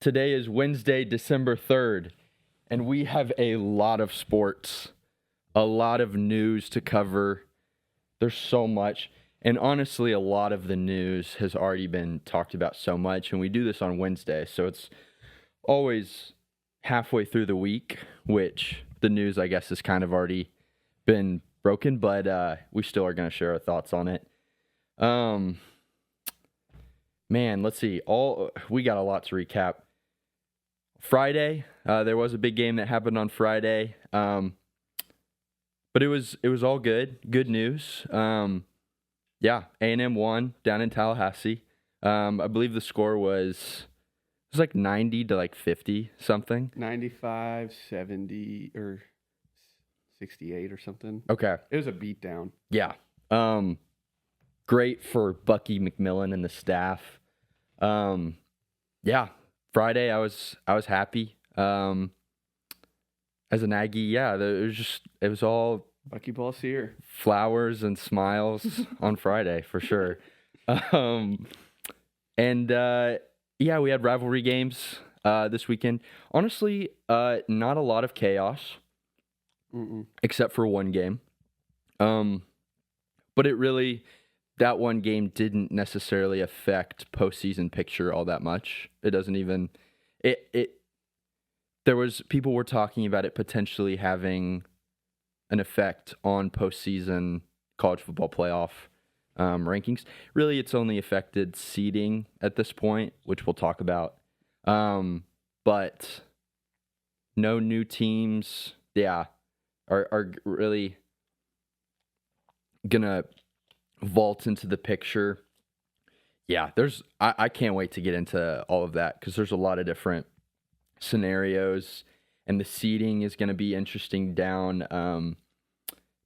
Today is Wednesday, December 3rd, and we have a lot of sports, a lot of news to cover. There's so much, and honestly, a lot of the news has already been talked about so much, and we do this on Wednesday, so it's always halfway through the week, which the news, I guess, has kind of already been broken, but we still are going to share our thoughts on it. Man, let's see. We got a lot to recap. Friday, there was a big game that happened on Friday, but it was all good. Good news. Yeah, A&M won down in Tallahassee. I believe the score was like 90 to like 50 something. 95, 70, or 68 or something. Okay. It was a beatdown. Yeah. Great for Bucky McMillan and the staff. Yeah. Friday, I was happy. As an Aggie, yeah, it was all Bucky Ball's here. Flowers and smiles on Friday for sure. Yeah, we had rivalry games this weekend. Honestly, not a lot of chaos. Except for one game. But that one game didn't necessarily affect postseason picture all that much. It doesn't even, people were talking about it potentially having an effect on postseason college football playoff rankings. Really, it's only affected seeding at this point, which we'll talk about. But no new teams, are really gonna vault into the picture. Yeah, I can't wait to get into all of that because there's a lot of different scenarios, and the seeding is going to be interesting down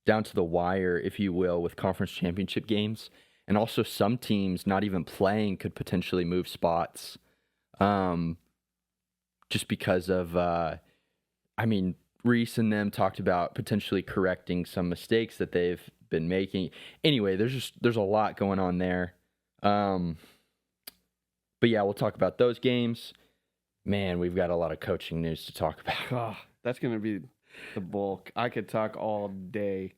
to the wire, if you will, with conference championship games, and also some teams not even playing could potentially move spots, just because of Reese and them talked about potentially correcting some mistakes that they've been making. Anyway, there's a lot going on there. But yeah, we'll talk about those games. Man, we've got a lot of coaching news to talk about. Oh, that's going to be the bulk. I could talk all day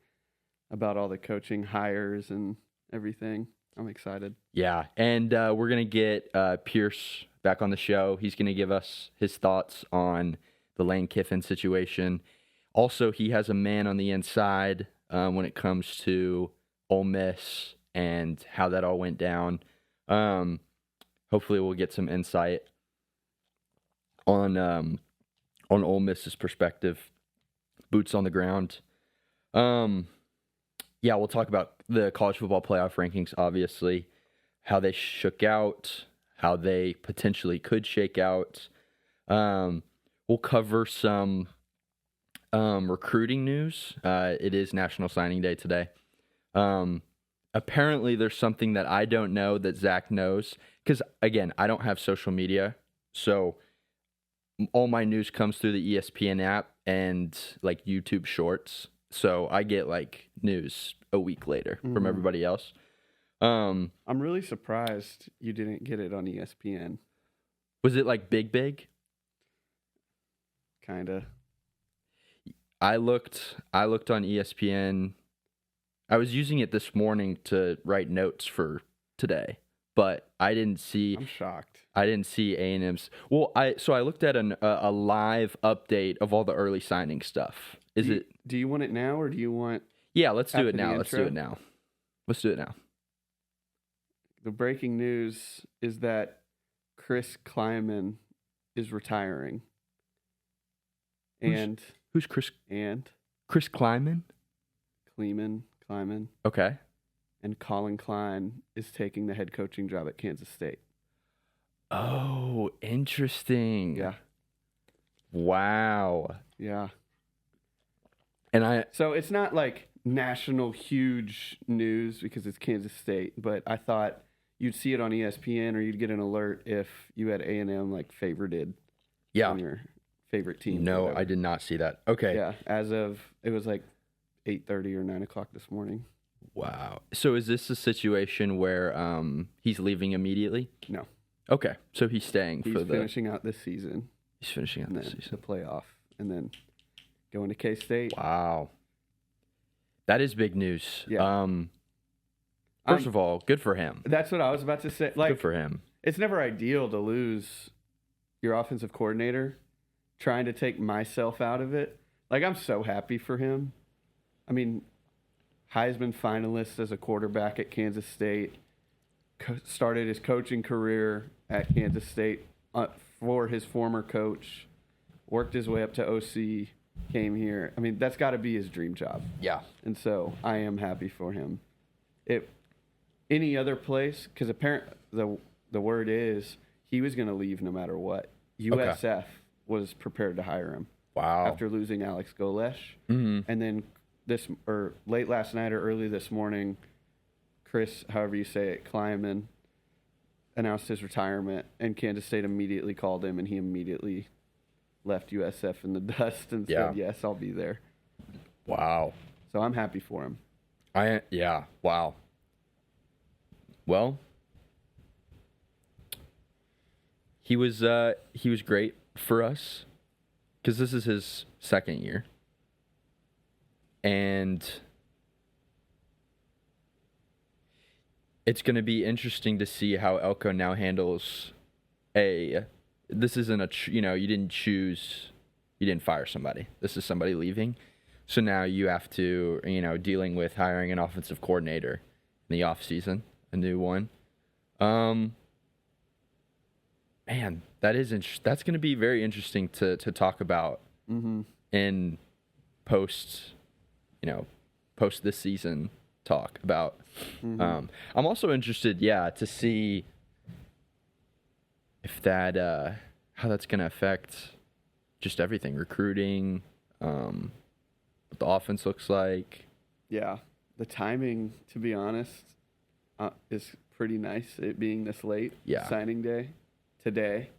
about all the coaching hires and everything. I'm excited. Yeah, and we're going to get Pierce back on the show. He's going to give us his thoughts on the Lane Kiffin situation. Also, he has a man on the inside when it comes to Ole Miss and how that all went down. Hopefully, we'll get some insight on Ole Miss's perspective, boots on the ground. Yeah, we'll talk about the college football playoff rankings, obviously, how they shook out, how they potentially could shake out. We'll cover some recruiting news. It is National Signing Day today. Apparently, there's something that I don't know that Zach knows. Because, again, I don't have social media. So all my news comes through the ESPN app and, like, YouTube Shorts. So I get, like, news a week later from everybody else. I'm really surprised you didn't get it on ESPN. Was it, like, big? Kinda. I looked on ESPN. I was using it this morning to write notes for today, but I didn't see. I'm shocked. I didn't see A&M's. Well, I looked at a live update of all the early signing stuff. Do you want it now, or do you want? Yeah, let's do it now. Let's do it now. The breaking news is that Chris Kleiman is retiring. Who's Chris? And Chris Kleiman? Kleiman. Okay. And Colin Klein is taking the head coaching job at Kansas State. Oh, interesting. Yeah. Wow. Yeah. And So it's not like national huge news because it's Kansas State, but I thought you'd see it on ESPN or you'd get an alert if you had A&M like favorited on your favorite team. No, I did not see that. Okay. Yeah, it was like 8:30 or 9 o'clock this morning. Wow. So is this a situation where he's leaving immediately? No. Okay, so he's staying He's finishing out this season. He's finishing out this season. The playoff, and then going to K-State. Wow. That is big news. Yeah. First of all, good for him. That's what I was about to say. Like, good for him. It's never ideal to lose your offensive coordinator. Trying to take myself out of it. Like, I'm so happy for him. I mean, Heisman finalist as a quarterback at Kansas State. Started his coaching career at Kansas State for his former coach. Worked his way up to OC. Came here. I mean, that's got to be his dream job. Yeah. And so I am happy for him. Any other place, because apparently the word is he was going to leave no matter what. USF was prepared to hire him. Wow. After losing Alex Golesh. Mm-hmm. And then late last night or early this morning, Chris, however you say it, Kleiman, announced his retirement, and Kansas State immediately called him, and he immediately left USF in the dust and said, yes, I'll be there. Wow. So I'm happy for him. Wow. Well, he was great for us because this is his second year. And it's going to be interesting to see how Elko now handles this isn't you didn't fire somebody. This is somebody leaving. So now you have to, dealing with hiring an offensive coordinator in the offseason, a new one. Man, that's going to be very interesting to talk about in post this season talk about. I'm also interested, to see if that how that's going to affect just everything, recruiting, what the offense looks like. Yeah, the timing, to be honest, is pretty nice. It being this late, signing day today.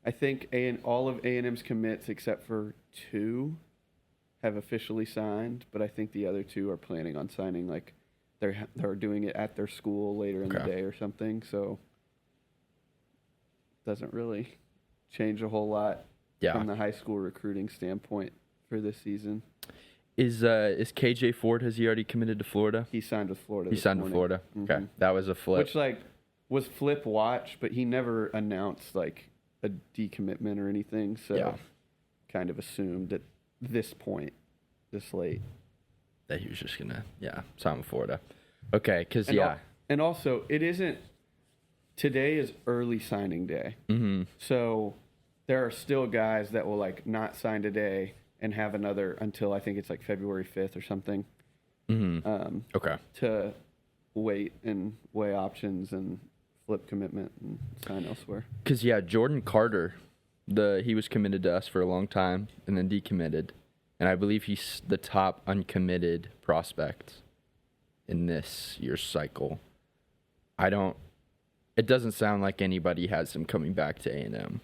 I think all of A&M's commits except for 2 have officially signed, but I think the other 2 are planning on signing. Like they're doing it at their school later in the day or something. So doesn't really change a whole lot from the high school recruiting standpoint for this season. Is KJ Ford, has he already committed to Florida? He signed with Florida. He signed with Florida. Mm-hmm. Okay, that was a flip. Which was flip watch, but he never announced a decommitment or anything. So kind of assumed at this point, this late, that he was just gonna sign with Florida. Okay, because and also it isn't. Today is early signing day, so there are still guys that will not sign today and have another until I think it's February 5th or something. To wait and weigh options and flip commitment and sign elsewhere. Because Jordan Carter, he was committed to us for a long time and then decommitted, and I believe he's the top uncommitted prospect in this year's cycle. It doesn't sound like anybody has him coming back to A&M,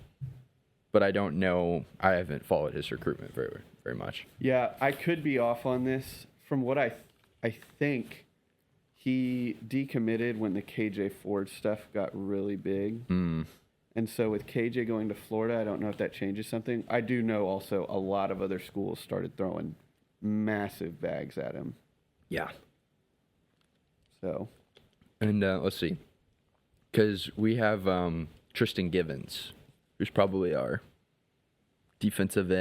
but I don't know. I haven't followed his recruitment very, very much. Yeah, I could be off on this. From what I think, he decommitted when the KJ Ford stuff got really big. And so with KJ going to Florida, I don't know if that changes something. I do know also a lot of other schools started throwing massive bags at him. Yeah. So. And let's see. Because we have Tristan Givens, who's probably our defensive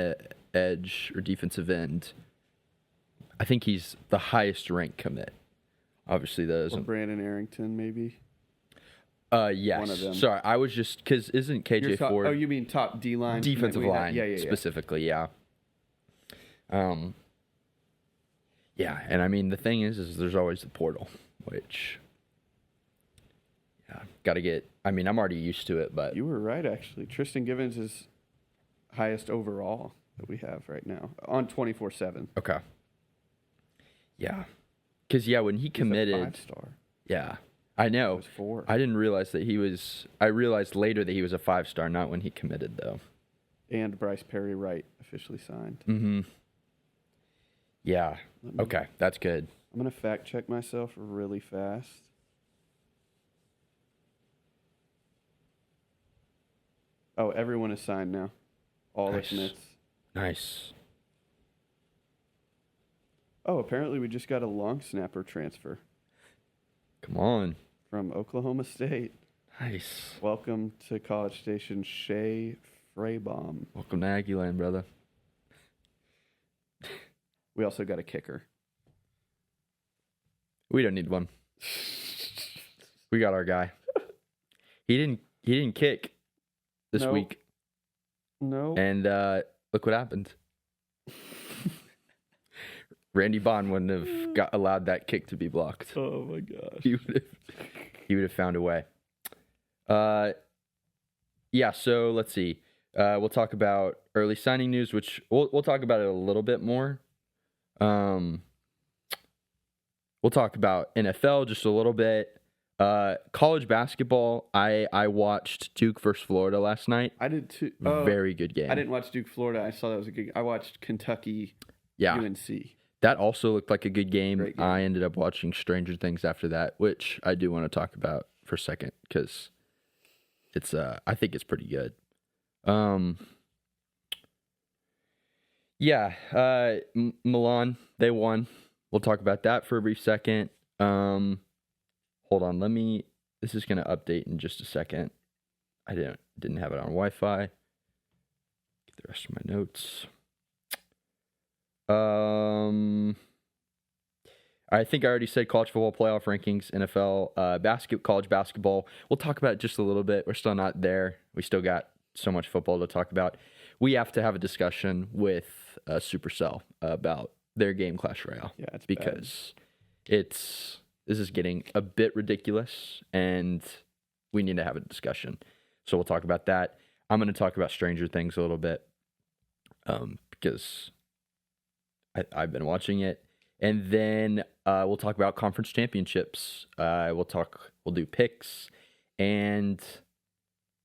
edge or defensive end. I think he's the highest ranked commit. Obviously, or Brandon Arrington, maybe. Yes. One of them. Sorry, I was just because isn't KJ Ford? Oh, you mean top D line, defensive line, specifically, yeah. And I mean the thing is there's always the portal, which. Got to get. I mean, I'm already used to it, but you were right. Actually, Tristan Givens is highest overall that we have right now on 24/7. Okay. Yeah, because when he committed, he's a 5-star. Yeah, I know. He was 4. I didn't realize that he was. I realized later that he was a 5-star, not when he committed though. And Bryce Perry Wright officially signed. Mm-hmm. Yeah. Okay, that's good. I'm gonna fact check myself really fast. Oh, everyone is signed now. All the commits. Nice. Oh, apparently we just got a long snapper transfer. Come on. From Oklahoma State. Nice. Welcome to College Station, Shea Freybaum. Welcome to Aggieland, brother. We also got a kicker. We don't need one. We got our guy. He didn't kick this week. No. And look what happened. Randy Bond wouldn't have allowed that kick to be blocked. Oh my gosh. He would have found a way. Yeah, so let's see. We'll talk about early signing news, which we'll talk about it a little bit more. We'll talk about NFL just a little bit. College basketball, I watched Duke versus Florida last night. I did too. Very good game. I didn't watch Duke Florida. I saw that was a good. I watched Kentucky. UNC. That also looked like a good game. Great game. I ended up watching Stranger Things after that, which I do want to talk about for a second because it's I think it's pretty good. Milan, they won. We'll talk about that for a brief second. Hold on, this is gonna update in just a second. I didn't have it on Wi-Fi. Get the rest of my notes. I think I already said college football playoff rankings, NFL, college basketball. We'll talk about it just a little bit. We're still not there. We still got so much football to talk about. We have to have a discussion with Supercell about their game Clash Royale. Yeah, it's because this is getting a bit ridiculous, and we need to have a discussion. So we'll talk about that. I'm going to talk about Stranger Things a little bit because I've been watching it. And then we'll talk about conference championships. We'll do picks, and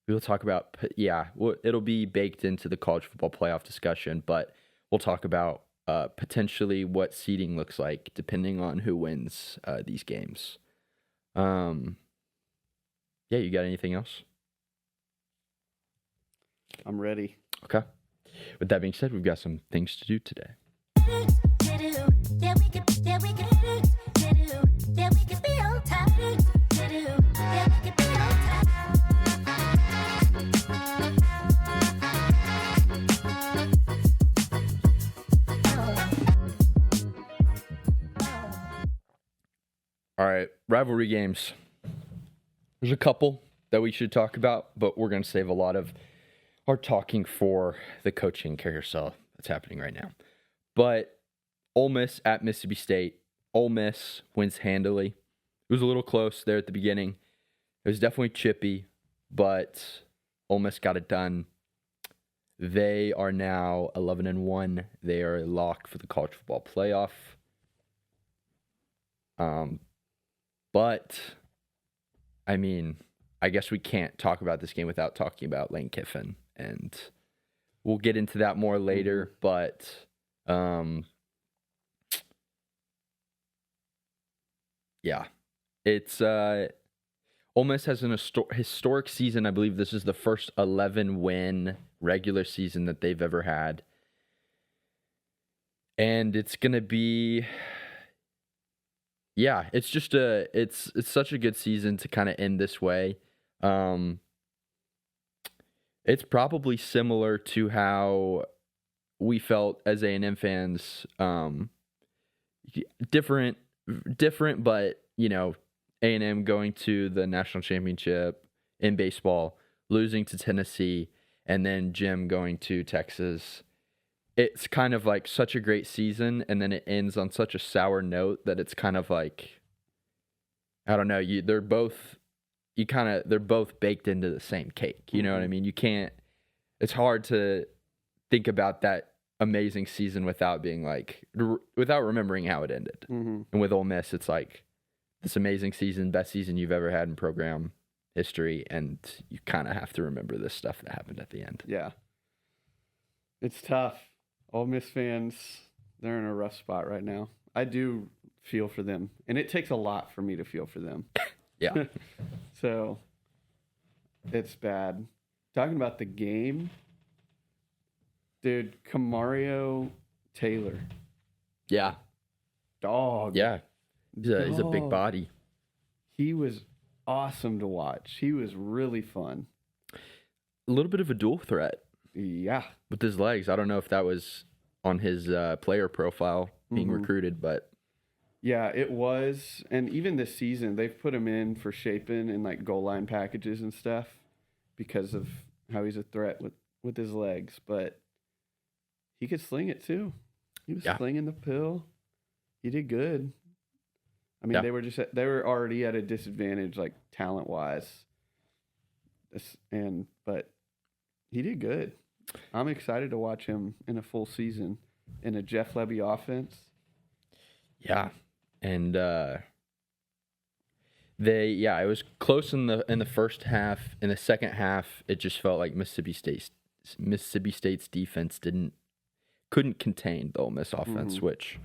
we'll talk about, it'll be baked into the college football playoff discussion, but we'll talk about potentially what seeding looks like depending on who wins these games. You got anything else? I'm ready. Okay. With that being said, we've got some things to do today. All right, rivalry games. There's a couple that we should talk about, but we're going to save a lot of our talking for the coaching carousel that's happening right now. But Ole Miss at Mississippi State. Ole Miss wins handily. It was a little close there at the beginning. It was definitely chippy, but Ole Miss got it done. They are now 11-1. They are a lock for the college football playoff. But, I mean, I guess we can't talk about this game without talking about Lane Kiffin. And we'll get into that more later, but it's Ole Miss has an historic season. I believe this is the first 11-win regular season that they've ever had. And it's going to be it's just it's such a good season to kind of end this way. It's probably similar to how we felt as A&M fans. Different, but A&M going to the national championship in baseball, losing to Tennessee, and then Jim going to Texas. It's kind of like such a great season, and then it ends on such a sour note that it's kind of like, I don't know. They're both baked into the same cake. You know what I mean? You can't. It's hard to think about that amazing season without being like, without remembering how it ended. Mm-hmm. And with Ole Miss, it's like this amazing season, best season you've ever had in program history, and you kind of have to remember this stuff that happened at the end. Yeah, it's tough. Ole Miss fans, they're in a rough spot right now. I do feel for them, and it takes a lot for me to feel for them. Yeah. So it's bad. talking about the game, dude, Kamario Taylor. Yeah. Dog. Yeah. He's a big body. He was awesome to watch. He was really fun. A little bit of a dual threat. Yeah. With his legs. I don't know if that was on his player profile being recruited, but. Yeah, it was. And even this season, they've put him in for Chapin in like goal line packages and stuff because of how he's a threat with his legs. But he could sling it too. He was slinging the pill. He did good. I mean, they were already at a disadvantage, like talent wise, but he did good. I'm excited to watch him in a full season in a Jeff Lebby offense. Yeah, and it was close in the first half. In the second half, it just felt like Mississippi State's defense couldn't contain the Ole Miss offense, which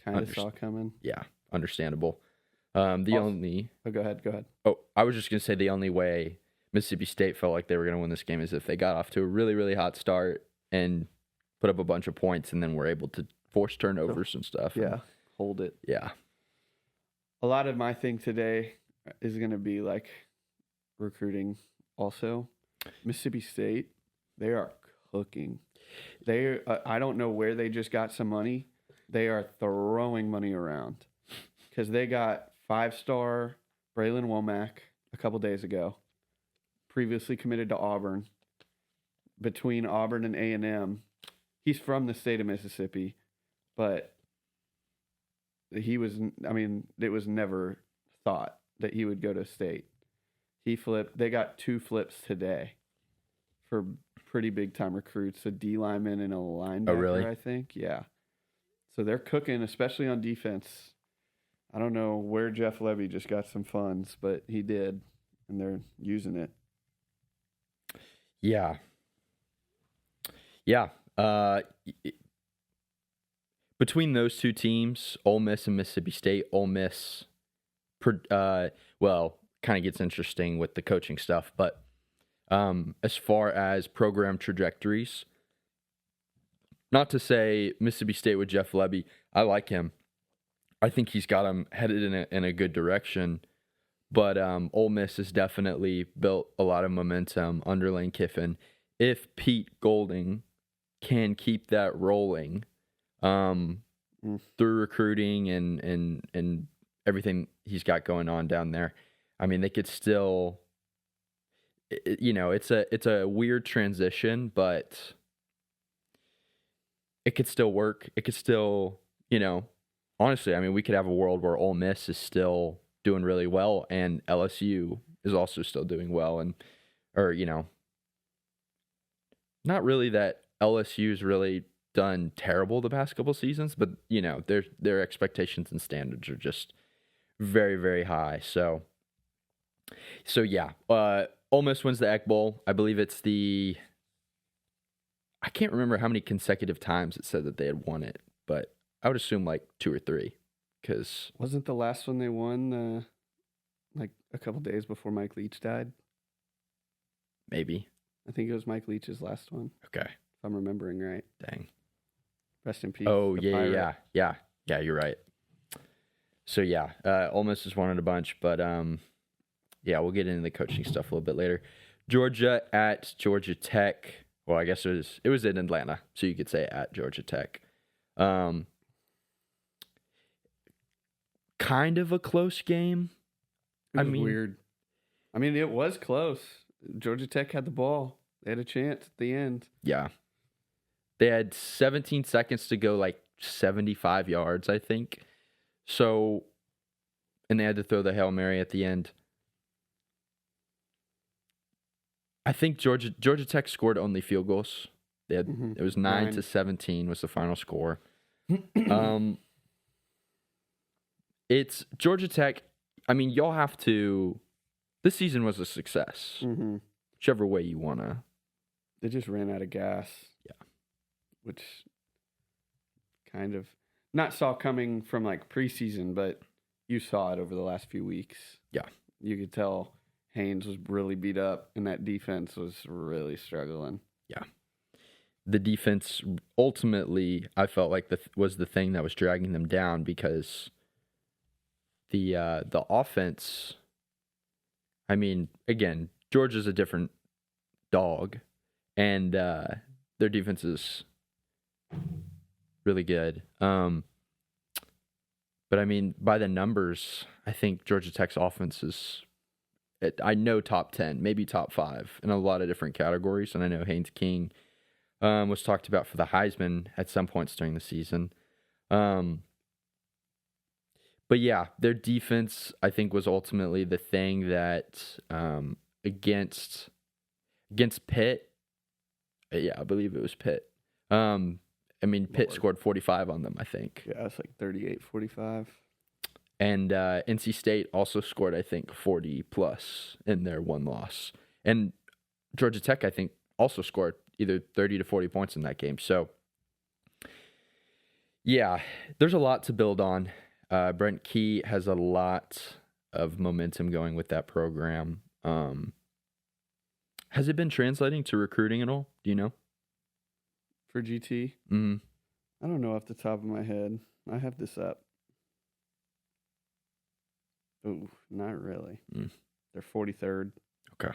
kind of saw coming. Yeah, understandable. Go ahead. Oh, I was just gonna say the only way Mississippi State felt like they were gonna win this game is if they got off to a really, really hot start and put up a bunch of points, and then were able to force turnovers and stuff. Yeah, hold it. Yeah. A lot of my thing today is gonna be like recruiting. Also, Mississippi State, they are cooking. I don't know where they just got some money. They are throwing money around because they got 5-star Braylon Womack a couple days ago, previously committed to Auburn. Between Auburn and A&M, he's from the state of Mississippi, but it was never thought that he would go to state. He flipped. They got 2 flips today for pretty big time recruits, a D lineman and a linebacker. Oh, really? I think, yeah. So they're cooking, especially on defense. I don't know where Jeff Lebby just got some funds, but he did, and they're using it. Yeah. Yeah. Between those two teams, Ole Miss and Mississippi State, Ole Miss, kind of gets interesting with the coaching stuff, but as far as program trajectories, not to say Mississippi State with Jeff Lebby, I like him. I think he's got him headed in a good direction, but Ole Miss has definitely built a lot of momentum under Lane Kiffin. If Pete Golding can keep that rolling through recruiting and everything he's got going on down there, I mean, they could still, it's a weird transition, but it could still work. It could still, honestly, I mean, we could have a world where Ole Miss is still doing really well and LSU is also still doing well, not really that LSU's really done terrible the past couple seasons, but their expectations and standards are just very, very high. So yeah, Ole Miss wins the Egg Bowl. I believe it's I can't remember how many consecutive times it said that they had won it, but I would assume like 2 or 3. Because wasn't the last one they won like a couple days before Mike Leach died? Maybe. I think it was Mike Leach's last one. Okay. If I'm remembering right. Dang. Rest in peace. Oh, yeah. Yeah, you're right. So, yeah, Ole Miss has won it a bunch, but, we'll get into the coaching stuff a little bit later. Georgia at Georgia Tech. Well, I guess it was in Atlanta, so you could say at Georgia Tech. Kind of a close game. It was weird. I mean, it was close. Georgia Tech had the ball. They had a chance at the end. Yeah. They had 17 seconds to go, like 75 yards, I think. So, and they had to throw the Hail Mary at the end. I think Georgia Tech scored only field goals. They had It was 9-17 was the final score. It's Georgia Tech. I mean, y'all have to. This season was a success. Mm-hmm. Whichever way you wanna. They just ran out of gas. Yeah, which kind of not saw coming from like preseason, but you saw it over the last few weeks. Yeah, you could tell Haynes was really beat up, and that defense was really struggling. Yeah. The defense ultimately, I felt like was the thing that was dragging them down, because the offense, I mean, again, Georgia's a different dog, and their defense is really good. But I mean, by the numbers, I think Georgia Tech's offense is, I know, top 10, maybe top 5 in a lot of different categories. And I know Haynes King was talked about for the Heisman at some points during the season. But yeah, their defense, I think, was ultimately the thing that against Pitt, yeah, I believe it was Pitt. I mean, Pitt scored 45 on them, I think. Yeah, it's like 38-45. And NC State also scored, I think, 40 plus in their one loss. And Georgia Tech, I think, also scored either 30 to 40 points in that game. So, yeah, there's a lot to build on. Brent Key has a lot of momentum going with that program. Has it been translating to recruiting at all? Do you know? For GT? Mm-hmm. I don't know off the top of my head. I have this up. Oh, not really. They're 43rd. Okay.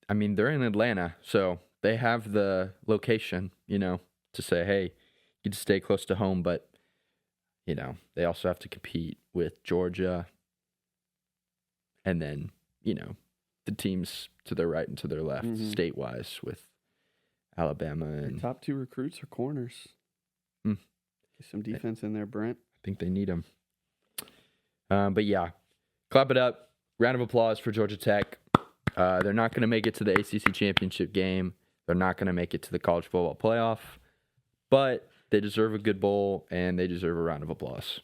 I mean, they're in Atlanta, so they have the location, to say, hey, you just stay close to home, but, they also have to compete with Georgia and then, the teams to their right and to their left, state-wise, with Alabama. And their top 2 recruits are corners. Get some defense in there, Brent. I think they need them. But yeah, clap it up. Round of applause for Georgia Tech. They're not going to make it to the ACC championship game. They're not going to make it to the college football playoff. But they deserve a good bowl, and they deserve a round of applause.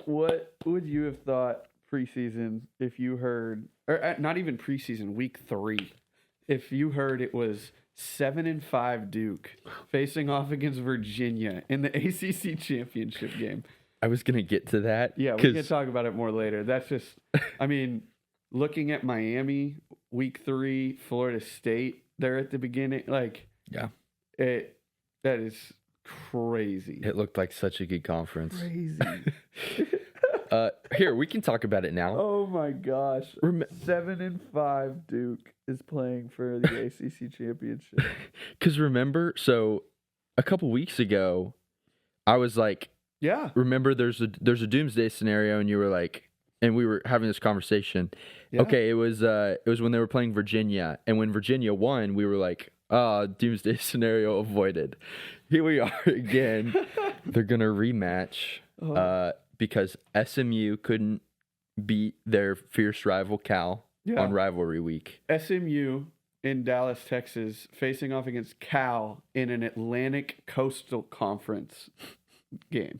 What would you have thought preseason if you heard, or not even preseason, week 3, if you heard it was 7-5 Duke facing off against Virginia in the ACC championship game? I was going to get to that. Yeah, we can talk about it more later. That's just, I mean, looking at Miami, week 3, Florida State, they're at the beginning. Like, yeah, that is crazy. It looked like such a good conference. Crazy. Here, we can talk about it now. Oh my gosh. 7-5 Duke is playing for the ACC championship. Because remember, so a couple weeks ago, I was like, yeah, remember there's a doomsday scenario, and you were like, and we were having this conversation. Yeah. Okay, it was when they were playing Virginia, and when Virginia won, we were like, doomsday scenario avoided. Here we are again. They're gonna rematch because SMU couldn't beat their fierce rival Cal on rivalry week. SMU in Dallas, Texas, facing off against Cal in an Atlantic Coastal Conference game.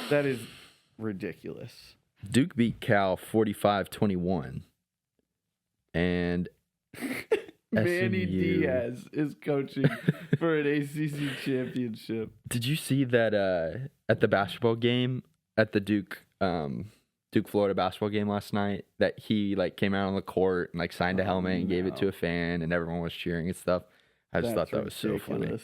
That is ridiculous. Duke beat Cal 45-21. And Manny Diaz is coaching for an ACC championship. Did you see that at the basketball game, at the Duke Florida basketball game last night, that he came out on the court and signed a helmet and gave it to a fan, and everyone was cheering and stuff? I just thought that was so funny.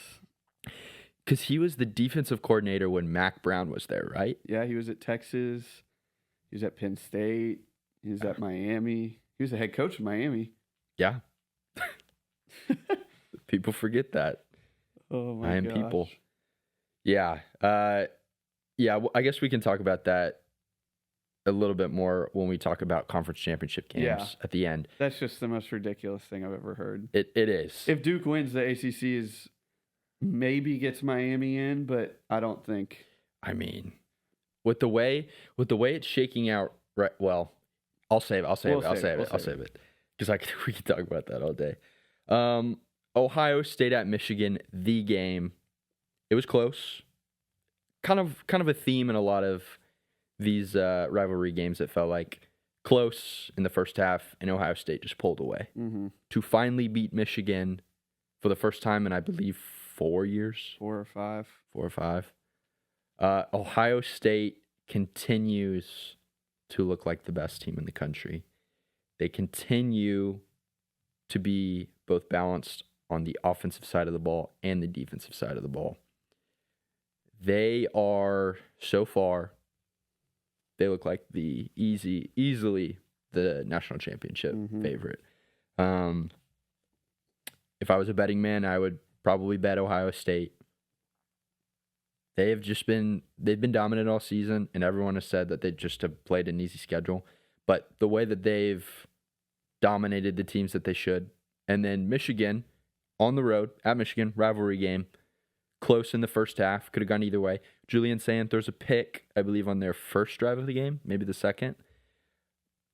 Because he was the defensive coordinator when Mac Brown was there, right? Yeah, he was at Texas. He was at Penn State. He was at Miami. He was the head coach of Miami. Yeah. People forget that. Oh, my gosh. People. Yeah. Yeah, I guess we can talk about that a little bit more when we talk about conference championship games at the end. That's just the most ridiculous thing I've ever heard. It is. If Duke wins, the ACC is maybe gets Miami in, but I don't think. I mean, with the way it's shaking out, right? Well, I'll save it because we can talk about that all day. Ohio State at Michigan, the game. It was close. Kind of a theme in a lot of these rivalry games. It felt like close in the first half, and Ohio State just pulled away to finally beat Michigan for the first time in, I believe, 4 years. 4 or 5. Ohio State continues to look like the best team in the country. They continue to be both balanced on the offensive side of the ball and the defensive side of the ball. They are, so far, they look like the easily the national championship favorite. If I was a betting man, I would probably bet Ohio State. They've been dominant all season, and everyone has said that they just have played an easy schedule. But the way that they've dominated the teams that they should, and then Michigan on the road at Michigan, rivalry game, close in the first half, could have gone either way. Julian Sand throws a pick, I believe, on their first drive of the game, maybe the second.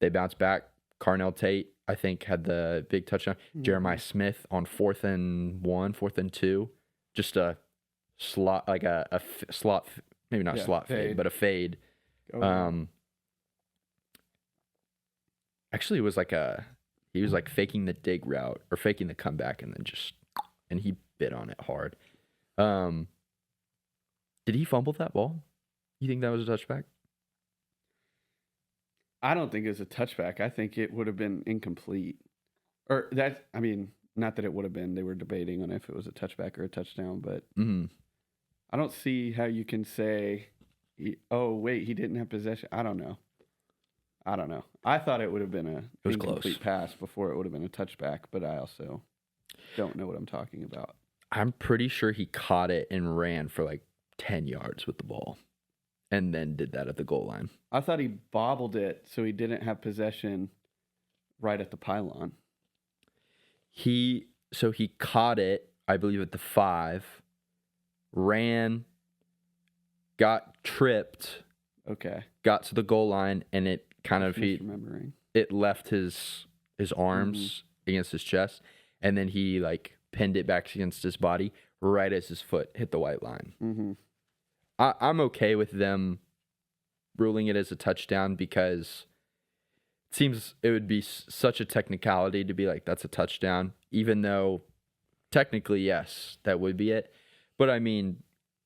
They bounce back. Carnell Tate, I think, had the big touchdown. Jeremiah Smith on 4th and 1, 4th and 2, just a slot, like a slot, maybe not slot fade, but a fade. Actually, it was he was like faking the dig route or faking the comeback, and then he bit on it hard. Did he fumble that ball? You think that was a touchback? I don't think it was a touchback. I think it would have been incomplete. Or that, I mean, not that it would have been. They were debating on if it was a touchback or a touchdown, but I don't see how you can say, oh, wait, he didn't have possession. I don't know. I thought it would have been an incomplete pass before it would have been a touchback, but I also don't know what I'm talking about. I'm pretty sure he caught it and ran for like 10 yards with the ball and then did that at the goal line. I thought he bobbled it so he didn't have possession right at the pylon. He caught it, I believe, at the 5, ran, got tripped, got to the goal line, and it kind of it left his arms against his chest, and then he like pinned it back against his body right as his foot hit the white line. I'm okay with them ruling it as a touchdown because it seems it would be such a technicality to be like, that's a touchdown, even though technically, yes, that would be it. But I mean,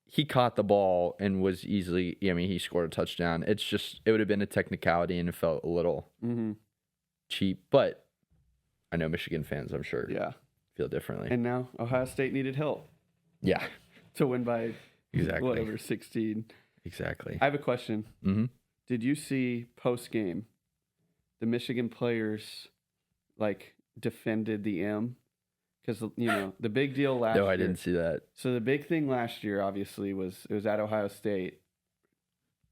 he caught the ball and was easily, he scored a touchdown. It's just, it would have been a technicality and it felt a little cheap. But I know Michigan fans, I'm sure, feel differently. And now Ohio State needed help. Yeah. To win by exactly whatever, 16. Exactly. I have a question. Did you see post-game the Michigan players like defended the M? Because, the big deal last year. No, I didn't see that. So the big thing last year, obviously, was it was at Ohio State.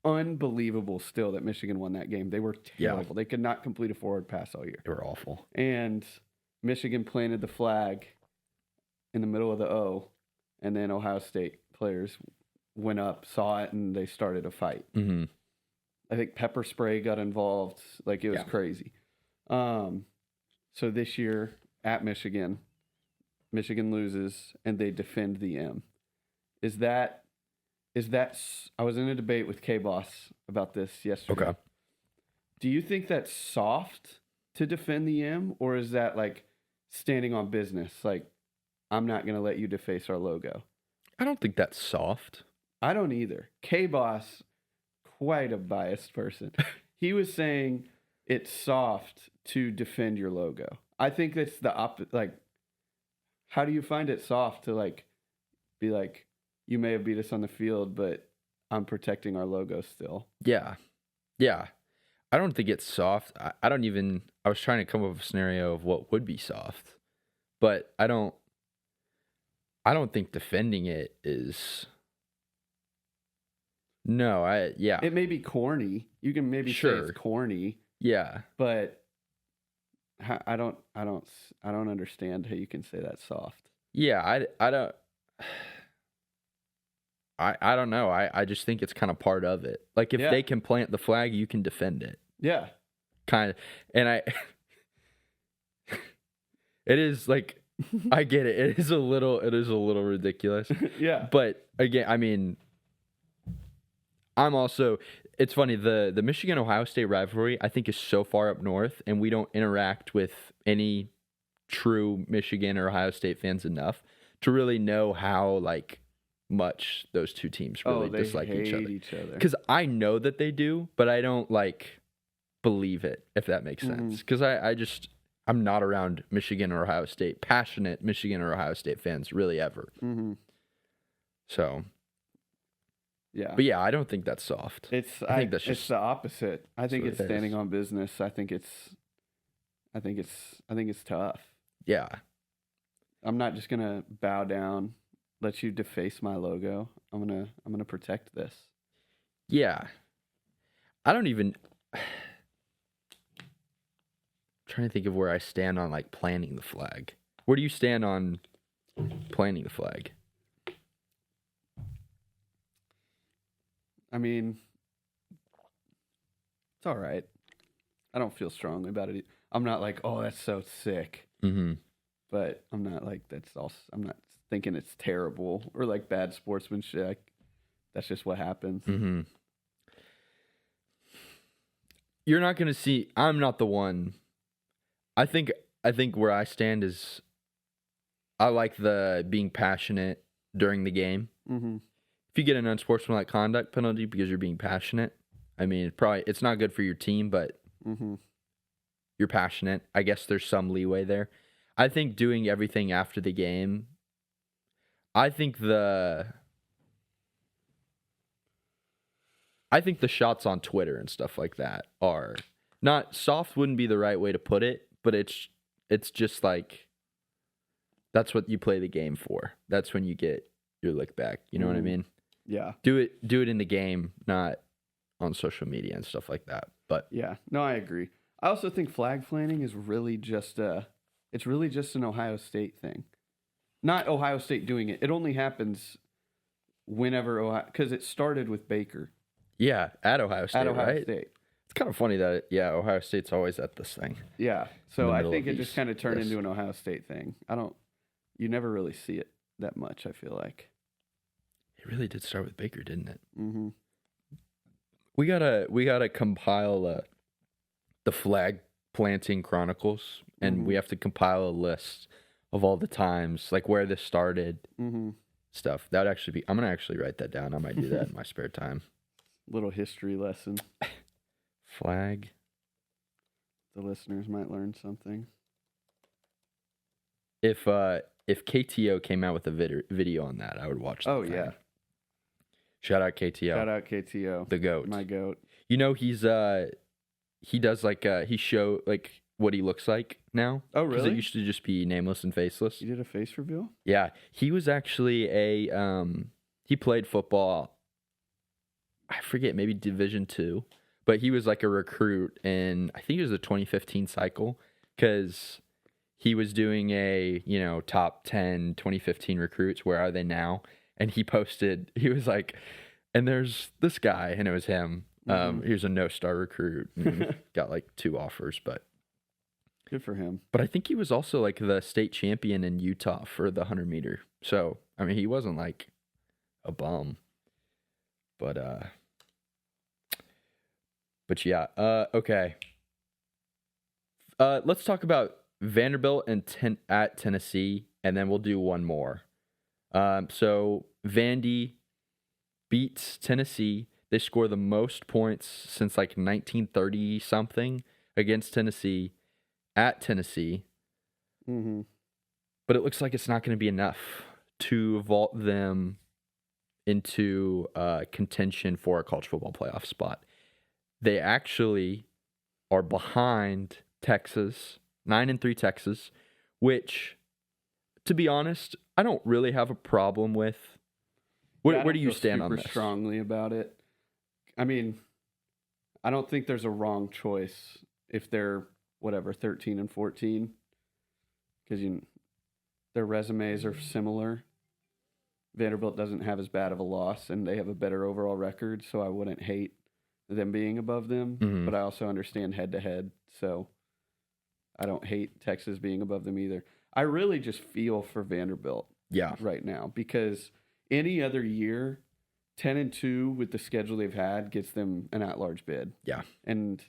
Unbelievable still that Michigan won that game. They were terrible. Yeah. They could not complete a forward pass all year. They were awful. And Michigan planted the flag in the middle of the O, and then Ohio State players went up, saw it, and they started a fight. I think pepper spray got involved. Like, it was crazy. So this year at Michigan loses, and they defend the M. Is that? I was in a debate with K-Boss about this yesterday. Okay. Do you think that's soft to defend the M, or is that like standing on business? Like, I'm not going to let you deface our logo. I don't think that's soft. I don't either. K-Boss, quite a biased person. He was saying it's soft to defend your logo. I think that's the opposite. Like, how do you find it soft to like be like, you may have beat us on the field, but I'm protecting our logo still? Yeah. I don't think it's soft. I was trying to come up with a scenario of what would be soft, but I don't think defending it is. No, It may be corny. You can maybe say it's corny. Yeah. But I don't understand how you can say that's soft. Yeah, I don't. I don't know. I just think it's kind of part of it. Like, if they can plant the flag, you can defend it. Yeah. Kind of. And it is like, I get it. It is a little ridiculous. Yeah. But again, I mean, it's funny, the Michigan-Ohio State rivalry, I think, is so far up north, and we don't interact with any true Michigan or Ohio State fans enough to really know how, like, much those two teams really dislike each other. Because I know that they do, but I don't, like, believe it, if that makes sense. Because I'm not around Michigan or Ohio State, passionate Michigan or Ohio State fans really ever. So, yeah. But yeah, I don't think that's soft. I think that's just, it's the opposite. I think it's standing on business. I think it's tough. Yeah. I'm not just gonna bow down, let you deface my logo. I'm gonna protect this. Yeah. I don't even trying to think of where I stand on like planting the flag. Where do you stand on planting the flag? I mean, it's all right. I don't feel strongly about it. I'm not like, oh, that's so sick. But I'm not like, I'm not thinking it's terrible or like bad sportsmanship. That's just what happens. You're not going to see, I'm not the one. I think where I stand is I like the being passionate during the game. If you get an unsportsmanlike conduct penalty because you're being passionate, I mean, it's not good for your team, but you're passionate. I guess there's some leeway there. I think doing everything after the game, I think the shots on Twitter and stuff like that are not soft, wouldn't be the right way to put it, but it's just like that's what you play the game for. That's when you get your lick back. You know what I mean? Yeah. Do it in the game, not on social media and stuff like that. But yeah, no, I agree. I also think flag planting is really just an Ohio State thing. Not Ohio State doing it. It only happens whenever because it started with Baker. Yeah, at Ohio State, right? State. It's kind of funny that Ohio State's always at this thing. Yeah, so I think it just kind of turned into an Ohio State thing. You never really see it that much, I feel like. It really did start with Baker, didn't it? We gotta compile the flag planting chronicles, and we have to compile a list of all the times, like where this started, stuff. That would actually be. I'm gonna actually write that down. I might do that in my spare time. Little history lesson. Flag. The listeners might learn something. If KTO came out with a video on that, I would watch that. Oh, yeah. Shout out KTO. Shout out KTO. The GOAT. My GOAT. You know, he does like, he show like what he looks like now. Oh, really? Because it used to just be nameless and faceless. He did a face reveal? Yeah. He was actually he played football, I forget, maybe Division II, but he was like a recruit in, I think it was the 2015 cycle, because he was doing a, top 10 2015 recruits, where are they now? And he was like, and there's this guy, and it was him. He was a no-star recruit, and got like 2 offers, but good for him. But I think he was also like the state champion in Utah for the 100 meter. So, I mean, he wasn't like a bum. But yeah, okay. Let's talk about Vanderbilt and at Tennessee, and then we'll do one more. So Vandy beats Tennessee. They score the most points since like 1930 something against Tennessee at Tennessee. But it looks like it's not going to be enough to vault them into contention for a college football playoff spot. They actually are behind Texas, 9-3 Texas, which, to be honest, I don't really have a problem with. Where do you stand on this? Super strongly about it. I mean, I don't think there's a wrong choice if they're 13 and 14, because their resumes are similar. Vanderbilt doesn't have as bad of a loss, and they have a better overall record, so I wouldn't hate them being above them, but I also understand head-to-head, so I don't hate Texas being above them either. I really just feel for Vanderbilt right now, because any other year, 10-2 with the schedule they've had gets them an at-large bid. Yeah. And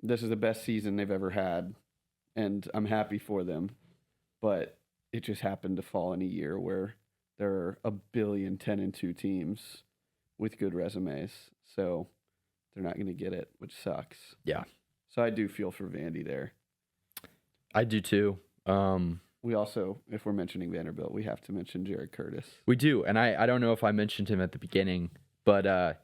this is the best season they've ever had, and I'm happy for them, but it just happened to fall in a year where there are a billion 10-2 teams with good resumes. So they're not going to get it, which sucks. Yeah. So I do feel for Vandy there. I do too. We also, if we're mentioning Vanderbilt, we have to mention Jared Curtis. We do, and I don't know if I mentioned him at the beginning, but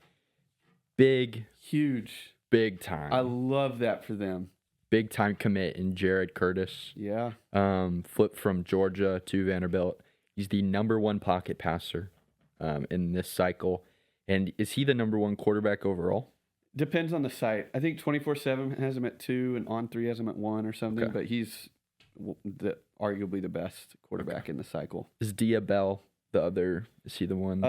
huge, big time. I love that for them. Big time commit in Jared Curtis. Yeah. Flipped from Georgia to Vanderbilt. He's the number 1 pocket passer in this cycle. And is he the number 1 quarterback overall? Depends on the site. I think 24/7 has him at 2 and On3 has him at 1 or something, Okay. but he's arguably the best quarterback in the cycle. Is Diabell the other? Is he the one?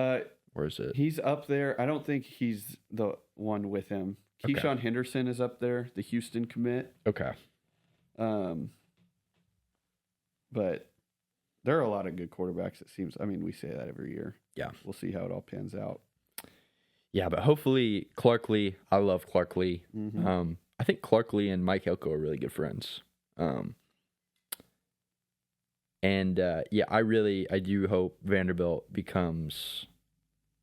Or is it? He's up there. I don't think he's the one with him. Okay. Keyshawn Henderson is up there, the Houston commit. Okay. But there are a lot of good quarterbacks, it seems. I mean, we say that every year. Yeah. We'll see how it all pans out. Yeah, but hopefully Clark Lee. I love Clark Lee. Mm-hmm. I think Clark Lee and Mike Elko are really good friends. I do hope Vanderbilt becomes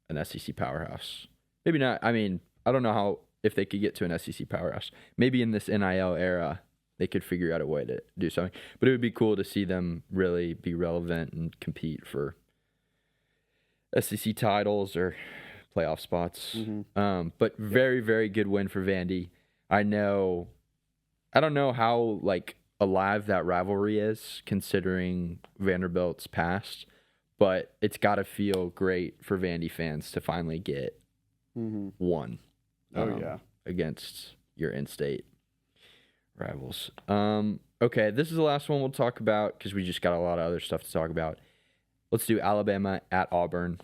an SEC powerhouse. Maybe not. I mean, I don't know if they could get to an SEC powerhouse. Maybe in this NIL era, they could figure out a way to do something. But it would be cool to see them really be relevant and compete for SEC titles or playoff spots. Mm-hmm. But very, very good win for Vandy. I don't know how alive that rivalry is considering Vanderbilt's past, but it's got to feel great for Vandy fans to finally get one. Against your in-state rivals. Okay, this is the last one we'll talk about because we just got a lot of other stuff to talk about. Let's do Alabama at Auburn.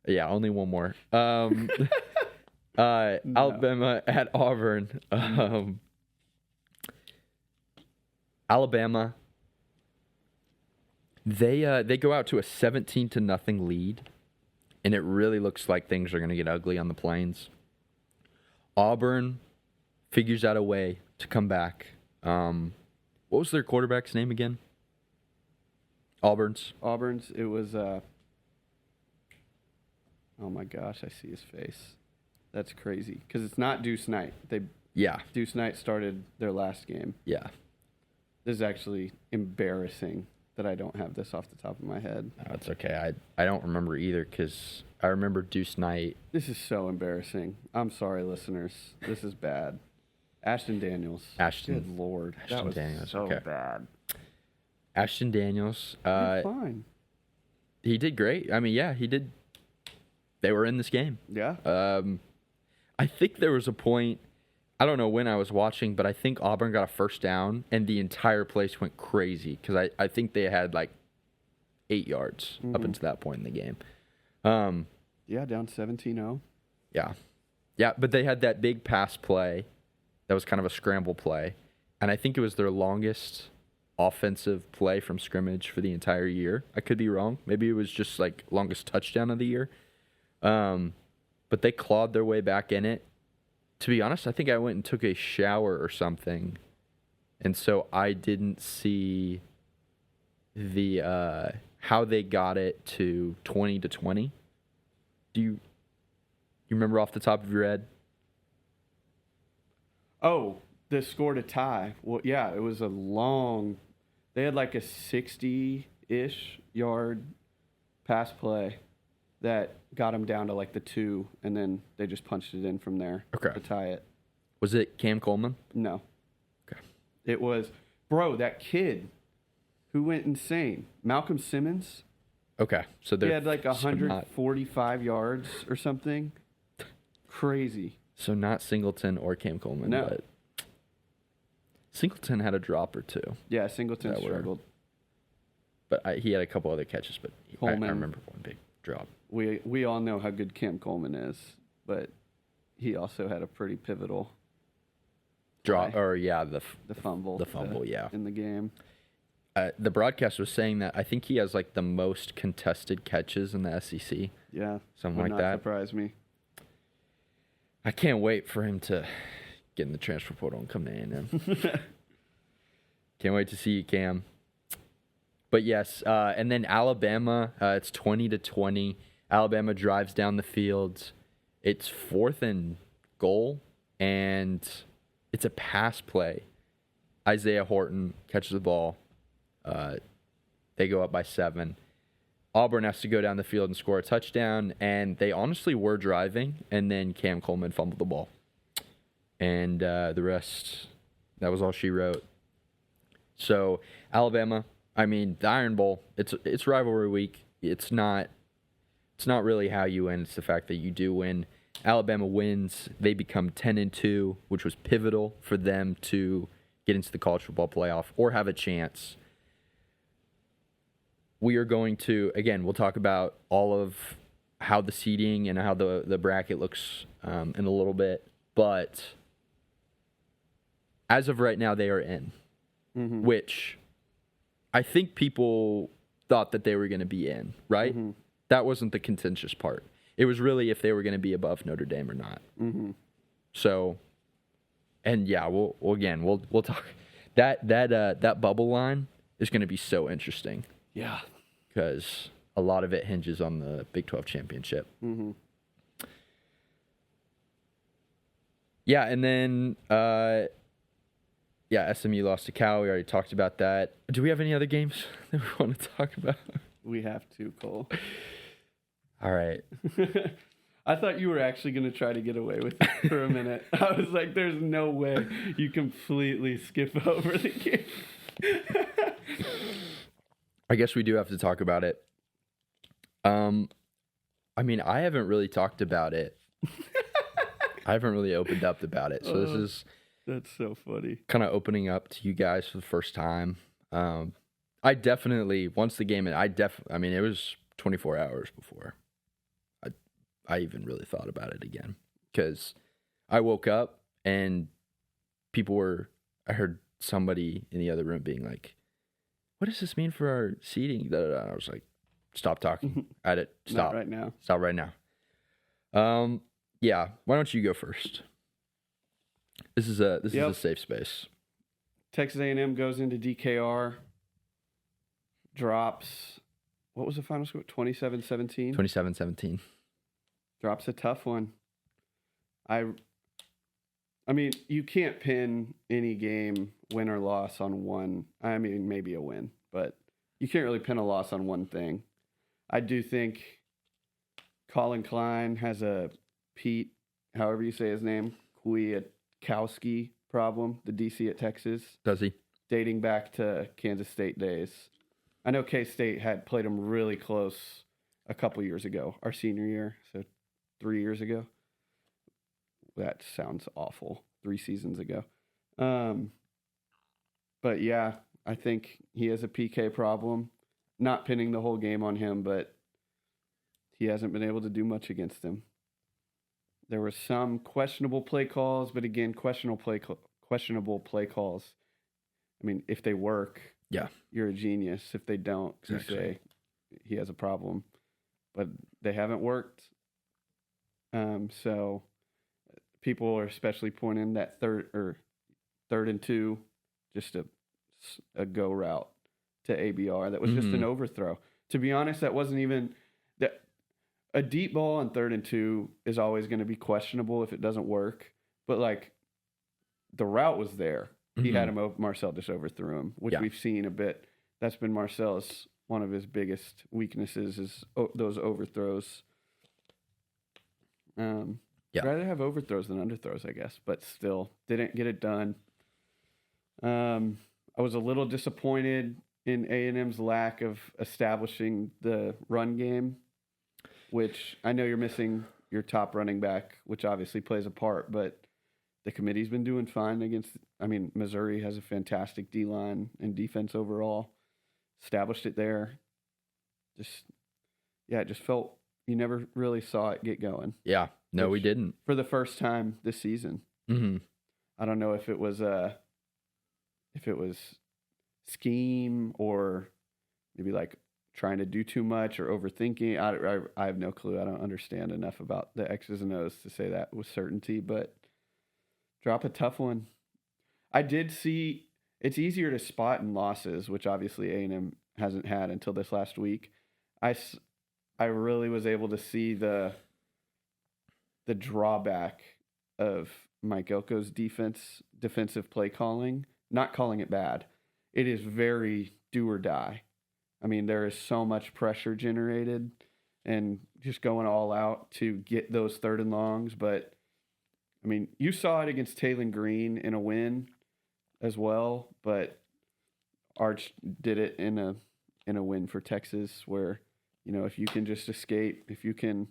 Yeah, only one more. Alabama at Auburn. Alabama. They go out to a 17-0 lead, and it really looks like things are going to get ugly on the Plains. Auburn figures out a way to come back. What was their quarterback's name again? Auburn's. It was. Oh my gosh, I see his face. That's crazy because it's not Deuce Knight. Deuce Knight started their last game. Yeah. This is actually embarrassing that I don't have this off the top of my head. No, it's okay. I don't remember either because I remember Deuce Knight. This is so embarrassing. I'm sorry, listeners. This is bad. Ashton Daniels. Good Lord. That was Daniels. So bad. Ashton Daniels. Fine. He did great. I mean, yeah, he did. They were in this game. Yeah. I think there was a point, I don't know when I was watching, but I think Auburn got a first down, and the entire place went crazy because I think they had 8 yards up until that point in the game. Down 17-0. Yeah. Yeah, but they had that big pass play that was kind of a scramble play, and I think it was their longest offensive play from scrimmage for the entire year. I could be wrong. Maybe it was just longest touchdown of the year. But they clawed their way back in it. To be honest, I think I went and took a shower or something, and so I didn't see the how they got it to 20-20. Do you remember off the top of your head? Oh, they scored a tie. Well, yeah, it was a long. They had a 60-ish yard pass play that got them down to the 2, and then they just punched it in from there to tie it. Was it Cam Coleman? No. Okay. It was, that kid who went insane. Malcolm Simmons. Okay. So he had 145 yards or something. Crazy. So not Singleton or Cam Coleman. No. But Singleton had a drop or two. Yeah, Singleton struggled. But he had a couple other catches, but I remember one big drop. We all know how good Cam Coleman is, but he also had a pretty pivotal drop, play. or the fumble. The fumble, in the game. The broadcast was saying that I think he has the most contested catches in the SEC. Yeah, something like that. Would not surprise me. I can't wait for him to get in the transfer portal and come to A&M. Can't wait to see you, Cam. But yes, and then Alabama, it's 20-20. Alabama drives down the field It's 4th and goal, and it's a pass play. Isaiah Horton catches the ball. They go up by 7. Auburn has to go down the field and score a touchdown, and they honestly were driving, and then Cam Coleman fumbled the ball. And the rest, that was all she wrote. So Alabama, I mean, the Iron Bowl, it's rivalry week. It's not really how you win. It's the fact that you do win. Alabama wins. They become 10-2, which was pivotal for them to get into the college football playoff or have a chance. We are going to, again, we'll talk about all of how the seeding and how the bracket looks in a little bit. But as of right now, they are in, which I think people thought that they were going to be in, right? Mm-hmm. That wasn't the contentious part. It was really if they were going to be above Notre Dame or not. Mm-hmm. So, and yeah, we'll talk. That bubble line is going to be so interesting. Yeah, because a lot of it hinges on the Big 12 championship. Mm-hmm. Yeah, and then SMU lost to Cal. We already talked about that. Do we have any other games that we want to talk about? We have to, Cole. All right. I thought you were actually going to try to get away with it for a minute. I was like, there's no way you completely skip over the game. I guess we do have to talk about it. I mean, I haven't really talked about it. I haven't really opened up about it. So that's so funny. Kind of opening up to you guys for the first time. I definitely, once the game, I mean, it was 24 hours before I even really thought about it again. Because I woke up and I heard somebody in the other room being like, what does this mean for our seating? I was like, stop talking. Stop. Not right now. Stop right now. Yeah. Why don't you go first? This is a safe space. Texas A&M goes into DKR, drops, what was the final score? 27-17? 27-17. Drops a tough one. I mean, you can't pin any game win or loss on one. I mean, maybe a win, but you can't really pin a loss on one thing. I do think Colin Klein has a Pete, however you say his name, Kwiatkowski problem, the DC at Texas. Does he? Dating back to Kansas State days. I know K-State had played them really close a couple years ago, our senior year, so 3 years ago. That sounds awful. 3 seasons ago. But yeah, I think he has a PK problem. Not pinning the whole game on him, but he hasn't been able to do much against him. There were some questionable play calls, but again, questionable play calls. I mean, if they work, yeah, you're a genius. If they don't, exactly. You say he has a problem. But they haven't worked. So people are especially pointing that third and 2, just a go route to ABR. That was just an overthrow. To be honest, that wasn't even that. A deep ball on 3rd and 2 is always going to be questionable if it doesn't work. But like the route was there. He had him. Marcel just overthrew him, which we've seen a bit. That's been Marcel's one of his biggest weaknesses is those overthrows. I'd rather have overthrows than underthrows, I guess, but still didn't get it done. I was a little disappointed in A&M's lack of establishing the run game, which I know you're missing your top running back, which obviously plays a part, but the committee's been doing fine against, Missouri has a fantastic D-line and defense overall. Established it there. It just felt you never really saw it get going. Yeah. No, we didn't. For the first time this season. Mm-hmm. I don't know if it was scheme or maybe like trying to do too much or overthinking. I have no clue. I don't understand enough about the X's and O's to say that with certainty, but drop a tough one. I did see it's easier to spot in losses, which obviously A&M hasn't had until this last week. I really was able to see the the drawback of Mike Elko's defensive play calling, not calling it bad. It is very do or die. I mean, there is so much pressure generated and just going all out to get those 3rd and longs. But, I mean, you saw it against Taylon Green in a win as well, but Arch did it in a win for Texas where, you know, if you can just escape, if you can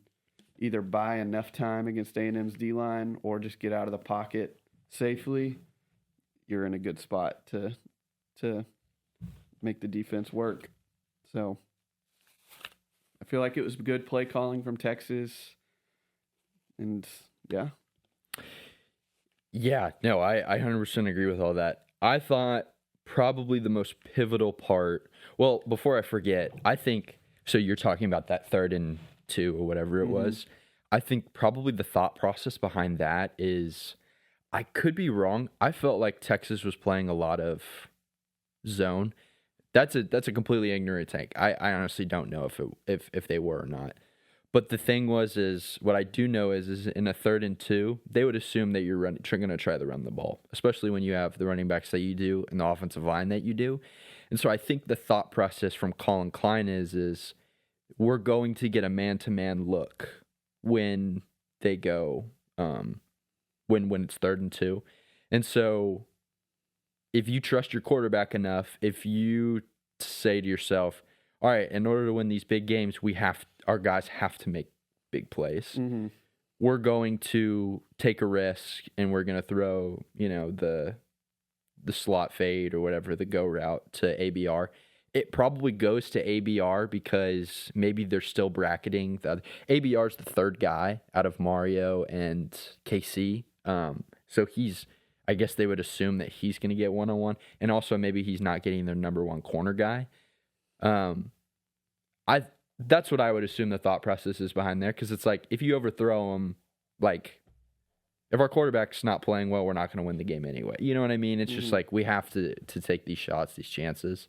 either buy enough time against A&M's D-line or just get out of the pocket safely, you're in a good spot to make the defense work. So I feel like it was good play calling from Texas. And yeah. Yeah, no, I 100% agree with all that. I thought probably the most pivotal part, well, before I forget, I think, so you're talking about that 3rd and 2 or whatever it was. I think probably the thought process behind that is, I could be wrong. I felt like Texas was playing a lot of zone. That's a completely ignorant take. I honestly don't know if they were or not. But the thing is what I do know is in a 3rd and 2, they would assume that you're going to try to run the ball, especially when you have the running backs that you do and the offensive line that you do. And so I think the thought process from Colin Klein is we're going to get a man-to-man look when they go when it's 3rd and 2. And so if you trust your quarterback enough, if you say to yourself, all right, in order to win these big games, our guys have to make big plays. We're going to take a risk and we're going to throw, you know, the slot fade or whatever, the go route to ABR. It probably goes to ABR because maybe they're still bracketing. ABR is the 3rd guy out of Mario and KC. So I guess they would assume that he's going to get one-on-one. And also maybe he's not getting their number 1 corner guy. That's what I would assume the thought process is behind there. Because it's like, if you overthrow him, like, if our quarterback's not playing well, we're not going to win the game anyway. You know what I mean? It's just like, we have to take these shots, these chances.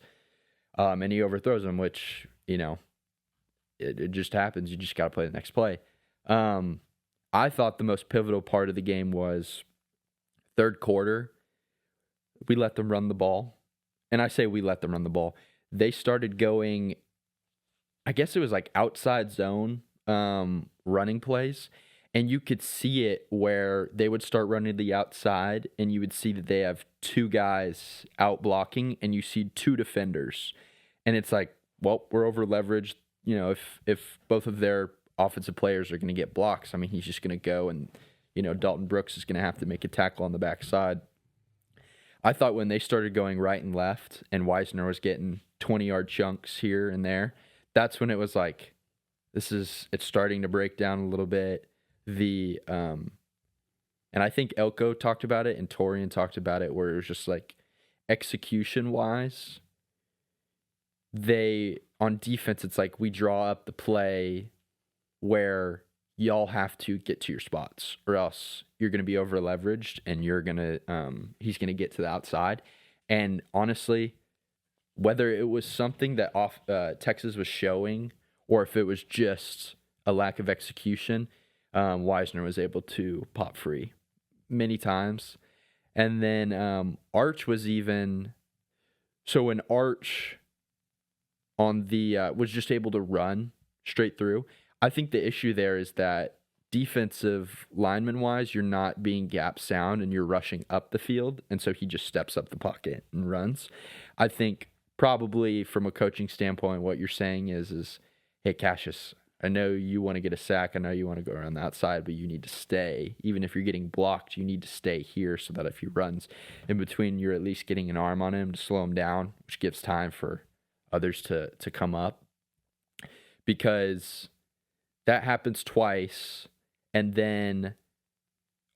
And he overthrows them, which, you know, it just happens. You just got to play the next play. I thought the most pivotal part of the game was 3rd quarter. We let them run the ball. And I say we let them run the ball. They started going, I guess it was like outside zone running plays. And you could see it where they would start running the outside and you would see that they have 2 guys out blocking and you see 2 defenders. And it's like, well, we're over leveraged. You know, if both of their offensive players are going to get blocks, I mean, he's just going to go and, you know, Dalton Brooks is going to have to make a tackle on the backside. I thought when they started going right and left and Wisner was getting 20-yard chunks here and there, that's when it was like, it's starting to break down a little bit. And I think Elko talked about it and Torian talked about it, where it was just like execution-wise, on defense, it's like we draw up the play where y'all have to get to your spots or else you're going to be over leveraged and he's going to get to the outside. And honestly, whether it was something that Texas was showing or if it was just a lack of execution, Wisner was able to pop free many times. And then Arch was when Arch on the was just able to run straight through. I think the issue there is that defensive lineman-wise, you're not being gap sound and you're rushing up the field, and so he just steps up the pocket and runs. I think probably from a coaching standpoint, what you're saying is hey, Cassius, I know you want to get a sack. I know you want to go around the outside, but you need to stay. Even if you're getting blocked, you need to stay here so that if he runs in between, you're at least getting an arm on him to slow him down, which gives time for others to come up. Because that happens twice, and then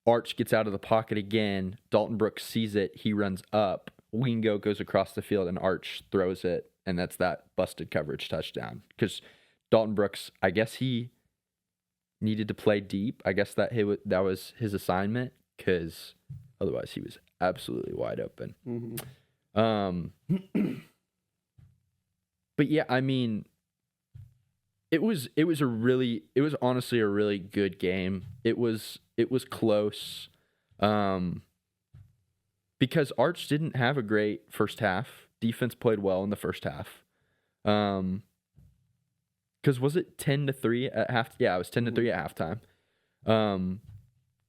Arch gets out of the pocket again. Dalton Brooks sees it. He runs up. Wingo goes across the field, and Arch throws it, and that's that busted coverage touchdown. Because Dalton Brooks, I guess he needed to play deep. I guess that was his assignment, because otherwise he was absolutely wide open. Mm-hmm. But yeah, I mean, It was honestly a really good game. It was close. Because Arch didn't have a great first half. Defense played well in the first half. Because was it 10-3 at half? Yeah, it was 10-3 at halftime.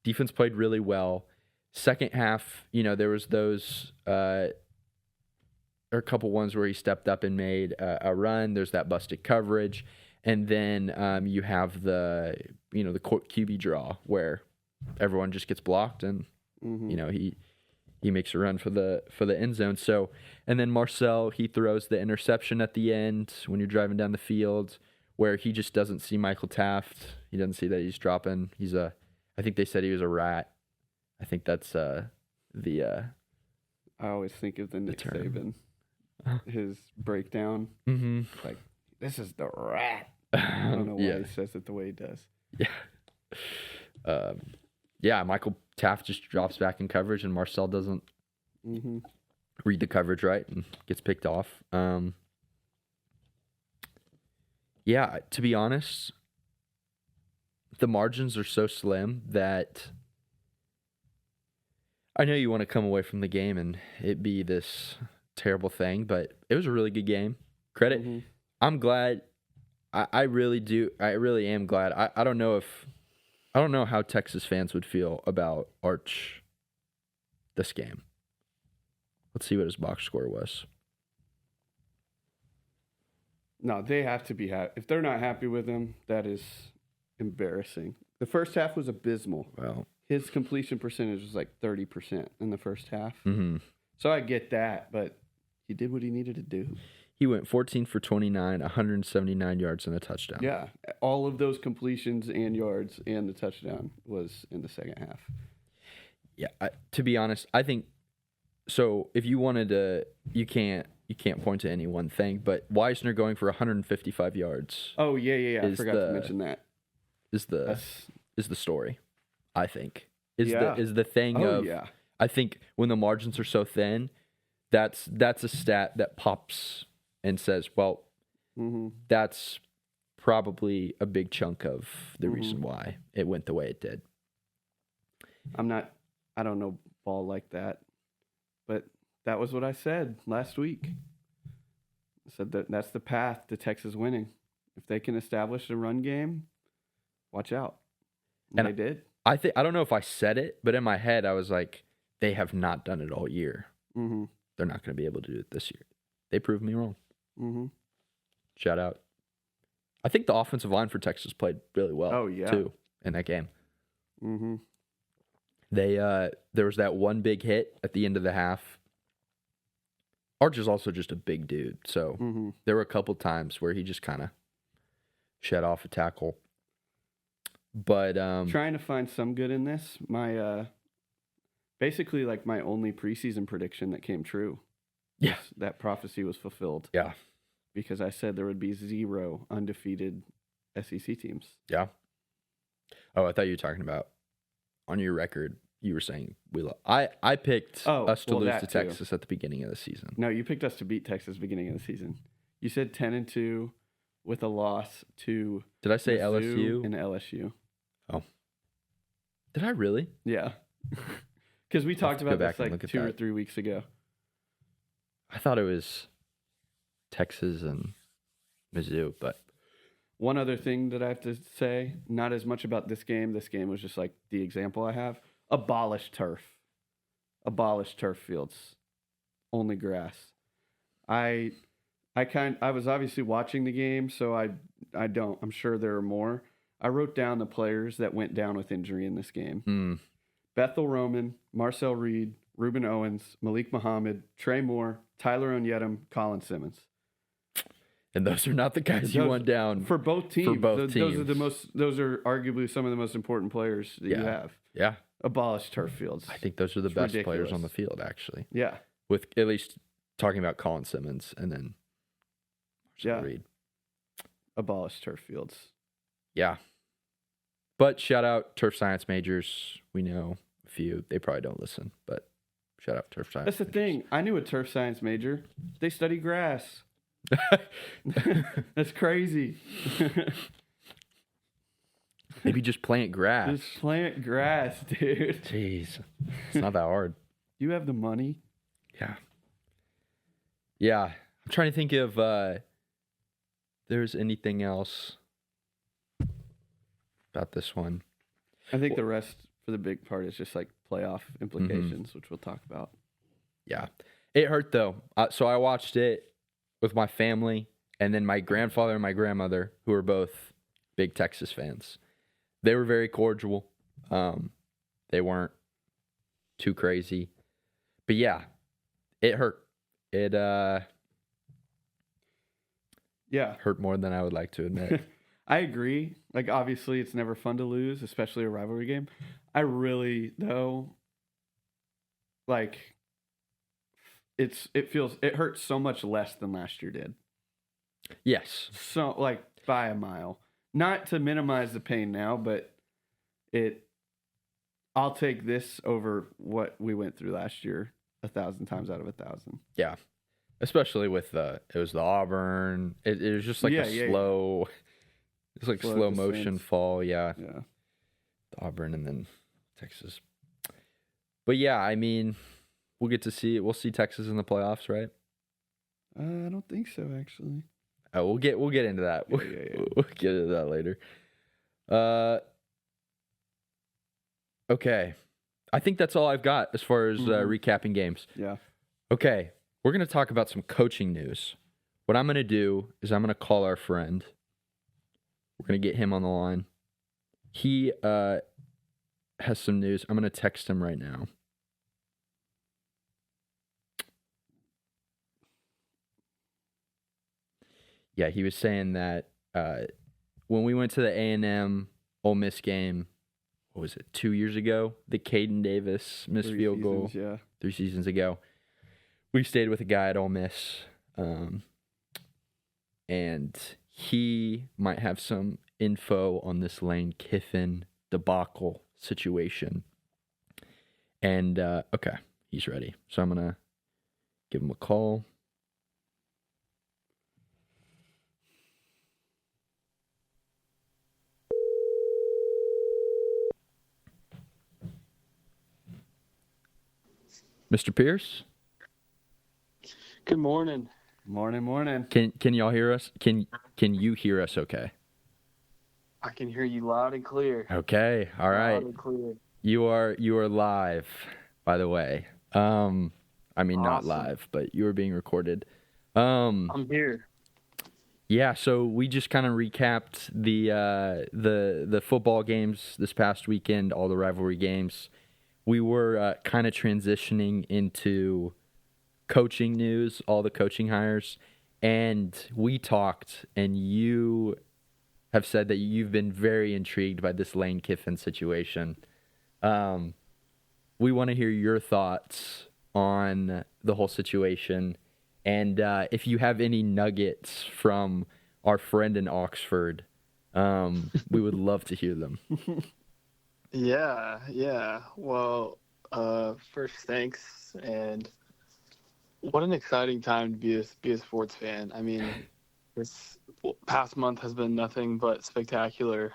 Defense played really well. Second half, there was those or a couple ones where he stepped up and made a run. There's that busted coverage, and then you have the the QB draw where everyone just gets blocked, and he makes a run for the end zone. So, and then Marcel, he throws the interception at the end when you're driving down the field, where he just doesn't see Michael Taft. He doesn't see that he's dropping. I think they said he was a rat. I think that's I always think of the Nick Saban, his breakdown. Like, this is the rat. I don't know why he says it the way he does. Yeah. Michael Taft just drops back in coverage, and Marcel doesn't read the coverage right and gets picked off. Yeah, to be honest, the margins are so slim that I know you want to come away from the game and it be this terrible thing, but it was a really good game. Credit. I'm glad. I really do. I really am glad. I don't know how Texas fans would feel about Arch this game. Let's see what his box score was. No, they have to be happy. If they're not happy with him, that is embarrassing. The first half was abysmal. Well, his completion percentage was like 30% in the first half. So I get that, but he did what he needed to do. He went 14 for 29, 179 yards and a touchdown. Yeah, all of those completions and yards and the touchdown was in the second half. Yeah, to be honest, I think so. If you wanted to, you can't point to any one thing, but Weisner going for 155 yards. Oh yeah. I forgot to mention that. Is the story? I think is the thing yeah. I think when the margins are so thin, that's a stat that pops and says, well, that's probably a big chunk of the reason why it went the way it did. I don't know ball like that, but that was what I said last week. I said that's the path to Texas winning. If they can establish a run game, watch out. And they did. I don't know if I said it, but in my head I was like, they have not done it all year. They're not going to be able to do it this year. They proved me wrong. Shout out. I think the offensive line for Texas played really well. Oh yeah, too, in that game. They there was that one big hit at the end of the half. Arch is also just a big dude, so there were a couple times where he just kind of shed off a tackle. But trying to find some good in this, my basically like my only preseason prediction that came true. Yeah, that prophecy was fulfilled. Yeah, because I said there would be 0 undefeated SEC teams. Yeah. Oh, I thought you were talking about on your record. You were saying I picked us to lose to Texas at the beginning of the season. No, you picked us to beat Texas beginning of the season. You said 10-2 with a loss to. Did I say LSU and LSU? Oh, did I really? Yeah, because we talked about this like 2 or 3 weeks ago. I thought it was Texas and Mizzou, but one other thing that I have to say, not as much about this game. This game was just like the example I have. Abolish turf. Abolish turf fields. Only grass. I was obviously watching the game, so I'm sure there are more. I wrote down the players that went down with injury in this game. Bethel Roman, Marcel Reed, Reuben Owens, Malik Muhammad, Trey Moore, Tyler Onyedem, Colin Simmons. And those are not the guys you want down for both teams. Teams. Those are arguably some of the most important players that you have. Yeah. Abolish turf fields. I think those are the best players on the field, actually. Yeah. With at least talking about Colin Simmons and then Reed. Abolish turf fields. Yeah. But shout out turf science majors. We know a few. They probably don't listen, but shout out turf science. That's the thing. I knew a turf science major. They study grass. That's crazy. Maybe just plant grass. Just plant grass, dude. Jeez. It's not that hard. You have the money. Yeah. Yeah. I'm trying to think if there's anything else about this one. I think the rest for the big part is just like playoff implications, which we'll talk about. Yeah. It hurt though. So I watched it with my family and then my grandfather and my grandmother, who are both big Texas fans. They were very cordial. They weren't too crazy. But yeah, it hurt. It hurt more than I would like to admit. I agree. Like, obviously, it's never fun to lose, especially a rivalry game. I really, though, like, it hurts so much less than last year did. Yes. So, like, by a mile. Not to minimize the pain now, but I'll take this over what we went through last year 1,000 times out of 1,000. Yeah. Especially with it was the Auburn. It was just like slow, it's like slow motion fall. Yeah. Yeah. The Auburn and then Texas. But yeah, I mean, we'll get to see it. We'll see Texas in the playoffs, right? I don't think so, actually. Oh, we'll get into that. Yeah. We'll get into that later. Okay. I think that's all I've got as far as recapping games. Yeah. Okay. We're going to talk about some coaching news. What I'm going to do is I'm going to call our friend. We're going to get him on the line. He has some news. I'm going to text him right now. Yeah, he was saying that when we went to the A&M Ole Miss game, what was it, 2 years ago? The Caden Davis missed field goal. Yeah. 3 seasons ago. We stayed with a guy at Ole Miss, and he might have some info on this Lane Kiffin debacle situation. And, okay, he's ready. So I'm going to give him a call. Mr. Pierce? Good morning. Morning. Can y'all hear us? Can you hear us okay? I can hear you loud and clear. Okay. All right. Loud and clear. You are live, by the way. I mean, awesome. Not live, but you are being recorded. I'm here. Yeah, so we just kind of recapped the football games this past weekend, all the rivalry games. We were kind of transitioning into coaching news, all the coaching hires, and we talked, and you have said that you've been very intrigued by this Lane Kiffin situation. We want to hear your thoughts on the whole situation, and if you have any nuggets from our friend in Oxford, we would love to hear them. Yeah. Well, first, thanks, and what an exciting time to be a sports fan. I mean, this past month has been nothing but spectacular.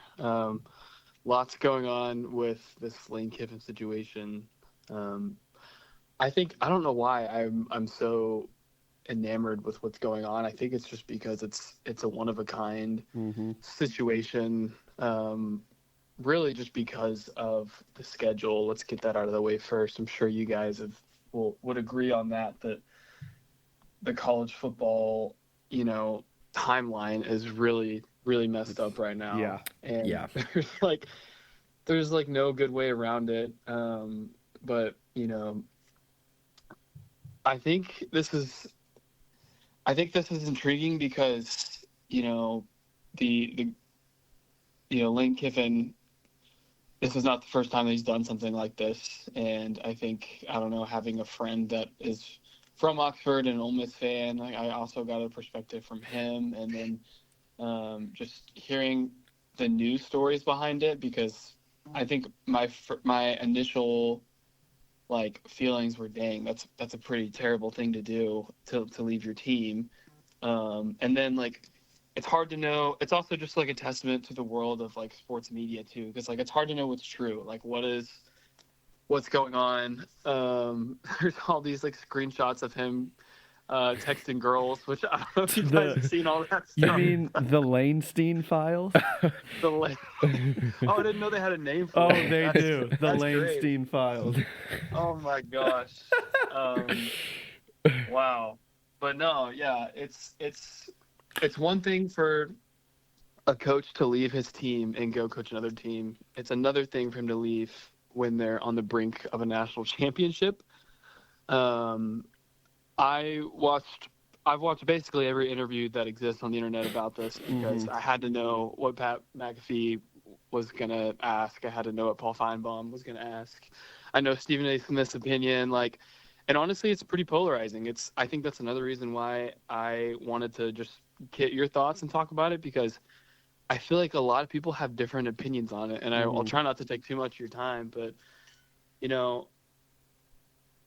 Lots going on with this Lane Kiffin situation. I don't know why I'm so enamored with what's going on. I think it's just because it's a one of a kind situation. Really just because of the schedule. Let's get that out of the way first. I'm sure you guys would agree on that the college football, timeline is really, really messed up right now. Yeah. And there's no good way around it. But, I think this is intriguing because, the Lane Kiffin, this is not the first time that he's done something like this. And I think, having a friend that is from Oxford and an Ole Miss fan, I also got a perspective from him. And then just hearing the news stories behind it, because I think my initial feelings were, dang, that's a pretty terrible thing to do, to leave your team. And then like it's hard to know. It's also just like a testament to the world of like sports media too, because like it's hard to know what's true. Like what's going on. There's all these like screenshots of him texting girls, which I don't know if you guys have seen all that stuff. You mean the Lanestein files? Oh, I didn't know they had a name for it. They do. The Lanestein great. files. Oh my gosh. Wow. But no, yeah, it's one thing for a coach to leave his team and go coach another team. It's another thing for him to leave when they're on the brink of a national championship. I've watched basically every interview that exists on the internet about this because I had to know what Pat McAfee was going to ask. I had to know what Paul Feinbaum was going to ask. I know Stephen A. Smith's opinion, and honestly, it's pretty polarizing. I think that's another reason why I wanted to just get your thoughts and talk about it, because I feel like a lot of people have different opinions on it, and I'll try not to take too much of your time, but,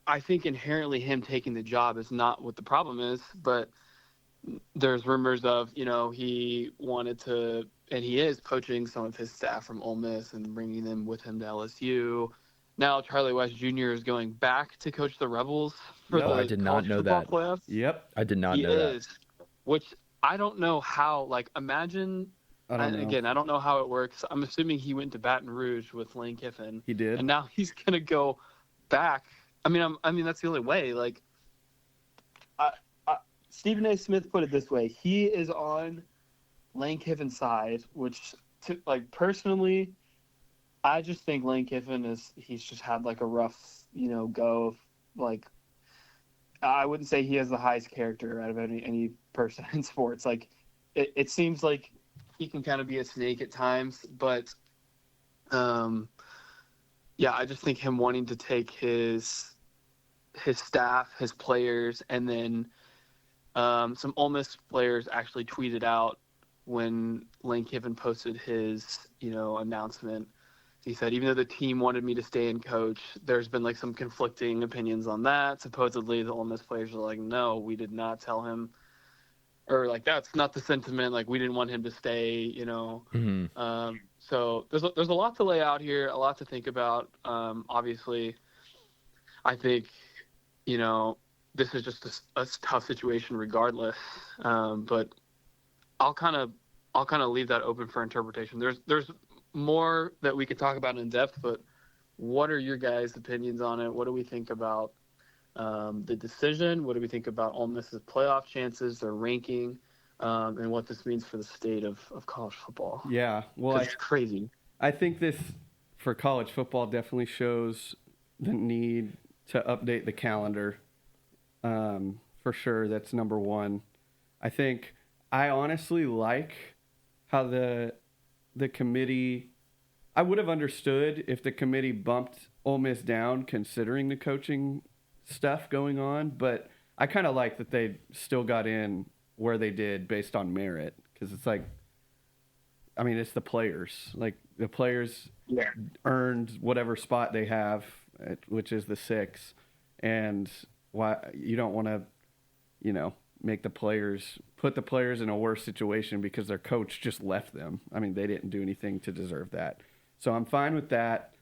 I think inherently him taking the job is not what the problem is, but there's rumors of, he wanted to, and he is poaching some of his staff from Ole Miss and bringing them with him to LSU. Now Charlie West Jr. is going back to coach the Rebels for the I did not know that. Playoffs. Yep, I did not know that. Which I don't know how. Imagine. I don't know how it works. I'm assuming he went to Baton Rouge with Lane Kiffin. He did, and now he's gonna go back. I mean, that's the only way. Stephen A. Smith put it this way: he is on Lane Kiffin's side, which, personally, I just think Lane Kiffin he's just had a rough, go of I wouldn't say he has the highest character out of any person in sports. It seems like he can kind of be a snake at times, but yeah, I just think him wanting to take his staff, his players, and then some Ole Miss players actually tweeted out when Lane Kiffin posted his, announcement. He said, even though the team wanted me to stay and coach, there's been some conflicting opinions on that. Supposedly the Ole Miss players are like, no, we did not tell him, or that's not the sentiment. We didn't want him to stay, Mm-hmm. So there's a lot to lay out here, a lot to think about. Obviously, I think, this is just a tough situation regardless. But I'll kind of leave that open for interpretation. There's more that we could talk about in depth, but what are your guys' opinions on it? What do we think about the decision? What do we think about Ole Miss's playoff chances, their ranking, and what this means for the state of college football? Yeah, well, it's crazy. I think this, for college football, definitely shows the need to update the calendar. For sure, that's number one. I honestly like how the committee. I would have understood if the committee bumped Ole Miss down, considering the coaching stuff going on, but I kind of like that they still got in where they did based on merit, because it's it's the players. The players earned whatever spot they have, which is the 6, and why you don't want to, put the players in a worse situation because their coach just left them. They didn't do anything to deserve that. So I'm fine with that.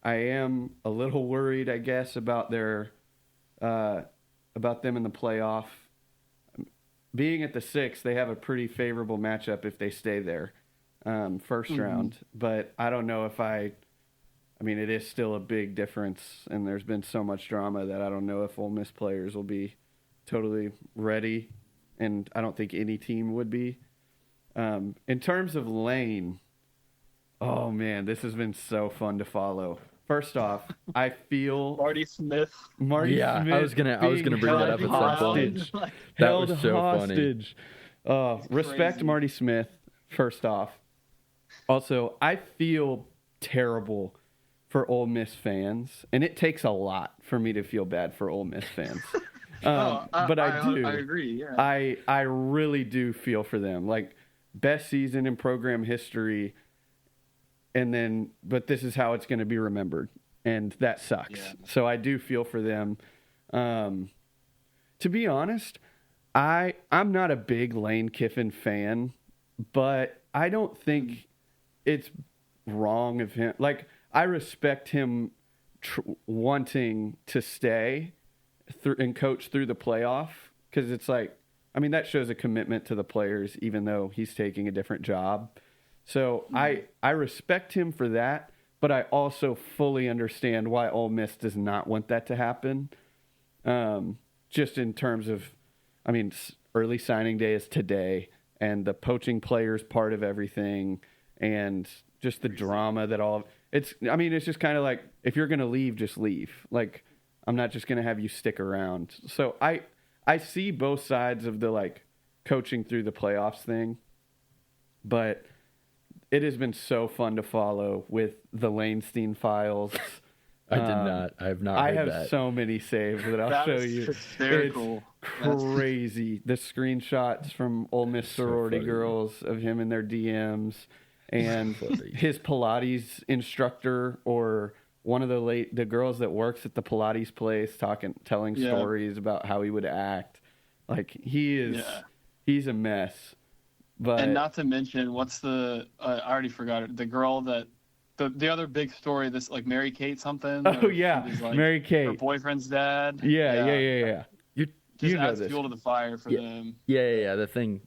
I am a little worried, I guess, about about them in the playoff. Being at the 6, they have a pretty favorable matchup if they stay there, first round. But I don't know if it is still a big difference, and there's been so much drama that I don't know if Ole Miss players will be totally ready, and I don't think any team would be. In terms of Lane, oh man, this has been so fun to follow. First off, I feel Marty Smith. I was gonna bring that up at some point. That was so hostage. Funny. Respect crazy. Marty Smith. First off, also I feel terrible for Ole Miss fans, and it takes a lot for me to feel bad for Ole Miss fans. But I do. I agree. Yeah. I really do feel for them. Best season in program history. But this is how it's going to be remembered, and that sucks. Yeah. So I do feel for them. To be honest, I'm not a big Lane Kiffin fan, but I don't think it's wrong of him. Like, I respect him wanting to stay and coach through the playoff, because it's like, I mean, that shows a commitment to the players, even though he's taking a different job. So I respect him for that, but I also fully understand why Ole Miss does not want that to happen. Just in terms of, I mean, early signing day is today, and the poaching players part of everything, and just the drama that it's just kind of like, if you're going to leave, just leave. Like, I'm not just going to have you stick around. So I see both sides of the, like, coaching through the playoffs thing, but it has been so fun to follow with the Lanestein files. I have not I heard have that. so many saved that I'll show you. Hysterical. It's crazy. The screenshots from Ole Miss sorority girls of him in their DMs, and his Pilates instructor, or one of the girls that works at the Pilates place telling stories about how he would act. Like, he's a mess. But, and not to mention, what's I already forgot it. The girl that the other big story, this, like, Mary Kate something. Oh yeah, like, Mary Kate, her boyfriend's dad. Yeah. You adds fuel to the fire for them. Yeah. The thing,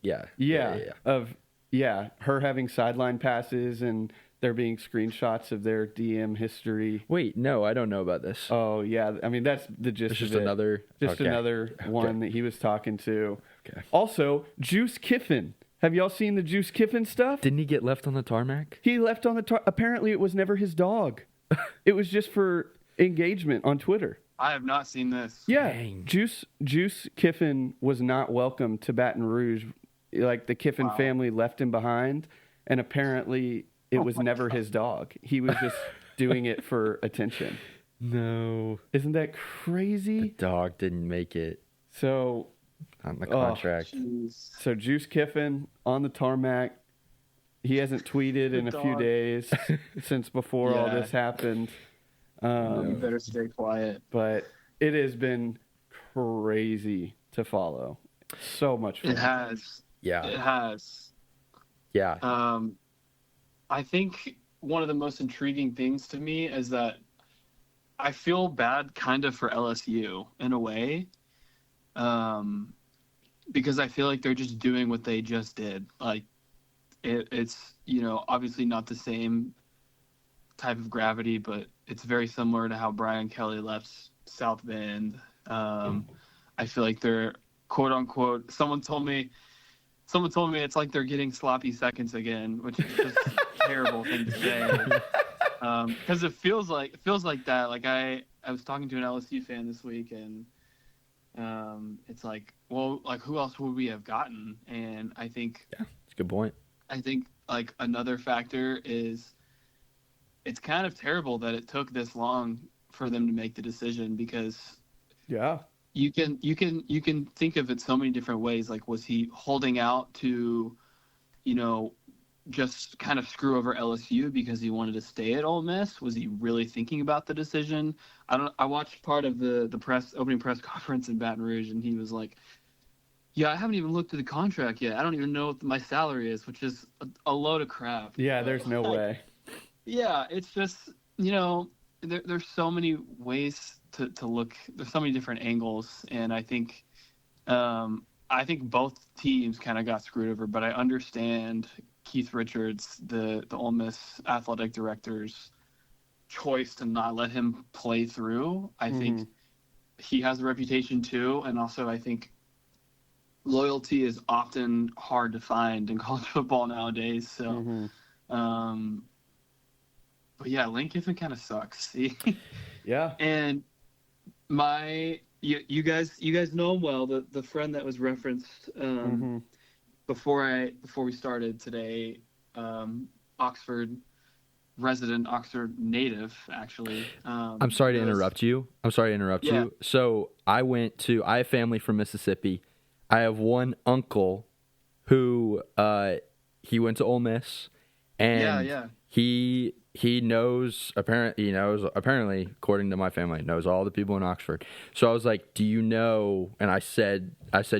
her having sideline passes, and there being screenshots of their DM history. Wait, no, I don't know about this. Oh yeah, I mean, that's the gist It's just of it. another one that he was talking to. Okay. Also, Juice Kiffin. Have y'all seen the Juice Kiffin stuff? Didn't he get left on the tarmac? He left on the apparently it was never his dog. It was just for engagement on Twitter. I have not seen this. Yeah, Dang. Juice Kiffin was not welcome to Baton Rouge. Like, the Kiffin family left him behind, and apparently it was never his dog. He was just doing it for attention. No. Isn't that crazy? The dog didn't make it So on the contract. So Juice Kiffin on the tarmac. He hasn't tweeted in a few days since before all this happened. You better stay quiet. But it has been crazy to follow. So much fun. It has. Yeah. It has. Yeah. I think one of the most intriguing things to me is that I feel bad kind of for LSU in a way. Because I feel like they're just doing what they just did. Like, it's, obviously not the same type of gravity, but it's very similar to how Brian Kelly left South Bend. I feel like they're, quote unquote, someone told me it's like they're getting sloppy seconds again, which is just a terrible thing to say. Because it feels like that. Like, I was talking to an LSU fan this week, and it's like, well, like, who else would we have gotten? And I think that's a good point. I think, like, another factor is it's kind of terrible that it took this long for them to make the decision, because you can think of it so many different ways. Like, was he holding out to, just kind of screw over LSU because he wanted to stay at Ole Miss? Was he really thinking about the decision? I watched part of the opening press conference in Baton Rouge, and he was like, yeah, I haven't even looked at the contract yet. I don't even know what my salary is, which is a load of crap. Yeah, there's no way. Yeah, it's just, there's so many ways to look. There's so many different angles, and I think both teams kind of got screwed over. But I understand Keith Richards, the Ole Miss athletic director's choice to not let him play through. I think he has a reputation too, and also I think loyalty is often hard to find in college football nowadays. So, but yeah, Lane Kiffin kind of sucks. Yeah. And you guys know him well. The friend that was referenced before we started today, Oxford resident, Oxford native, actually. I'm sorry to interrupt you. So I have family from Mississippi. I have one uncle who he went to Ole Miss, and he he knows, apparently, according to my family, knows all the people in Oxford. So I was like, do you know? And I said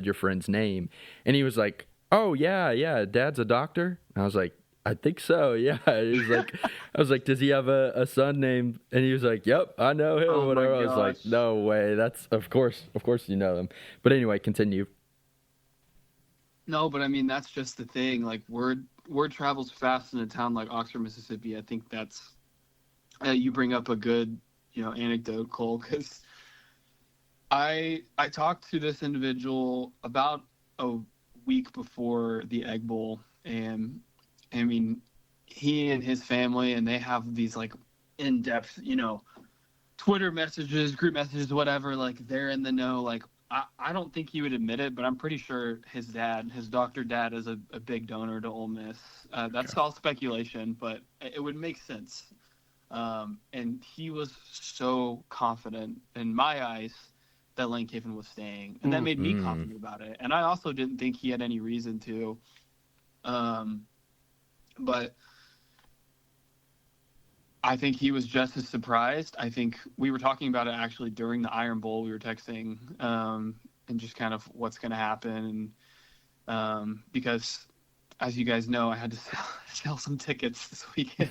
your friend's name. And he was like, oh, yeah, Dad's a doctor. And I was like, I think so, yeah. He was like, I was like, does he have a son named? And he was like, yep, I know him, Oh, whatever. my I was like, gosh. no way. That's, of course you know them. But anyway, continue. No, but I mean, that's just the thing. Like, word travels fast in a town like Oxford, Mississippi. I think that's you bring up a good, anecdote, Cole, because I talked to this individual about a week before the Egg Bowl, and I mean, he and his family, and they have these like in-depth, Twitter messages, group messages, whatever. Like, they're in the know. Like, I don't think he would admit it, but I'm pretty sure his doctor dad, is a big donor to Ole Miss. That's all speculation, but it would make sense. And he was so confident in my eyes that Lane Kiffin was staying, and that made me confident about it. And I also didn't think he had any reason to. But I think he was just as surprised. I think we were talking about it actually during the Iron Bowl. We were texting and just kind of what's going to happen. And because, as you guys know, I had to sell some tickets this weekend,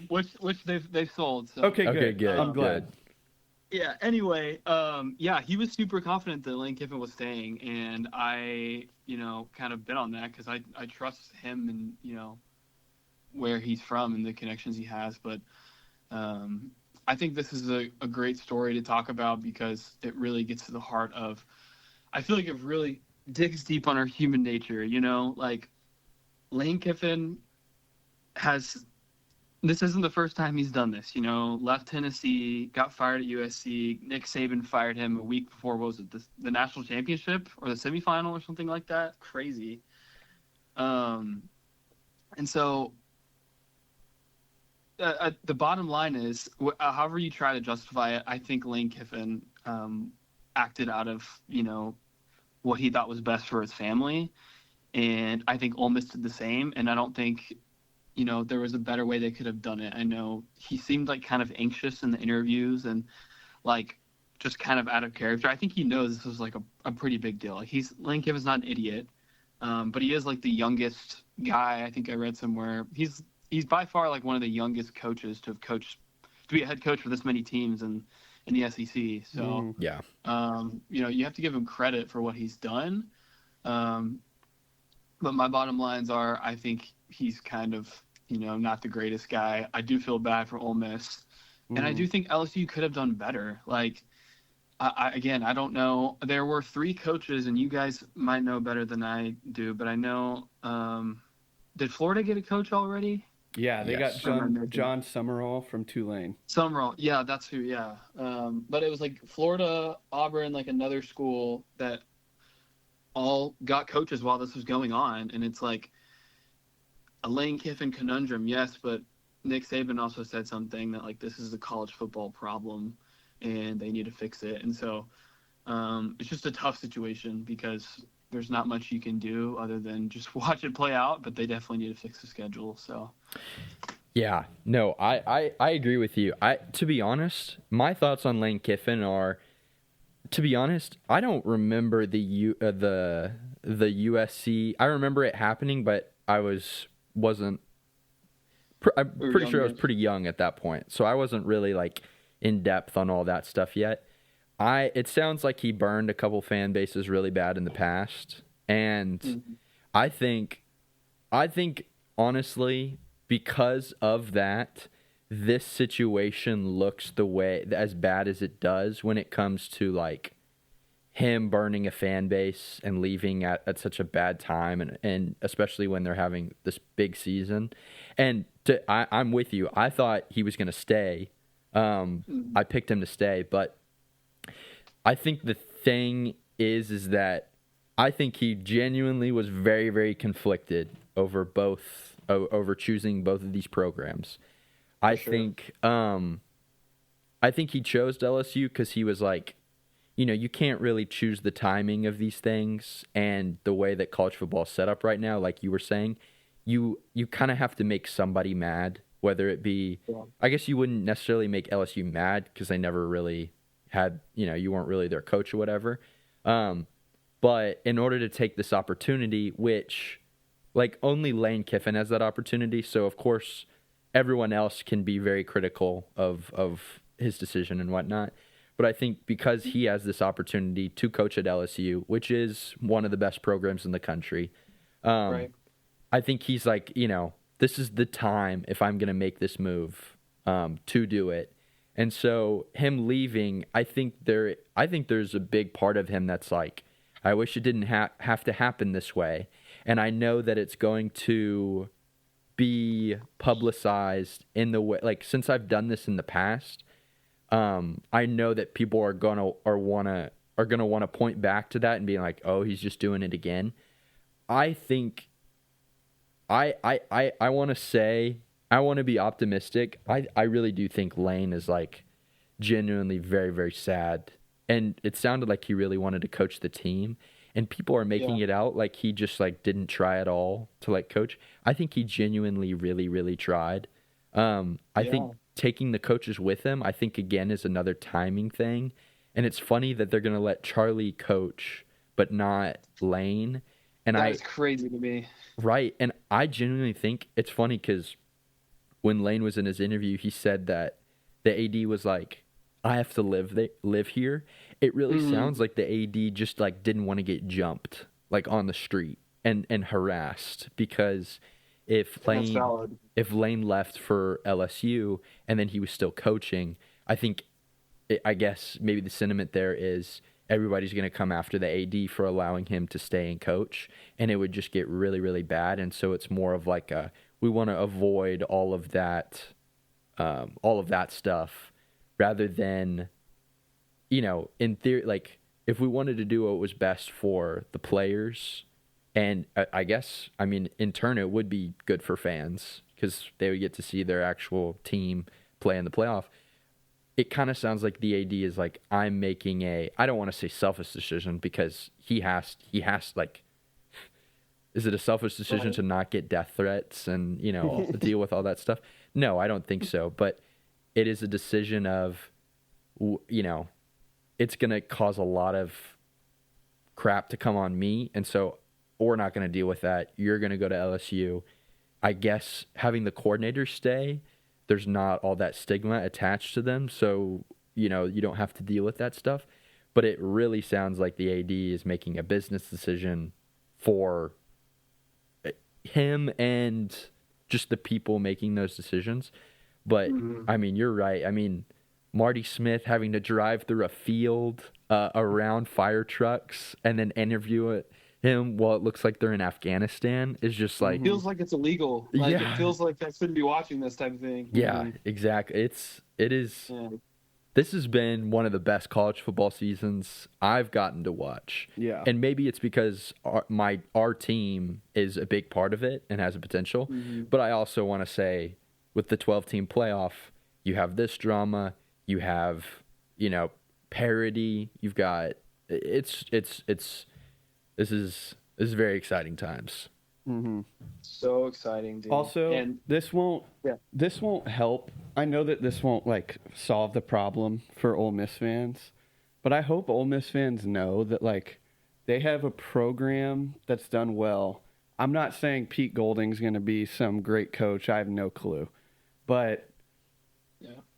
which they've sold. So. Okay, good. I'm glad. Yeah. Anyway, he was super confident that Lane Kiffin was staying, and I, kind of bet on that because I trust him and where he's from and the connections he has. But I think this is a great story to talk about because it really gets to the heart of. I feel like it really digs deep on our human nature. Like Lane Kiffin has. This isn't the first time he's done this, left Tennessee, got fired at USC. Nick Saban fired him a week before, what was it, the national championship or the semifinal or something like that? Crazy. And so the bottom line is, however you try to justify it, I think Lane Kiffin acted out of, what he thought was best for his family. And I think Ole Miss did the same. And I don't think there was a better way they could have done it. I know he seemed like kind of anxious in the interviews and like just kind of out of character. I think he knows this was like a pretty big deal. Like Lane Kiffin's not an idiot, but he is like the youngest guy. I think I read somewhere. He's by far like one of the youngest coaches to be a head coach for this many teams in the SEC. So yeah, you have to give him credit for what he's done. But my bottom lines are, I think he's kind of not the greatest guy. I do feel bad for Ole Miss. And I do think LSU could have done better. Like, I don't know. There were 3 coaches, and you guys might know better than I do, but I know, did Florida get a coach already? Yeah, they got John Summerall from Tulane. Summerall, yeah, that's who, yeah. But it was like Florida, Auburn, like another school that all got coaches while this was going on. And it's like, a Lane Kiffin conundrum, yes, but Nick Saban also said something that like this is a college football problem and they need to fix it. And so it's just a tough situation because there's not much you can do other than just watch it play out, but they definitely need to fix the schedule. So yeah, no, I agree with you. To be honest, my thoughts on Lane Kiffin are, to be honest, I don't remember the USC. I remember it happening, but I'm pretty sure I was pretty young at that point, so I wasn't really like in depth on all that stuff yet. It sounds like he burned a couple fan bases really bad in the past, and I think honestly, because of that, this situation looks the way as bad as it does when it comes to like him burning a fan base and leaving at such a bad time, and especially when they're having this big season. And I'm with you. I thought he was going to stay. I picked him to stay, but I think the thing is that I think he genuinely was very, very conflicted over choosing both of these programs. I think he chose LSU because he was like, you can't really choose the timing of these things and the way that college football is set up right now, like you were saying. you kind of have to make somebody mad, whether it be, I guess you wouldn't necessarily make LSU mad because they never really had, you weren't really their coach or whatever. But in order to take this opportunity, which like only Lane Kiffin has that opportunity. So of course everyone else can be very critical of his decision and whatnot. But I think because he has this opportunity to coach at LSU, which is one of the best programs in the country, Right. I think he's like, this is the time if I'm going to make this move to do it. And so him leaving, I think there's a big part of him that's like, I wish it didn't have to happen this way. And I know that it's going to be publicized in the way, like, since I've done this in the past, I know that people are gonna want to point back to that and be like, oh, he's just doing it again. I think I want to say, I want to be optimistic. I really do think Lane is like genuinely very, very sad. And it sounded like he really wanted to coach the team. And people are making it out like he just like didn't try at all to like coach. I think he genuinely really, really tried. I think taking the coaches with him, I think again is another timing thing. And it's funny that they're going to let Charlie coach, but not Lane. And That's crazy to me. Right. And I genuinely think it's funny because when Lane was in his interview, he said that the AD was like, I have to live here. It really sounds like the AD just like didn't want to get jumped like on the street and harassed, because if Lane left for LSU and then he was still coaching, I guess maybe the sentiment there is everybody's going to come after the AD for allowing him to stay and coach, and it would just get really, really bad. And so it's more of like we want to avoid all of that stuff, rather than, in theory, like if we wanted to do what was best for the players, and I guess, in turn it would be good for fans because they would get to see their actual team play in the playoff. It kind of sounds like the AD is like, I'm making I don't want to say selfish decision, because he has like, is it a selfish decision to not get death threats and, deal with all that stuff? No, I don't think so. But it is a decision of, it's going to cause a lot of crap to come on me. And so we're not going to deal with that. You're going to go to LSU. I guess having the coordinators stay, there's not all that stigma attached to them. So, you don't have to deal with that stuff. But it really sounds like the AD is making a business decision for him and just the people making those decisions. But, you're right. Marty Smith having to drive through a field around fire trucks and then interview him while it looks like they're in Afghanistan is just like... It feels like it's illegal. Like, it feels like I shouldn't be watching this type of thing. Yeah, exactly. It is... Yeah. This has been one of the best college football seasons I've gotten to watch. Yeah. And maybe it's because our team is a big part of it and has a potential. Mm-hmm. But I also want to say, with the 12-team playoff, you have this drama, you have, parity, you've got... This is very exciting times. Mm-hmm. So exciting, dude. Also, this won't help. I know that this won't solve the problem for Ole Miss fans, but I hope Ole Miss fans know that they have a program that's done well. I'm not saying Pete Golding's going to be some great coach. I have no clue, but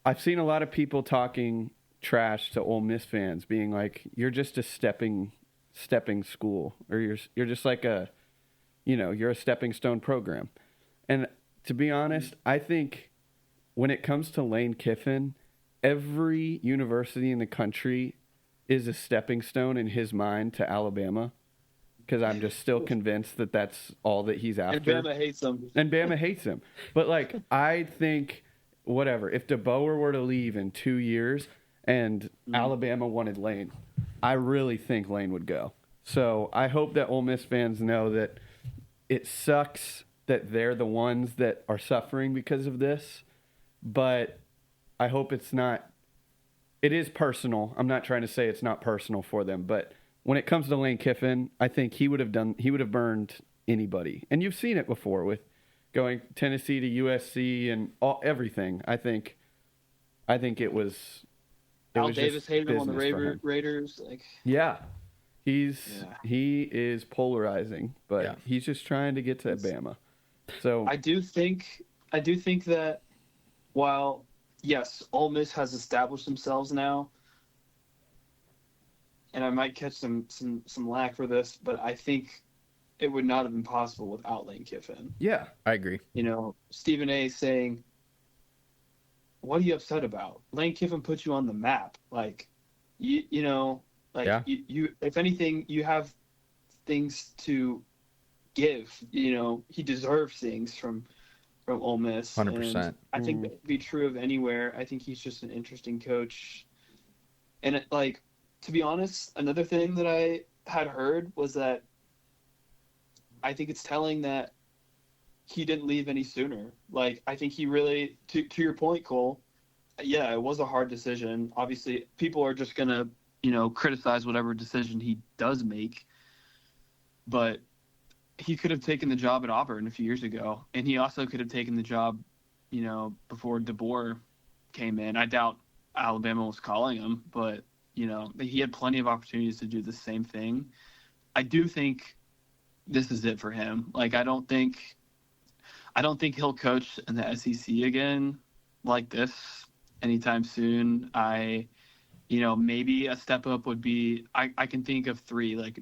I've seen a lot of people talking trash to Ole Miss fans, being like, "You're just a stepping school, or you're just like you're a stepping stone program." And to be honest, I think when it comes to Lane Kiffin, every university in the country is a stepping stone in his mind to Alabama, because I'm just still convinced that that's all that he's after. And Bama hates him. But I think whatever, if DeBoer were to leave in 2 years and Alabama wanted Lane, I really think Lane would go. So I hope that Ole Miss fans know that it sucks that they're the ones that are suffering because of this, but I hope it's not. It is personal. I'm not trying to say it's not personal for them, but when it comes to Lane Kiffin, I think he would have burned anybody. And you've seen it before with going Tennessee to USC and everything. I think it was. Al was Davis just hated him on the business for him. Raiders. Yeah, he is polarizing, but he's just trying to get to Bama. So I do think that while yes, Ole Miss has established themselves now, and I might catch some lack for this, but I think it would not have been possible without Lane Kiffin. Yeah, I agree. Stephen A. saying, "What are you upset about? Lane Kiffin put you on the map. You if anything, you have things to give. He deserves things from Ole Miss. 100%. I think that would be true of anywhere. I think he's just an interesting coach. And to be honest, another thing that I had heard was that I think it's telling that he didn't leave any sooner. I think he really, to your point, Cole, yeah, it was a hard decision. Obviously, people are just going to, criticize whatever decision he does make. But he could have taken the job at Auburn a few years ago. And he also could have taken the job, before DeBoer came in. I doubt Alabama was calling him, but, he had plenty of opportunities to do the same thing. I do think this is it for him. I don't think he'll coach in the SEC again like this anytime soon. Maybe a step up would be, I can think of 3,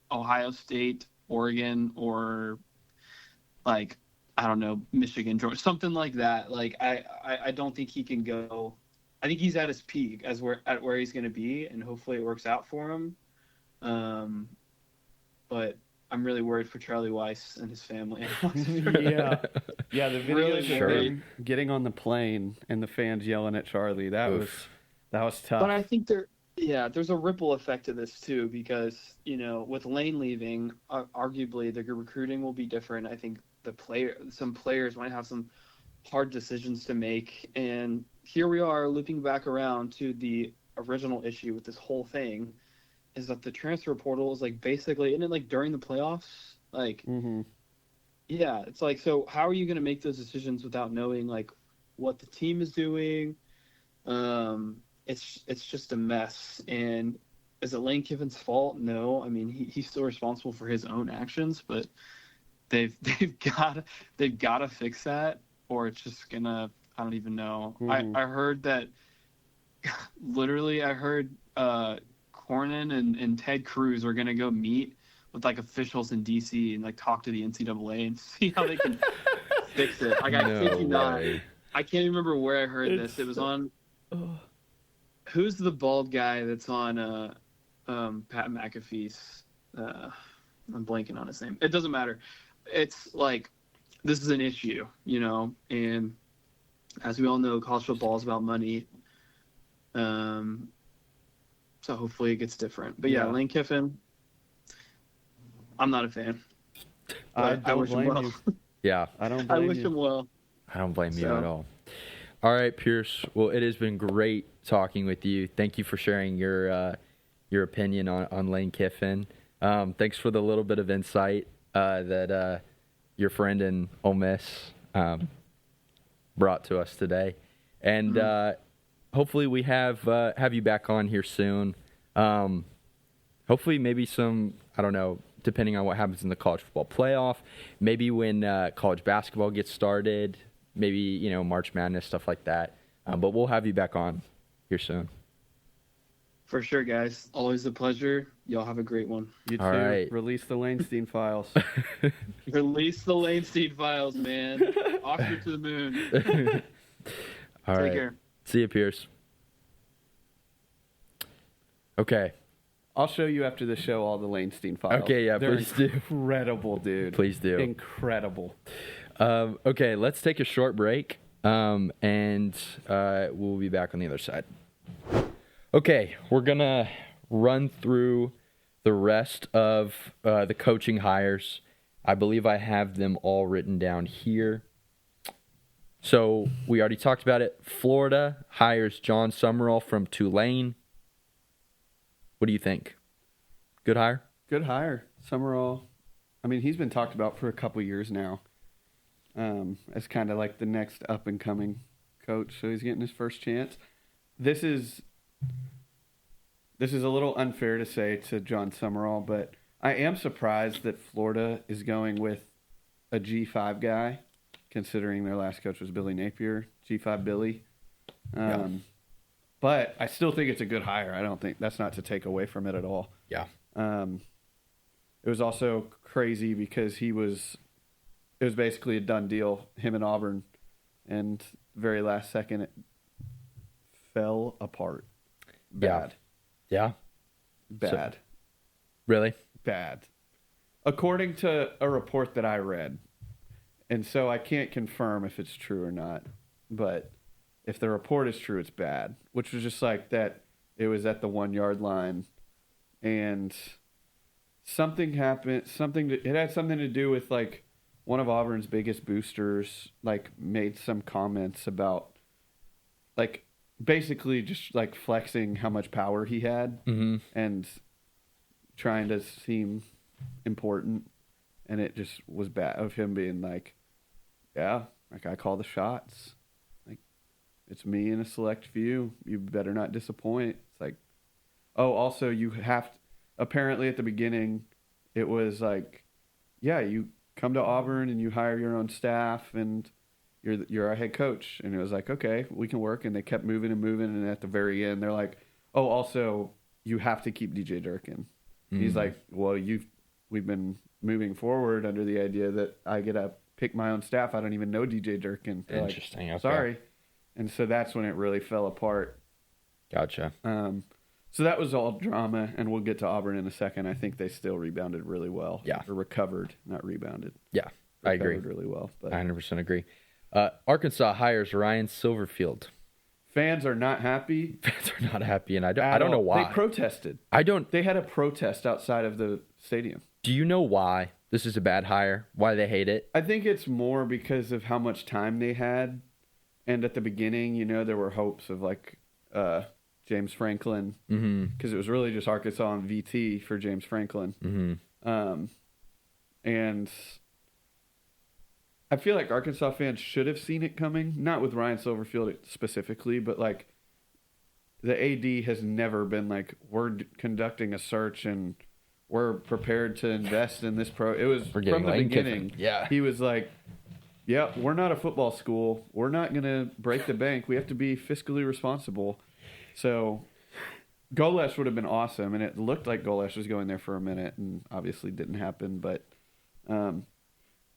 Ohio State, Oregon, or I don't know, Michigan, Georgia, something like that. I don't think he can go. I think he's at his peak at where he's going to be, and hopefully it works out for him. But I'm really worried for Charlie Weiss and his family. Yeah. The video Really of him getting on the plane and the fans yelling at Charlie, that was tough. But I think there's a ripple effect to this too, because with Lane leaving, arguably the recruiting will be different. I think some players might have some hard decisions to make, and here we are looping back around to the original issue with this whole thing, is that the transfer portal is basically, isn't it during the playoffs? Yeah, it's so how are you going to make those decisions without knowing what the team is doing? It's just a mess. And is it Lane Kiffin's fault? No. I mean, he's still responsible for his own actions, but they've got to fix that, or it's just gonna, I don't even know. I heard that literally. I heard Cornyn and Ted Cruz are gonna go meet with officials in DC and talk to the NCAA and see how they can fix it. I kid you not. I can't remember where I heard this. It was on. Who's the bald guy that's on Pat McAfee's? I'm blanking on his name. It doesn't matter. It's this is an issue, and as we all know, college football is about money. So hopefully it gets different. But yeah, Lane Kiffin, I'm not a fan. I wish him well. Yeah. I don't blame you. I wish him well. I don't blame you at all. All right, Pierce. Well, it has been great talking with you. Thank you for sharing your opinion on Lane Kiffin. Thanks for the little bit of insight that your friend in Ole Miss brought to us today, and hopefully we have you back on here soon. Hopefully, maybe some, I don't know, depending on what happens in the college football playoff. Maybe when college basketball gets started. Maybe, March Madness, stuff like that. But we'll have you back on here soon. For sure, guys. Always a pleasure. Y'all have a great one. You too. All right. Release the Lanestein files. Release the Lanestein files, man. Oxford to the moon. All right. Take care. See you, Pierce. Okay. I'll show you after the show all the Lanestein files. Okay, yeah, They're please do. Incredible, dude. Please do. Incredible. Okay, let's take a short break, and we'll be back on the other side. Okay, we're going to run through the rest of the coaching hires. I believe I have them all written down here. So we already talked about it. Florida hires John Summerall from Tulane. What do you think? Good hire? Good hire. Summerall. I mean, he's been talked about for a couple years now. as kind of like the next up and coming coach. So he's getting his first chance. This is a little unfair to say to John Summerall, but I am surprised that Florida is going with a G5 guy, considering their last coach was Billy Napier, G5 Billy. But I still think it's a good hire. I don't think that's not to take away from it at all. Yeah. It was also crazy because it was basically a done deal, him and Auburn, and very last second it fell apart. Bad. Yeah. Bad. So, really? Bad. According to a report that I read, and so I can't confirm if it's true or not, but if the report is true, it's bad, which was just like that it was at the 1 yard line and something happened, it had something to do with like one of Auburn's biggest boosters like made some comments about like basically just like flexing how much power he had and trying to seem important, and it just was bad of him being like, yeah, like I call the shots. It's me and a select few. You better not disappoint. It's like, oh, also you have to, apparently at the beginning, it was like, yeah, you come to Auburn and you hire your own staff and you're our head coach. And it was like, okay, we can work. And they kept moving and moving. And at the very end, they're like, oh, also you have to keep DJ Durkin. He's like, well, we've been moving forward under the idea that I get to pick my own staff. I don't even know DJ Durkin. They're interesting. Like, okay. Sorry. And so that's when it really fell apart. Gotcha. So that was all drama, and we'll get to Auburn in a second. I think they still rebounded really well. Yeah. Or recovered, not rebounded. Yeah, I agree. Recovered really well. But I 100% agree. Arkansas hires Ryan Silverfield. Fans are not happy. Fans are not happy, and I don't know why. They protested. They had a protest outside of the stadium. Do you know why this is a bad hire? Why they hate it? I think it's more because of how much time they had. And at the beginning, there were hopes of like James Franklin, because it was really just Arkansas and VT for James Franklin. And I feel like Arkansas fans should have seen it coming, not with Ryan Silverfield specifically, but like the AD has never been like, we're conducting a search and we're prepared to invest in this It was from the Lane beginning. Kiffin. Yeah. He was like, yeah, we're not a football school. We're not going to break the bank. We have to be fiscally responsible. So Golesh would have been awesome, and it looked like Golesh was going there for a minute, and obviously didn't happen. But I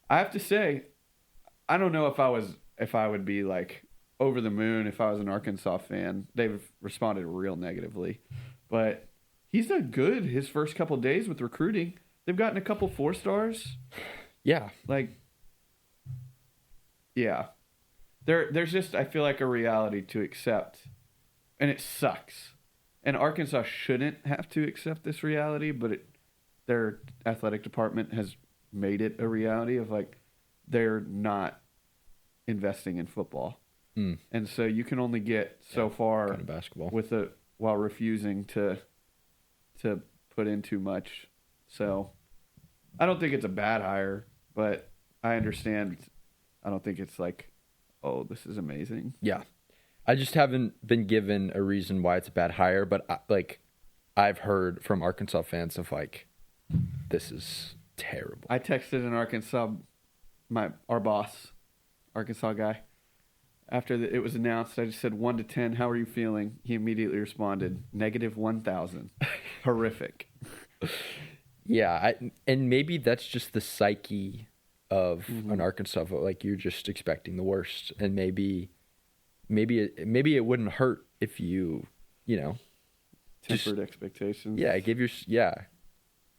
have to say, I don't know if I would be like over the moon if I was an Arkansas fan. They've responded real negatively, but he's done good his first couple of days with recruiting. They've gotten a couple 4-stars. Yeah, Yeah. There's just, I feel like, a reality to accept, and it sucks. And Arkansas shouldn't have to accept this reality, but their athletic department has made it a reality of like they're not investing in football. And so you can only get so far kind of basketball with it while refusing to put in too much. So I don't think it's a bad hire, but I understand. I don't think it's like, oh, this is amazing. Yeah. I just haven't been given a reason why it's a bad hire, but I've heard from Arkansas fans of like, this is terrible. I texted an Arkansas, our boss, Arkansas guy. After it was announced, I just said 1 to 10, how are you feeling? He immediately responded, -1,000. Horrific. Yeah, and maybe that's just the psyche of an Arkansas vote. Like you're just expecting the worst, and maybe it wouldn't hurt if you tempered expectations. Yeah,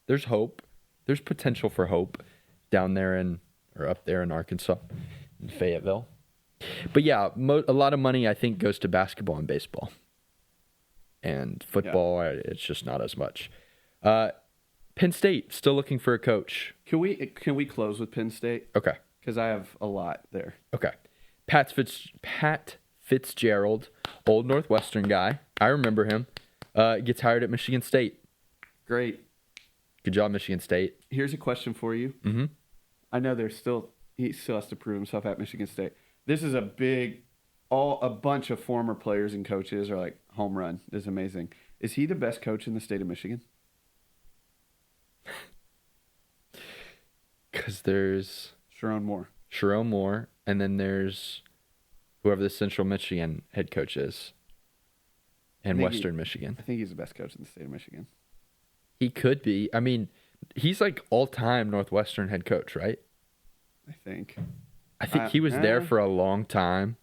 there's hope. There's potential for hope down there up there in Arkansas, in Fayetteville. But yeah, a lot of money I think goes to basketball and baseball, and football. Yeah. It's just not as much. Penn State still looking for a coach. Can we close with Penn State? Okay. Because I have a lot there. Okay. Pat Fitzgerald, old Northwestern guy. I remember him. Gets hired at Michigan State. Great. Good job, Michigan State. Here's a question for you. Mm-hmm. I know there's still he still has to prove himself at Michigan State. This is a bunch of former players and coaches are like, home run. This is amazing. Is he the best coach in the state of Michigan? Because there's Sharon Moore, and then there's whoever the Central Michigan head coach is, and Western Michigan. I think he's the best coach in the state of Michigan. He could be. I mean, he's like all-time Northwestern head coach, right? I think he was there for a long time.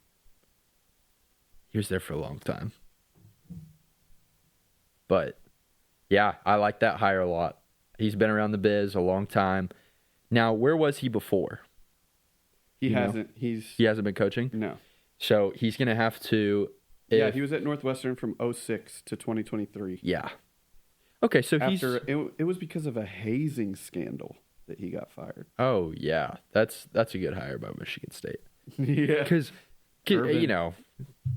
But, yeah, I like that hire a lot. He's been around the biz a long time. Now, where was he before? He hasn't been coaching? No. So he's going to have to... he was at Northwestern from 2006 to 2023. Yeah. Okay, so it was because of a hazing scandal that he got fired. Oh, yeah. That's a good hire by Michigan State. Yeah. Because,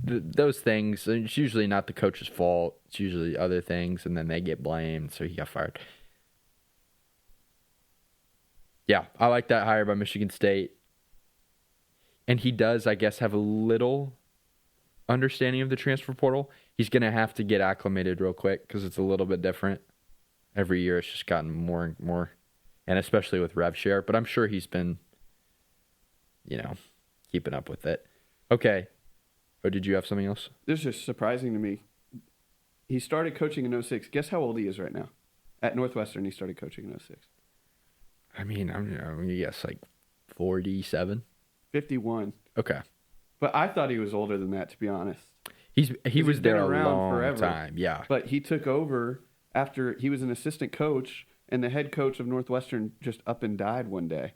those things, it's usually not the coach's fault. It's usually other things, and then they get blamed, so he got fired. Yeah, I like that hire by Michigan State. And he does, I guess, have a little understanding of the transfer portal. He's going to have to get acclimated real quick because it's a little bit different. Every year it's just gotten more and more, and especially with rev share. But I'm sure he's been, keeping up with it. Okay. Oh, did you have something else? This is just surprising to me. He started coaching in 2006. Guess how old he is right now? At Northwestern, he started coaching in 2006. I mean, I'm going to guess like 47. 51. Okay. But I thought he was older than that, to be honest. He was there a long forever. time, yeah. But he took over after he was an assistant coach, and the head coach of Northwestern just up and died one day.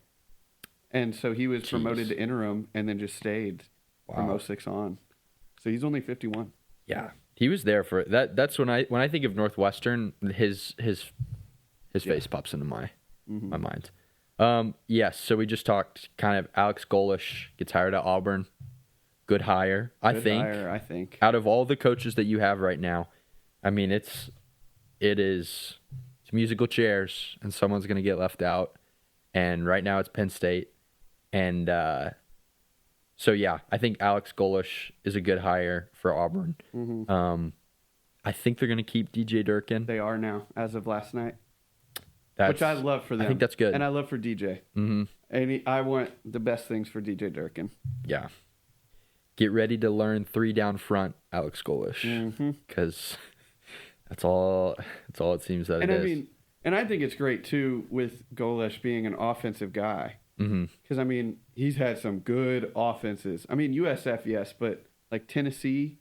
And so he was promoted to interim and then just stayed from 2006 on. So he's only 51. Yeah. He was there for that. That's when I think of Northwestern, his face pops into my mind. Yes, so we just talked kind of Alex Golish gets hired at Auburn. Good hire. I think. Out of all the coaches that you have right now, I mean, it's musical chairs and someone's going to get left out. And right now it's Penn State. And so, yeah, I think Alex Golish is a good hire for Auburn. Mm-hmm. I think they're going to keep DJ Durkin. They are now, as of last night. Which I love for them. I think that's good. And I love for DJ. Mm-hmm. And I want the best things for DJ Durkin. Yeah. Get ready to learn 3 down front, Alex Golish. Because that's all it seems that it is. And I think it's great, too, with Golish being an offensive guy. Because, he's had some good offenses. USF, yes, but like Tennessee,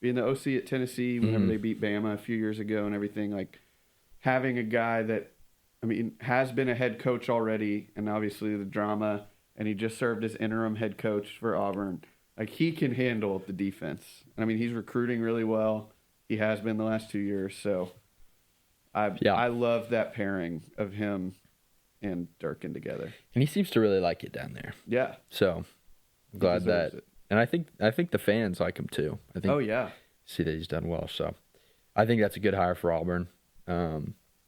being the OC at Tennessee, whenever they beat Bama a few years ago and everything, like having a guy that, has been a head coach already, and obviously the drama, and he just served as interim head coach for Auburn. Like, he can handle the defense. He's recruiting really well. He has been the last 2 years, so I love that pairing of him and Durkin together. And he seems to really like it down there. Yeah. So, I'm glad that. And I think the fans like him too. I think. Oh yeah. See that he's done well, so I think that's a good hire for Auburn.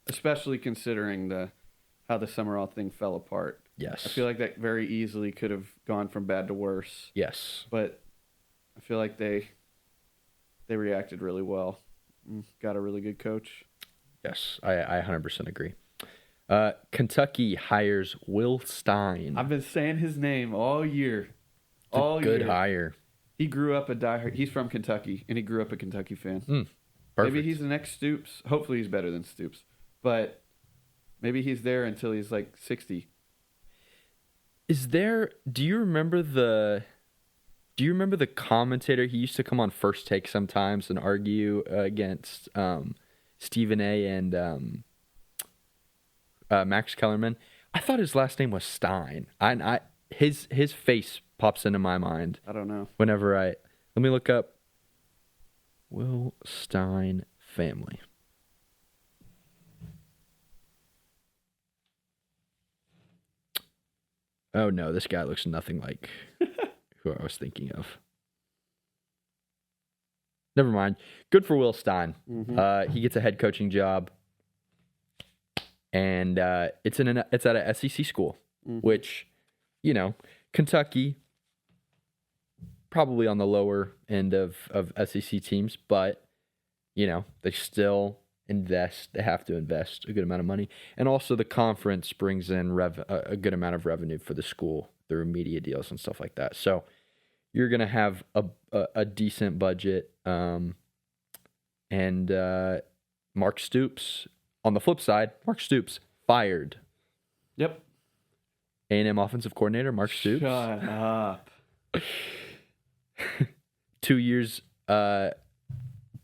Especially considering how the Summerall thing fell apart. Yes. I feel like that very easily could have gone from bad to worse. Yes. But I feel like they reacted really well. Got a really good coach. Yes, I 100% agree. Kentucky hires Will Stein. I've been saying his name all year. Good hire. He grew up a diehard. He's from Kentucky, and he grew up a Kentucky fan. Perfect. Maybe he's the next Stoops. Hopefully he's better than Stoops. But maybe he's there until he's like 60. Do you remember the commentator? He used to come on First Take sometimes and argue against Stephen A. and Max Kellerman. I thought his last name was Stein. His face pops into my mind. I don't know. Let me look up Will Stein family. Oh no, this guy looks nothing like who I was thinking of. Never mind. Good for Will Stein. He gets a head coaching job, and it's at a SEC school, which Kentucky, probably on the lower end of SEC teams, but, they still invest. They have to invest a good amount of money. And also the conference brings in a good amount of revenue for the school through media deals and stuff like that. So you're going to have a decent budget. And Mark Stoops, on the flip side, Mark Stoops fired. Yep. A&M offensive coordinator, Mark Stoops. Shut up. 2 years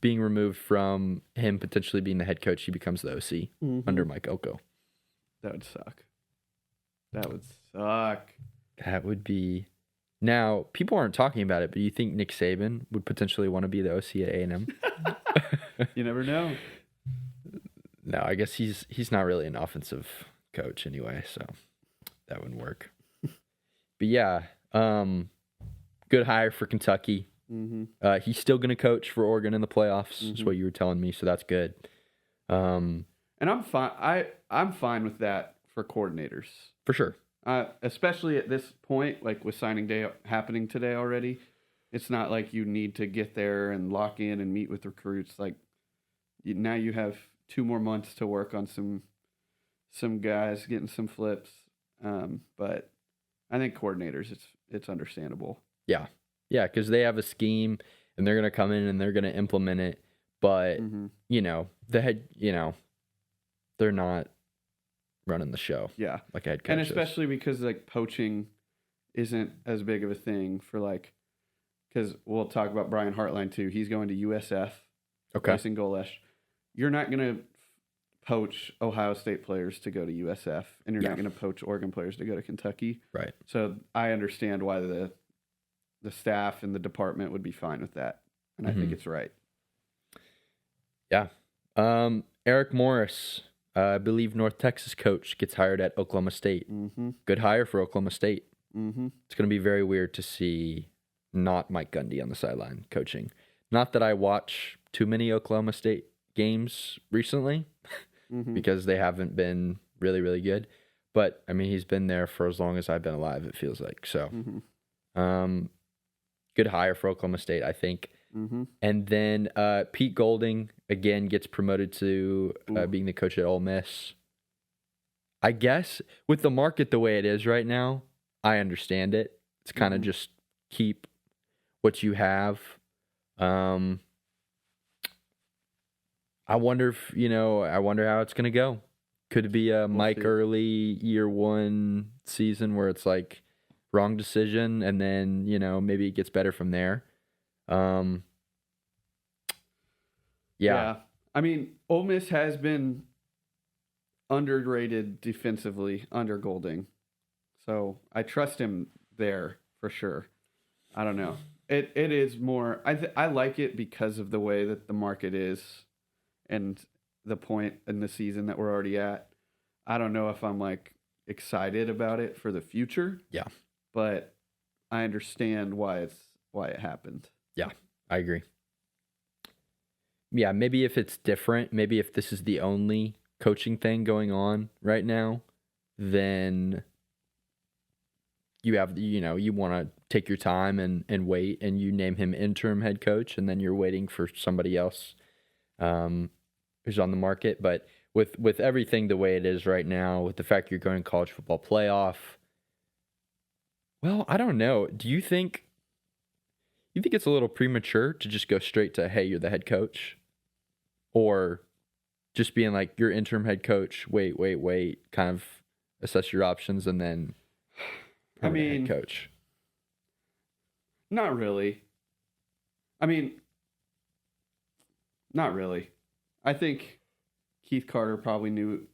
being removed from him potentially being the head coach, he becomes the OC under Mike Elko. That would suck. That would be. Now, people aren't talking about it, but you think Nick Saban would potentially want to be the OC at A&M? You never know. No, I guess he's not really an offensive coach anyway, so that wouldn't work. But yeah, good hire for Kentucky. Mm-hmm. He's still going to coach for Oregon in the playoffs, is what you were telling me, so that's good. And I'm fine. I'm fine with that for coordinators. For sure. Especially at this point, like with signing day happening today already, it's not like you need to get there and lock in and meet with recruits. Like now you have 2 more months to work on some guys getting some flips. But I think coordinators, it's understandable. Yeah, because they have a scheme and they're gonna come in and they're gonna implement it. But the head, they're not running the show. Yeah, like a head coach. And especially because like poaching isn't as big of a thing for because we'll talk about Brian Hartline too. He's going to USF. Okay. Facing Golesh. You're not gonna poach Ohio State players to go to USF, and you're not going to poach Oregon players to go to Kentucky. Right. So I understand why the staff and the department would be fine with that, and I think it's right. Yeah. Eric Morris, I believe North Texas coach, gets hired at Oklahoma State. Mm-hmm. Good hire for Oklahoma State. Mm-hmm. It's going to be very weird to see not Mike Gundy on the sideline coaching. Not that I watch too many Oklahoma State games recently. Because they haven't been really, really good. But, I mean, he's been there for as long as I've been alive, it feels like. So, good hire for Oklahoma State, I think. And then Pete Golding, again, gets promoted to being the coach at Ole Miss. I guess with the market the way it is right now, I understand it. It's kind of just keep what you have. I wonder how it's going to go. Could it be a Mike Early year 1 season where it's like wrong decision and then, maybe it gets better from there. Yeah. I mean, Ole Miss has been underrated defensively under Golding. So I trust him there for sure. I don't know. It is more, I like it because of the way that the market is. And the point in the season that we're already at, I don't know if I'm like excited about it for the future. Yeah, but I understand why it happened. Yeah, I agree. Yeah, maybe if it's different, maybe if this is the only coaching thing going on right now, then you have you want to take your time and wait, and you name him interim head coach, and then you're waiting for somebody else. Who's on the market, but with everything the way it is right now, with the fact you're going to college football playoff, well, I don't know. Do you think it's a little premature to just go straight to, hey, you're the head coach, or just being like, you're interim head coach, wait, kind of assess your options and then head coach? Not really. Not really. I think Keith Carter probably knew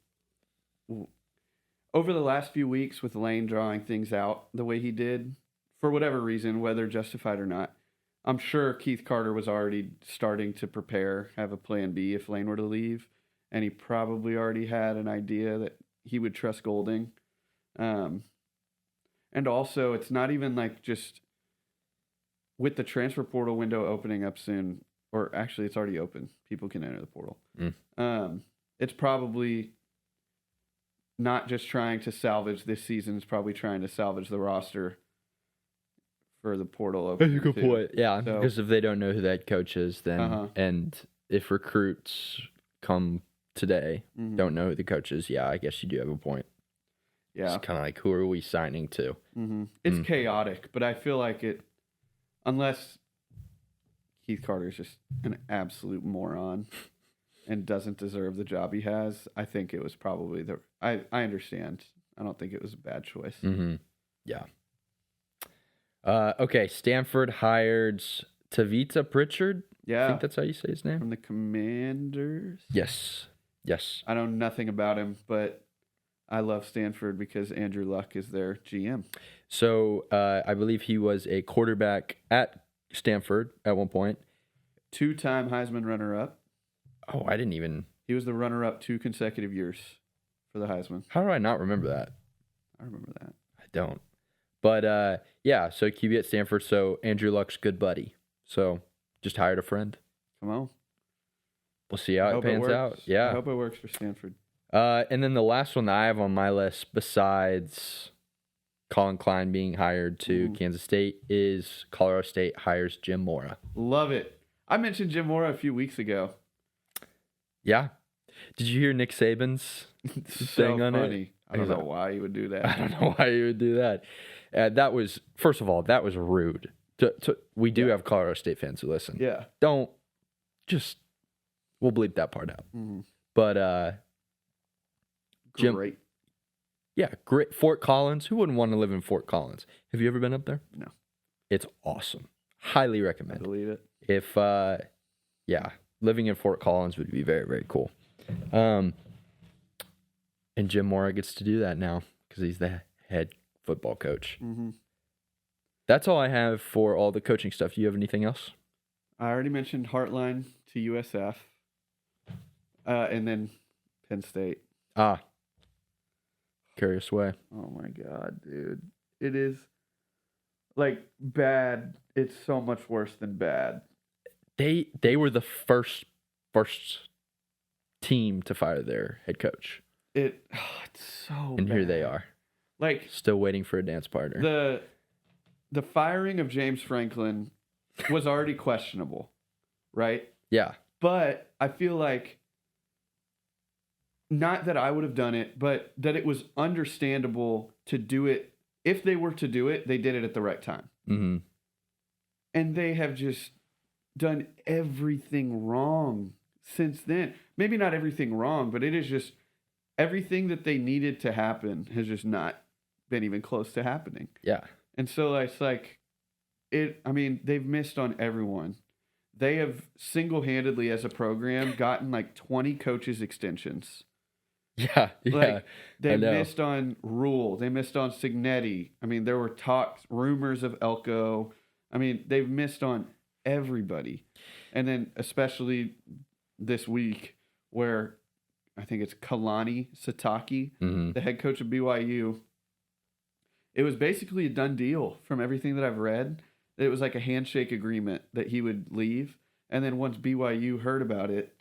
over the last few weeks with Lane drawing things out the way he did, for whatever reason, whether justified or not. I'm sure Keith Carter was already starting to prepare, have a plan B if Lane were to leave, and he probably already had an idea that he would trust Golding. And also, it's not even like just with the transfer portal window opening up soon, or actually it's already open. People can enter the portal. It's probably not just trying to salvage this season, is probably trying to salvage the roster for the portal opening. That's a good point. Yeah, So, because if they don't know who that coach is, then and if recruits come today don't know who the coach is, yeah, I guess you do have a point. Yeah, it's kind of like, who are we signing to? It's chaotic, but I feel like it, unless Keith Carter's just an absolute moron and doesn't deserve the job he has, I think it was probably I understand. I don't think it was a bad choice. Yeah. Okay, Stanford hired Tavita Pritchard. Yeah. I think that's how you say his name. From the Commanders? Yes. I know nothing about him, but I love Stanford because Andrew Luck is their GM. So I believe he was a quarterback at Stanford at one point. 2-time Heisman runner-up. Oh, I didn't even... He was the runner-up 2 consecutive years for the Heisman. How do I not remember that? I remember that. I don't. But, yeah, so QB at Stanford, so Andrew Luck's good buddy. So just hired a friend. Come on. We'll see how it pans out. Yeah. I hope it works for Stanford. And then the last one that I have on my list, besides Colin Klein being hired to Kansas State, is Colorado State hires Jim Mora. Love it. I mentioned Jim Mora a few weeks ago. Yeah. Did you hear Nick Saban's thing on funny. it? I don't know why he would do that. I don't know why he would do that. That was, first of all, that was rude. We do have Colorado State fans who listen. Yeah. Don't just, we'll bleep that part out. But Jim, great. Yeah, great. Fort Collins. Who wouldn't want to live in Fort Collins? Have you ever been up there? No. It's awesome. Highly recommend. I believe it. If, yeah, living in Fort Collins would be very, very cool. And Jim Mora gets to do that now because he's the head football coach. That's all I have for all the coaching stuff. Do you have anything else? I already mentioned Heartline to USF. And then Penn State. Curious way. Oh my God, dude. It is like bad. It's so much worse than bad. They were the first team to fire their head coach. It's so and bad. Here they are. Like still waiting for a dance partner. The firing of James Franklin was already questionable, right? Yeah. But I feel like not that I would have done it, but that it was understandable to do it. If they were to do it, they did it at the right time. And they have just done everything wrong since then. Maybe not everything wrong, but it is just everything that they needed to happen has just not been even close to happening. Yeah. And so it's like, they've missed on everyone. They have single-handedly as a program gotten like 20 coaches extensions. Yeah. Like, they missed on Rule. They missed on Signetti. There were rumors of Elko. They've missed on everybody. And then especially this week where I think it's Kalani Sitake, the head coach of BYU. It was basically a done deal from everything that I've read. It was like a handshake agreement that he would leave. And then once BYU heard about it,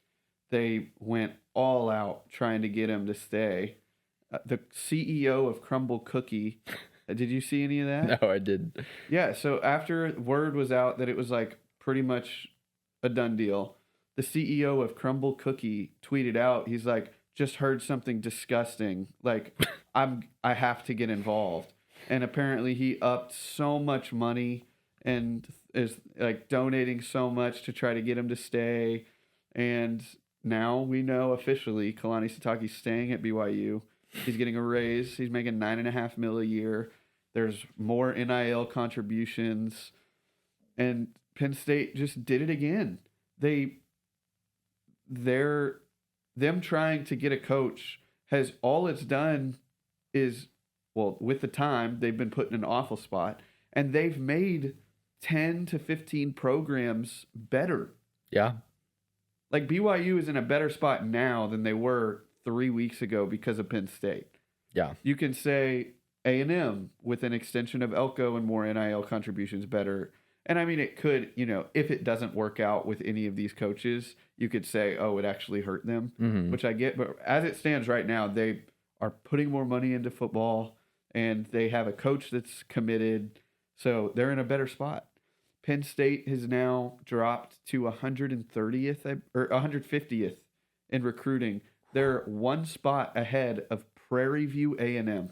they went all out trying to get him to stay. The CEO of Crumble Cookie, did you see any of that? No, I didn't. Yeah, so after word was out that it was like pretty much a done deal, the CEO of Crumble Cookie tweeted out, he's like, just heard something disgusting. Like, I have to get involved. And apparently he upped so much money and is like donating so much to try to get him to stay. And now we know officially Kalani Sitake's staying at BYU. He's getting a raise. He's making $9.5 million a year. There's more NIL contributions. And Penn State just did it again. Them trying to get a coach has all it's done is, well, with the time, they've been put in an awful spot. And they've made 10 to 15 programs better. Yeah. Like BYU is in a better spot now than they were 3 weeks ago because of Penn State. Yeah. You can say A&M with an extension of Elko and more NIL contributions better. And it could, if it doesn't work out with any of these coaches, you could say, oh, it actually hurt them, which I get. But as it stands right now, they are putting more money into football, and they have a coach that's committed. So they're in a better spot. Penn State has now dropped to 130th or 150th in recruiting. They're one spot ahead of Prairie View A&M.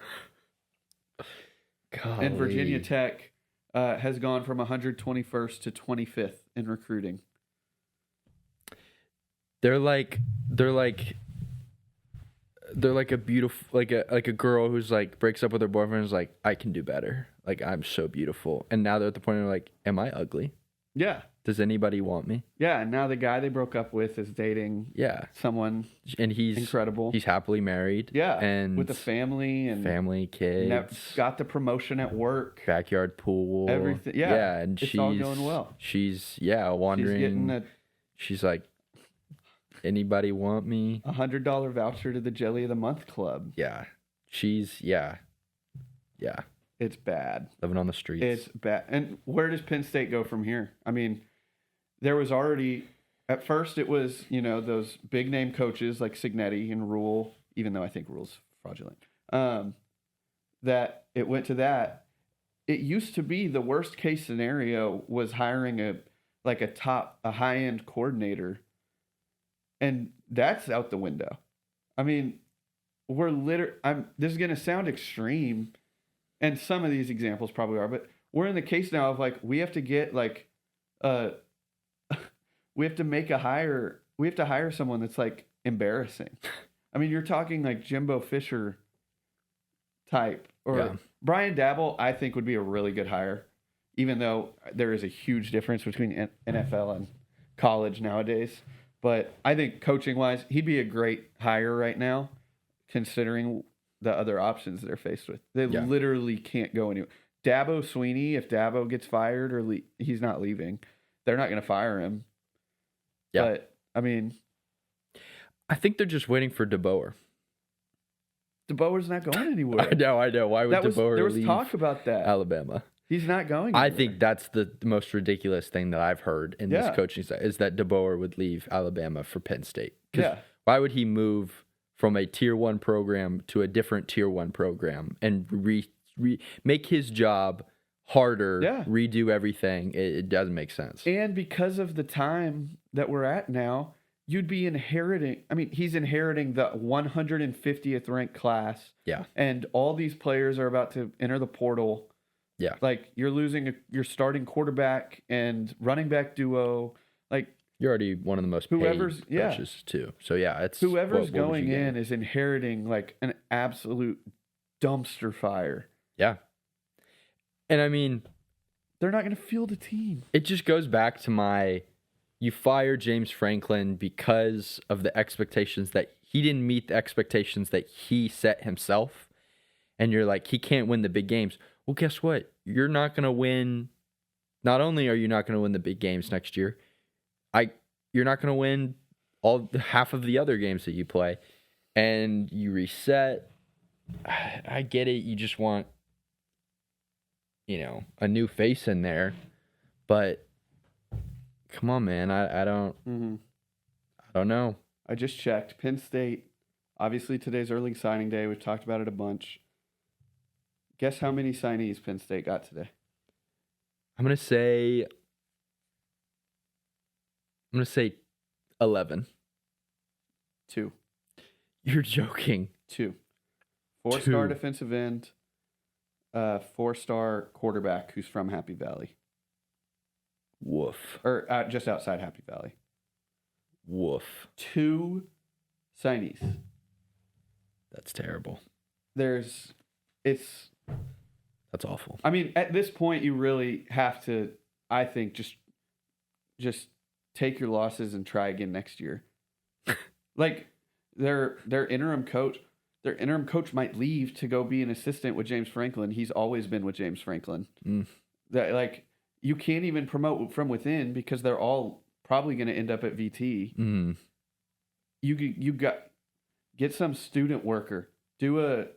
Golly. And Virginia Tech has gone from 121st to 25th in recruiting. They're like a beautiful, like a girl who's like breaks up with her boyfriend and is like, I can do better. Like, I'm so beautiful. And now they're at the point where like, am I ugly? Yeah. Does anybody want me? Yeah, and now the guy they broke up with is dating someone and he's incredible. He's happily married. Yeah, and with a family and kids. Got the promotion at work. Backyard pool. Everything. Yeah, and it's all going well. She's wandering. She's like, anybody want me? $100 voucher to the Jelly of the Month Club. Yeah. It's bad. Living on the streets. It's bad. And where does Penn State go from here? I mean, there was already, at first it was, those big name coaches like Signetti and Rule, even though I think Rule's fraudulent, that it went to that. It used to be the worst case scenario was hiring a high-end coordinator. And that's out the window. I mean, this is going to sound extreme, and some of these examples probably are, but we're in the case now of like, we have to get like, we have to make a hire. We have to hire someone that's like embarrassing. I mean, you're talking like Jimbo Fisher type, or Brian Dabble, I think would be a really good hire, even though there is a huge difference between NFL and college nowadays. But I think coaching-wise, he'd be a great hire right now, considering the other options they're faced with. They literally can't go anywhere. Dabo Sweeney, if Dabo gets fired or he's not leaving, they're not going to fire him. Yeah. But, I mean... I think they're just waiting for DeBoer. DeBoer's not going anywhere. I know. Why would DeBoer There was leave talk about that. Alabama? He's not going anywhere. I think that's the most ridiculous thing that I've heard in this coaching side is that DeBoer would leave Alabama for Penn State. Yeah. Why would he move from a Tier 1 program to a different Tier 1 program and make his job harder, redo everything? It doesn't make sense. And because of the time that we're at now, you'd be inheriting... I mean, he's inheriting the 150th ranked class. Yeah. And all these players are about to enter the portal. Yeah. Like, you're losing your starting quarterback and running back duo. Like, you're already one of the most paid coaches, too. So, it's... Whoever's going in is inheriting, like, an absolute dumpster fire. Yeah. And, I mean... They're not going to field a team. It just goes back to you fire James Franklin because of the expectations that... He didn't meet the expectations that he set himself. And you're like, he can't win the big games. Well, guess what? You're not going to win. Not only are you not going to win the big games next year, you're not going to win half of the other games that you play, and you reset. I get it. You just want, a new face in there, but come on, man. I don't. Mm-hmm. I don't know. I just checked. Penn State. Obviously, today's early signing day. We've talked about it a bunch. Guess how many signees Penn State got today? I'm going to say 11. 2. You're joking. 2. 4-star defensive end, 4-star quarterback who's from Happy Valley. Woof. Or just outside Happy Valley. Woof. 2 signees. That's terrible. That's awful. I mean, at this point, you really have to, I think, just take your losses and try again next year. Like, their interim coach might leave to go be an assistant with James Franklin. He's always been with James Franklin. That, like, you can't even promote from within because they're all probably going to end up at VT. You get some student worker. Do a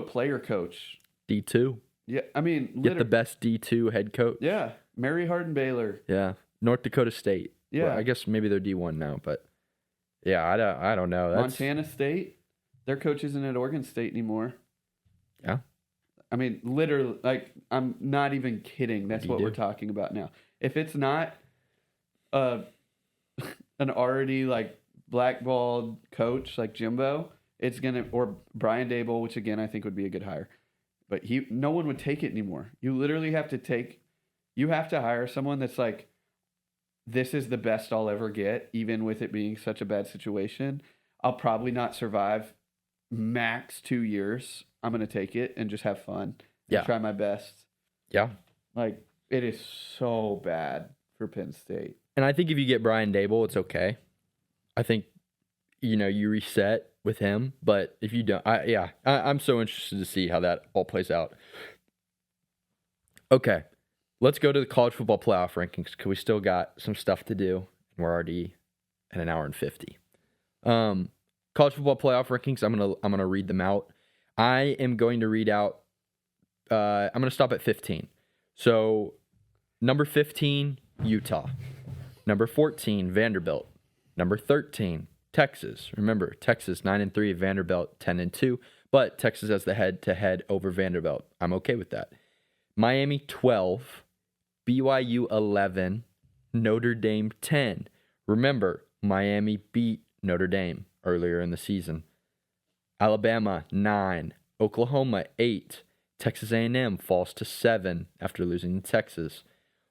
player coach. D2. Yeah, I mean... Get the best D2 head coach. Yeah, Mary Hardin-Baylor. Yeah, North Dakota State. Yeah. Well, I guess maybe they're D1 now, but... Yeah, I don't know. Montana State. Their coach isn't at Oregon State anymore. Yeah. I mean, literally, like, I'm not even kidding. That's what we're talking about now. If it's not an already, like, blackballed coach like Jimbo, it's going to, or Brian Dable, which, again, I think would be a good hire. But no one would take it anymore. You literally have to hire someone that's like, this is the best I'll ever get, even with it being such a bad situation. I'll probably not survive max 2 years. I'm going to take it and just have fun. And try my best. Yeah. Like, it is so bad for Penn State. And I think if you get Brian Dable, it's okay. I think, you reset with him. But if you don't, I'm so interested to see how that all plays out. Okay. Let's go to the college football playoff rankings because we still got some stuff to do. We're already at an hour and 50. College football playoff rankings. I'm gonna read them out. I am going to read out. I'm gonna stop at 15. So, number 15, Utah. Number 14, Vanderbilt. Number 13, Texas. Remember, Texas 9-3, Vanderbilt 10-2. But Texas has the head-to-head over Vanderbilt. I'm okay with that. Miami 12. BYU 11, Notre Dame 10. Remember, Miami beat Notre Dame earlier in the season. Alabama 9, Oklahoma 8, Texas A&M falls to 7 after losing to Texas.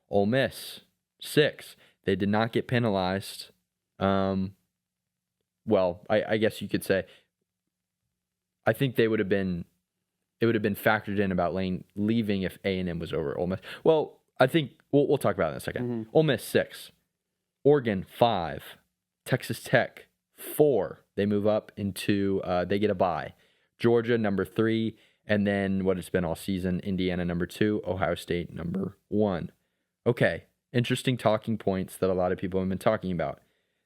Ole Miss 6. They did not get penalized. I guess you could say. I think it would have been factored in about Lane leaving if A&M was over Ole Miss. Well, I think we'll talk about it in a second. Mm-hmm. Ole Miss 6, Oregon 5, Texas Tech 4. They move up into they get a bye. Georgia number 3, and then what it's been all season, Indiana number 2, Ohio State number 1. Okay, interesting talking points that a lot of people have been talking about.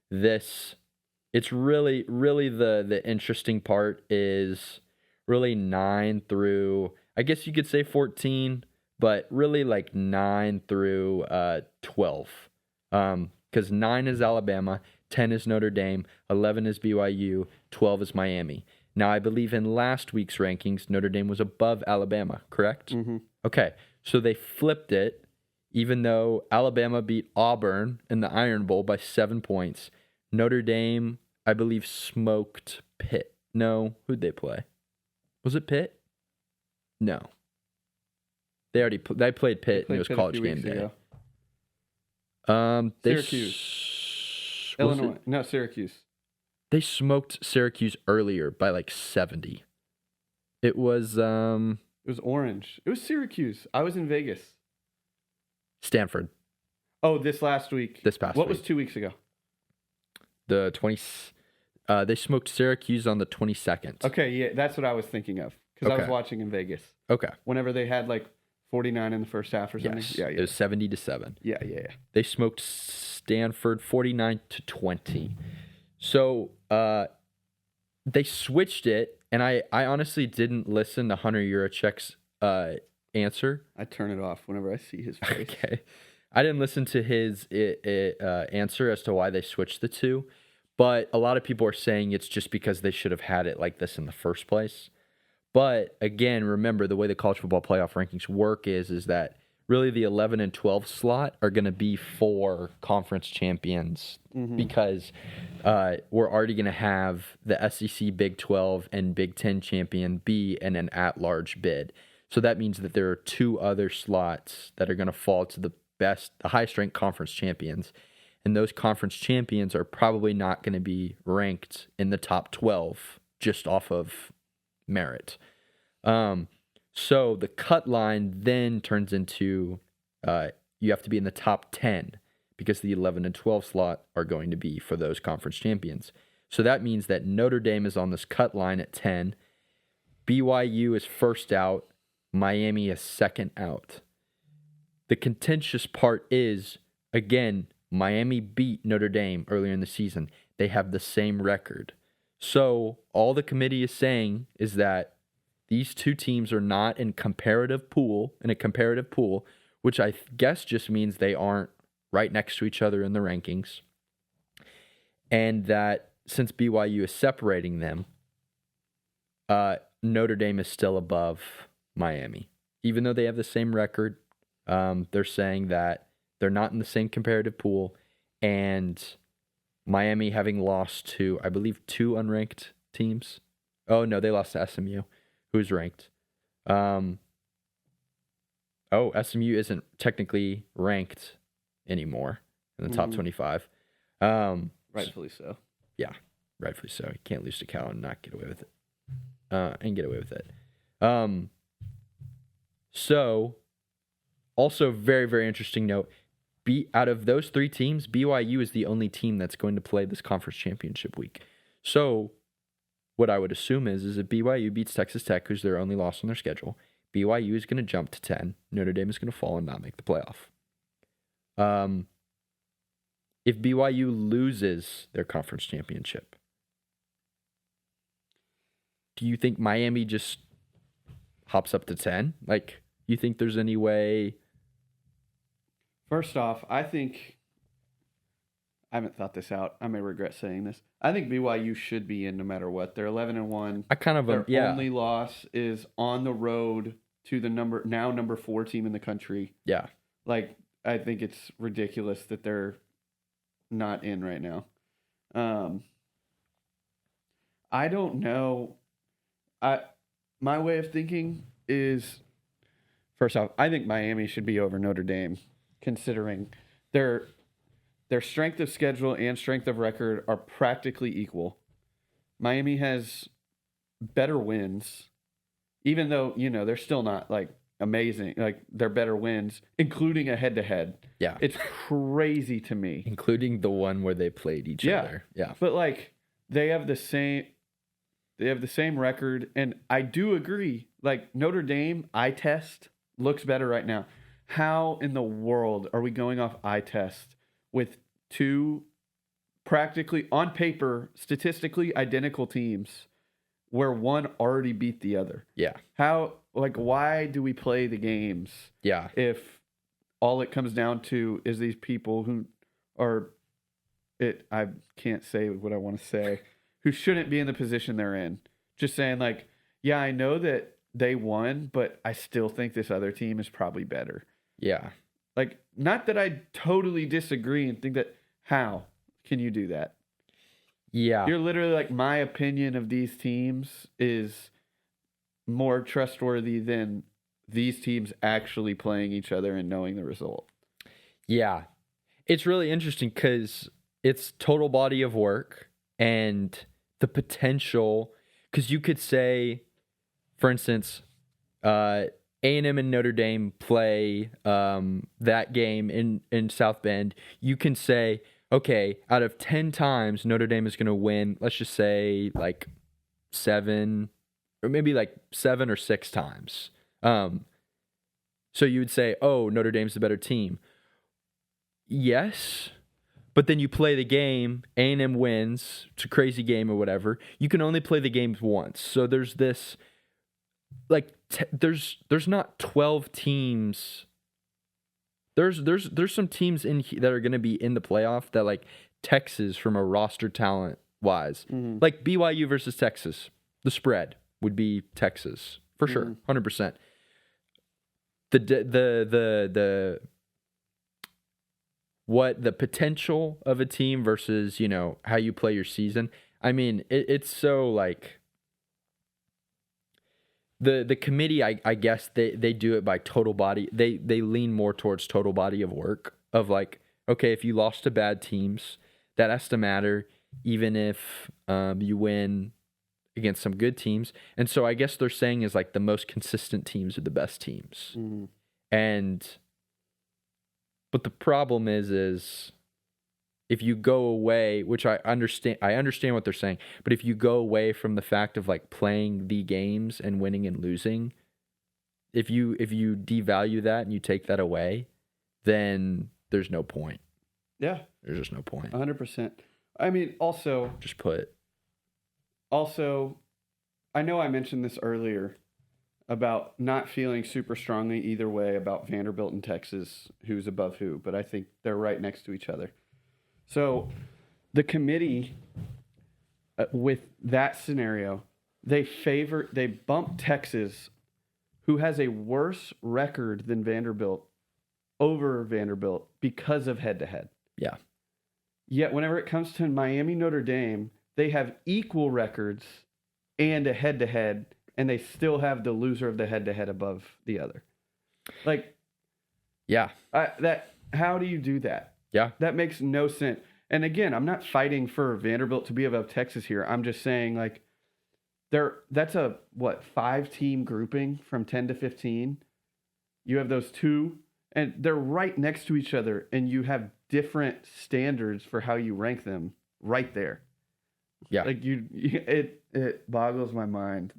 It's really the interesting part is really 9 through, I guess you could say 14. But really like 9 through 12. Because 9 is Alabama, 10 is Notre Dame, 11 is BYU, 12 is Miami. Now, I believe in last week's rankings, Notre Dame was above Alabama, correct? Mm-hmm. Okay, so they flipped it, even though Alabama beat Auburn in the Iron Bowl by 7 points. Notre Dame, I believe, smoked Pitt. No, who'd they play? Was it Pitt? No. They played Pitt, and it was college game day. Syracuse. Illinois. No, Syracuse. They smoked Syracuse earlier by like 70. It was orange. It was Syracuse. I was in Vegas. Stanford. Oh, this last week. This past What week. was 2 weeks ago? They smoked Syracuse on the 22nd. Okay, yeah, that's what I was thinking of. Because I was watching in Vegas. Okay. Whenever they had like 49 in the first half or something. Yes. Yeah. It was 70-7. Yeah. They smoked Stanford 49-20. So they switched it, and I honestly didn't listen to Hunter Yurachek's answer. I turn it off whenever I see his face. Okay. I didn't listen to his answer as to why they switched the two, but a lot of people are saying it's just because they should have had it like this in the first place. But again, remember the way the college football playoff rankings work is that really the 11 and 12 slot are going to be for conference champions because we're already going to have the SEC, Big 12, and Big 10 champion be in an at-large bid. So that means that there are 2 other slots that are going to fall to the highest ranked conference champions. And those conference champions are probably not going to be ranked in the top 12 just off of merit. So the cut line then turns into you have to be in the top 10 because the 11 and 12 slot are going to be for those conference champions. So that means that Notre Dame is on this cut line at 10. BYU is first out. Miami is second out. The contentious part is, again, Miami beat Notre Dame earlier in the season. They have the same record. So all the committee is saying is that these two teams are not in a comparative pool, which I guess just means they aren't right next to each other in the rankings. And that since BYU is separating them, Notre Dame is still above Miami. Even though they have the same record, they're saying that they're not in the same comparative pool, and Miami having lost to, I believe, 2 unranked teams. Oh, no, they lost to SMU, who's ranked. SMU isn't technically ranked anymore in the top 25. Rightfully so. Yeah, rightfully so. You can't lose to Cal and not get away with it. So, also very, very interesting note. Out of those 3 teams, BYU is the only team that's going to play this conference championship week. So, what I would assume is if BYU beats Texas Tech, who's their only loss on their schedule, BYU is going to jump to 10. Notre Dame is going to fall and not make the playoff. If BYU loses their conference championship, do you think Miami just hops up to 10? Like, you think there's any way? First off, I haven't thought this out. I may regret saying this. I think BYU should be in no matter what. They're 11-1. Their only loss is on the road to the number 4 team in the country. Yeah. Like, I think it's ridiculous that they're not in right now. I don't know. My way of thinking is, first off, I think Miami should be over Notre Dame, considering their strength of schedule and strength of record are practically equal. Miami has better wins, even though, they're still not like amazing. Like, they're better wins, including a head-to-head. Yeah. It's crazy to me. Including the one where they played each other. Yeah. But like, they have the same record, and I do agree. Like, Notre Dame eye test looks better right now. How in the world are we going off eye test with 2 practically on paper statistically identical teams where one already beat the other? Yeah. Why do we play the games? Yeah. If all it comes down to is these people who are I can't say what I want to say, who shouldn't be in the position they're in. Just saying, like, yeah, I know that they won, but I still think this other team is probably better. Yeah. Like, not that I totally disagree and think that, how can you do that? Yeah. You're literally like, my opinion of these teams is more trustworthy than these teams actually playing each other and knowing the result. Yeah. It's really interesting because it's total body of work and the potential, because you could say, for instance, A&M and Notre Dame play that game in South Bend. You can say, okay, out of 10 times Notre Dame is going to win, let's just say like 7 or 6 times. So you would say, oh, Notre Dame's the better team. Yes, but then you play the game, A&M wins, it's a crazy game or whatever. You can only play the games once. So there's this, like, there's not 12 teams. There's some teams that are going to be in the playoff that, like, Texas from a roster talent wise, like BYU versus Texas, the spread would be Texas for sure, 100%. The potential of a team versus, how you play your season. I mean, it's so, like, the committee, I guess they do it by total body. They lean more towards total body of work of, like, okay, if you lost to bad teams, that has to matter, even if you win against some good teams. And so I guess they're saying is, like, the most consistent teams are the best teams. But the problem is if you go away, which I understand what they're saying, but if you go away from the fact of, like, playing the games and winning and losing, if you devalue that and you take that away, then there's no point. Yeah. There's just no point. 100%. I mean, also, I know I mentioned this earlier about not feeling super strongly either way about Vanderbilt and Texas, who's above who, but I think they're right next to each other. So the committee, with that scenario, they bump Texas, who has a worse record than Vanderbilt, over Vanderbilt because of head-to-head. Yeah. Yet whenever it comes to Miami, Notre Dame, they have equal records and a head-to-head, and they still have the loser of the head-to-head above the other. Like, yeah, how do you do that? Yeah, that makes no sense. And again, I'm not fighting for Vanderbilt to be above Texas here. I'm just saying, like, that's a 5-team grouping from 10 to 15. You have those two, and they're right next to each other, and you have different standards for how you rank them right there. Yeah, like it boggles my mind.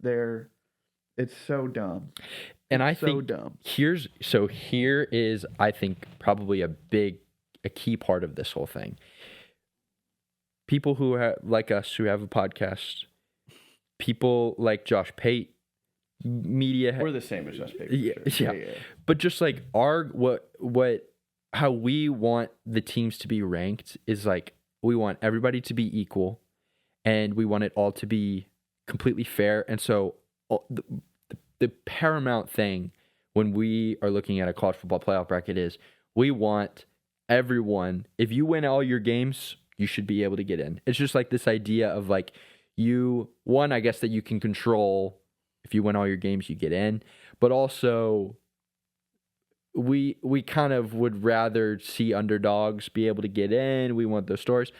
It's so dumb. And I so think dumb. Here is, I think, probably a key part of this whole thing. People who like us, who have a podcast, people like Josh Pate, media. We're the same as Josh Pate. Yeah. But just like how we want the teams to be ranked is like, we want everybody to be equal, and we want it all to be completely fair. And so the paramount thing when we are looking at a college football playoff bracket is we want everyone, if you win all your games, you should be able to get in. It's just like this idea of like I guess that you can control, if you win all your games, you get in. But also we kind of would rather see underdogs be able to get in. We want those stories.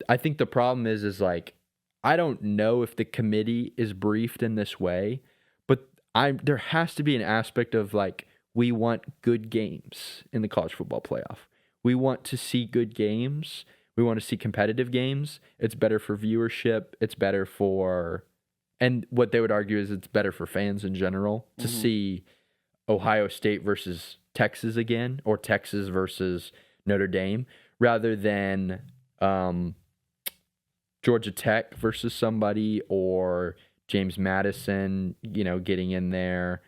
I think the problem is like, I don't know if the committee is briefed in this way, but there has to be an aspect of like, we want good games in the college football playoff. We want to see good games. We want to see competitive games. It's better for viewership. It's better for, and what they would argue is it's better for fans in general to see Ohio State versus Texas again, or Texas versus Notre Dame, rather than Georgia Tech versus somebody, or James Madison, getting in there.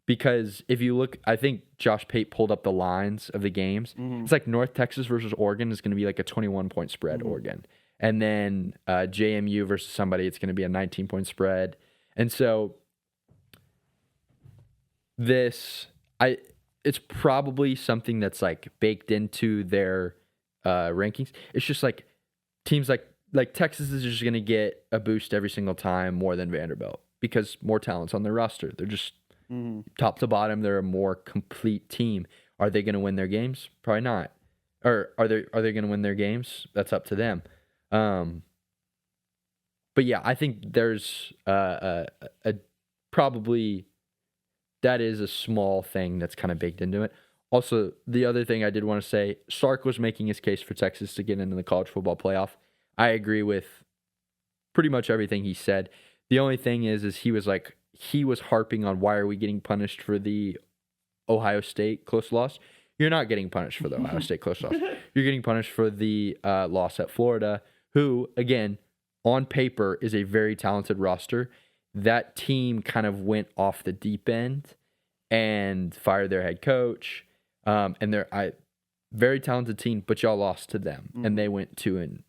Because if you look, I think Josh Pate pulled up the lines of the games. It's like North Texas versus Oregon is going to be like a 21-point spread, Oregon. And then JMU versus somebody, it's going to be a 19-point spread. And so it's probably something that's like baked into their rankings. It's just like teams like Texas is just going to get a boost every single time more than Vanderbilt because more talent's on their roster. They're just top to bottom, they're a more complete team. Are they going to win their games? Probably not. Or are they going to win their games? That's up to them. But yeah, I think there's probably that is a small thing that's kind of baked into it. Also, the other thing I did want to say, Sark was making his case for Texas to get into the college football playoff. I agree with pretty much everything he said. The only thing is he was harping on, why are we getting punished for the Ohio State close loss? You're not getting punished for the Ohio State close loss. You're getting punished for the loss at Florida, who, again, on paper is a very talented roster. That team kind of went off the deep end and fired their head coach. And they're a very talented team, but y'all lost to them. And they went 4-8.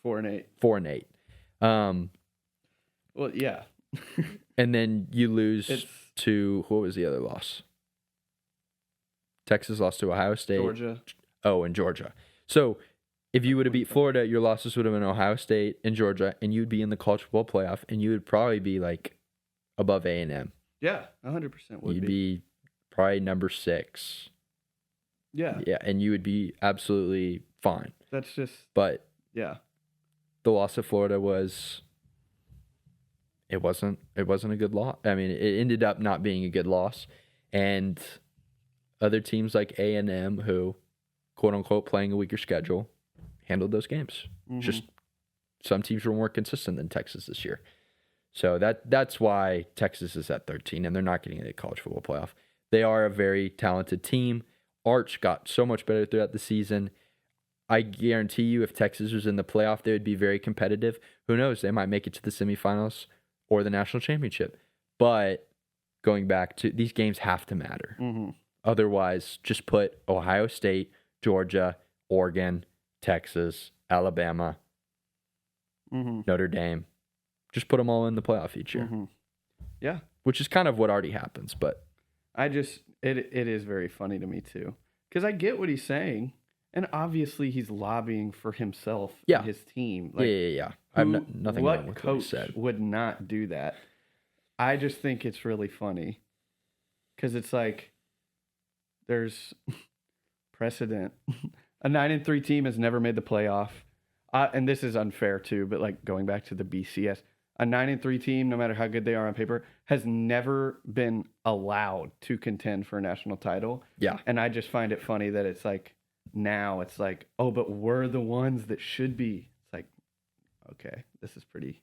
4-8. Well, yeah. And then you lose to, what was the other loss? Texas lost to Ohio State. Georgia. Oh, and Georgia. So if you would have beat Florida, your losses would have been Ohio State and Georgia, and you'd be in the college football playoff, and you would probably be like above A&M. Yeah, 100% would You'd be probably number 6. Yeah. Yeah, and you would be absolutely fine. That's just... But yeah, the loss of Florida it wasn't a good loss. I mean, it ended up not being a good loss. And other teams like A&M, who, quote unquote, playing a weaker schedule, handled those games. Just some teams were more consistent than Texas this year. So that's why Texas is at 13, and they're not getting a college football playoff. They are a very talented team. Arch got so much better throughout the season. I guarantee you, if Texas was in the playoff, they would be very competitive. Who knows? They might make it to the semifinals or the national championship. But going back to, these games have to matter. Otherwise, just put Ohio State, Georgia, Oregon, Texas, Alabama, Notre Dame, just put them all in the playoff each year. Mm-hmm. Yeah. Which is kind of what already happens, but it is very funny to me too. Because I get what he's saying. And obviously he's lobbying for himself and his team. Like, yeah. I have nothing wrong with what he said. What coach would not do that? I just think it's really funny. Because it's like, there's precedent. A 9-3 team has never made the playoff. And this is unfair too, but like going back to the BCS, a 9-3 team, no matter how good they are on paper, has never been allowed to contend for a national title. Yeah. And I just find it funny that it's like, now it's like, oh, but we're the ones that should be. It's like, okay, this is pretty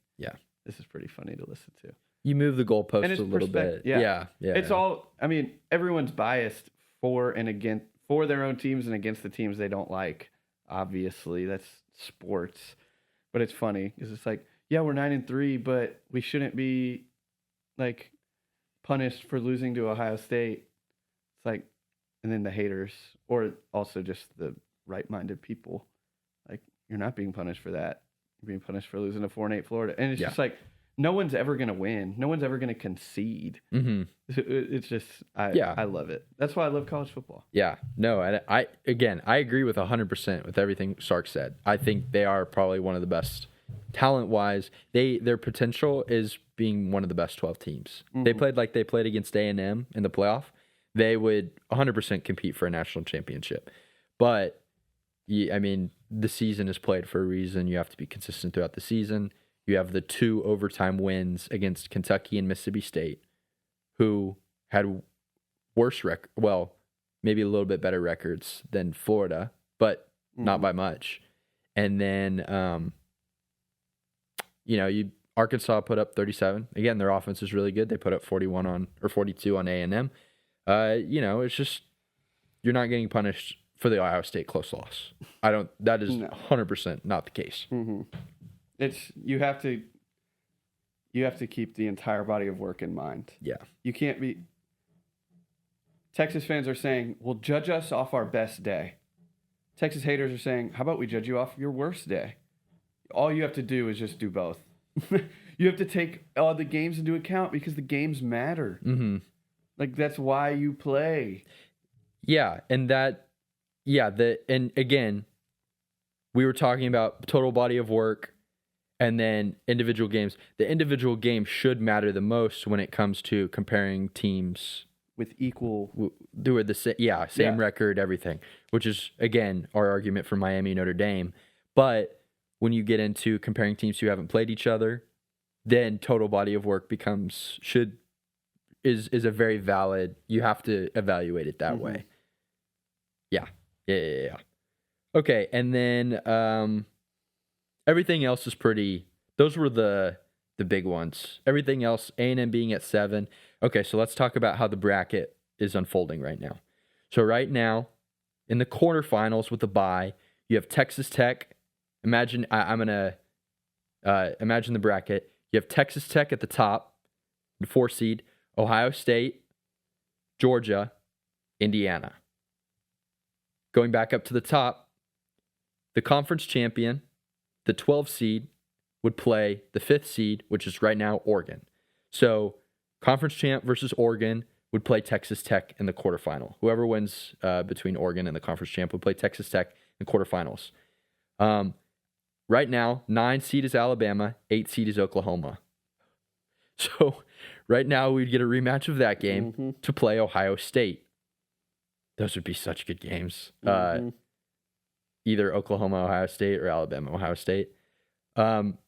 funny to listen to. You move the goalposts a little bit. Yeah. It's all, I mean, everyone's biased for and against, for their own teams and against the teams they don't like. Obviously, that's sports. But it's funny because it's like, yeah, we're 9-3, but we shouldn't be like punished for losing to Ohio State. It's like, and then the haters, or also just the right-minded people, like, you're not being punished for that. You're being punished for losing to 4-8 Florida. And it's just like, no one's ever going to win. No one's ever going to concede. Mm-hmm. It's just, I love it. That's why I love college football. Yeah. No, and I agree with 100% with everything Sark said. I think they are probably one of the best talent-wise. Their potential is being one of the best 12 teams. Mm-hmm. They played like they played against A&M in the playoff. They would 100% compete for a national championship. But, I mean, the season is played for a reason. You have to be consistent throughout the season. You have the 2 overtime wins against Kentucky and Mississippi State, who had worse maybe a little bit better records than Florida, but not by much. And then, Arkansas put up 37. Again, their offense is really good. They put up 42 on A&M. It's just, you're not getting punished for the Ohio State close loss. That is 100% not the case. Mm-hmm. You have to keep the entire body of work in mind. Yeah. You can't be, Texas fans are saying, well, judge us off our best day. Texas haters are saying, how about we judge you off your worst day? All you have to do is just do both. You have to take all the games into account because the games matter. Mm-hmm. Like, that's why you play. Yeah, and and again, we were talking about total body of work and then individual games. The individual game should matter the most when it comes to comparing teams with equal, who are the same record, everything, which is, again, our argument for Miami, Notre Dame. But when you get into comparing teams who haven't played each other, then total body of work is a very valid, you have to evaluate it that way. Yeah. Okay, and then everything else is those were the big ones. Everything else, A&M being at 7. Okay, so let's talk about how the bracket is unfolding right now. So right now, in the quarterfinals with the bye, you have Texas Tech. Imagine the bracket. You have Texas Tech at the top, the 4 seed, Ohio State, Georgia, Indiana. Going back up to the top, the conference champion, the 12 seed, would play the 5th seed, which is right now Oregon. So conference champ versus Oregon would play Texas Tech in the quarterfinal. Whoever wins between Oregon and the conference champ would play Texas Tech in the quarterfinals. Right now, 9 seed is Alabama, 8 seed is Oklahoma. So right now we'd get a rematch of that game to play Ohio State. Those would be such good games. Either Oklahoma, Ohio State, or Alabama, Ohio State. Going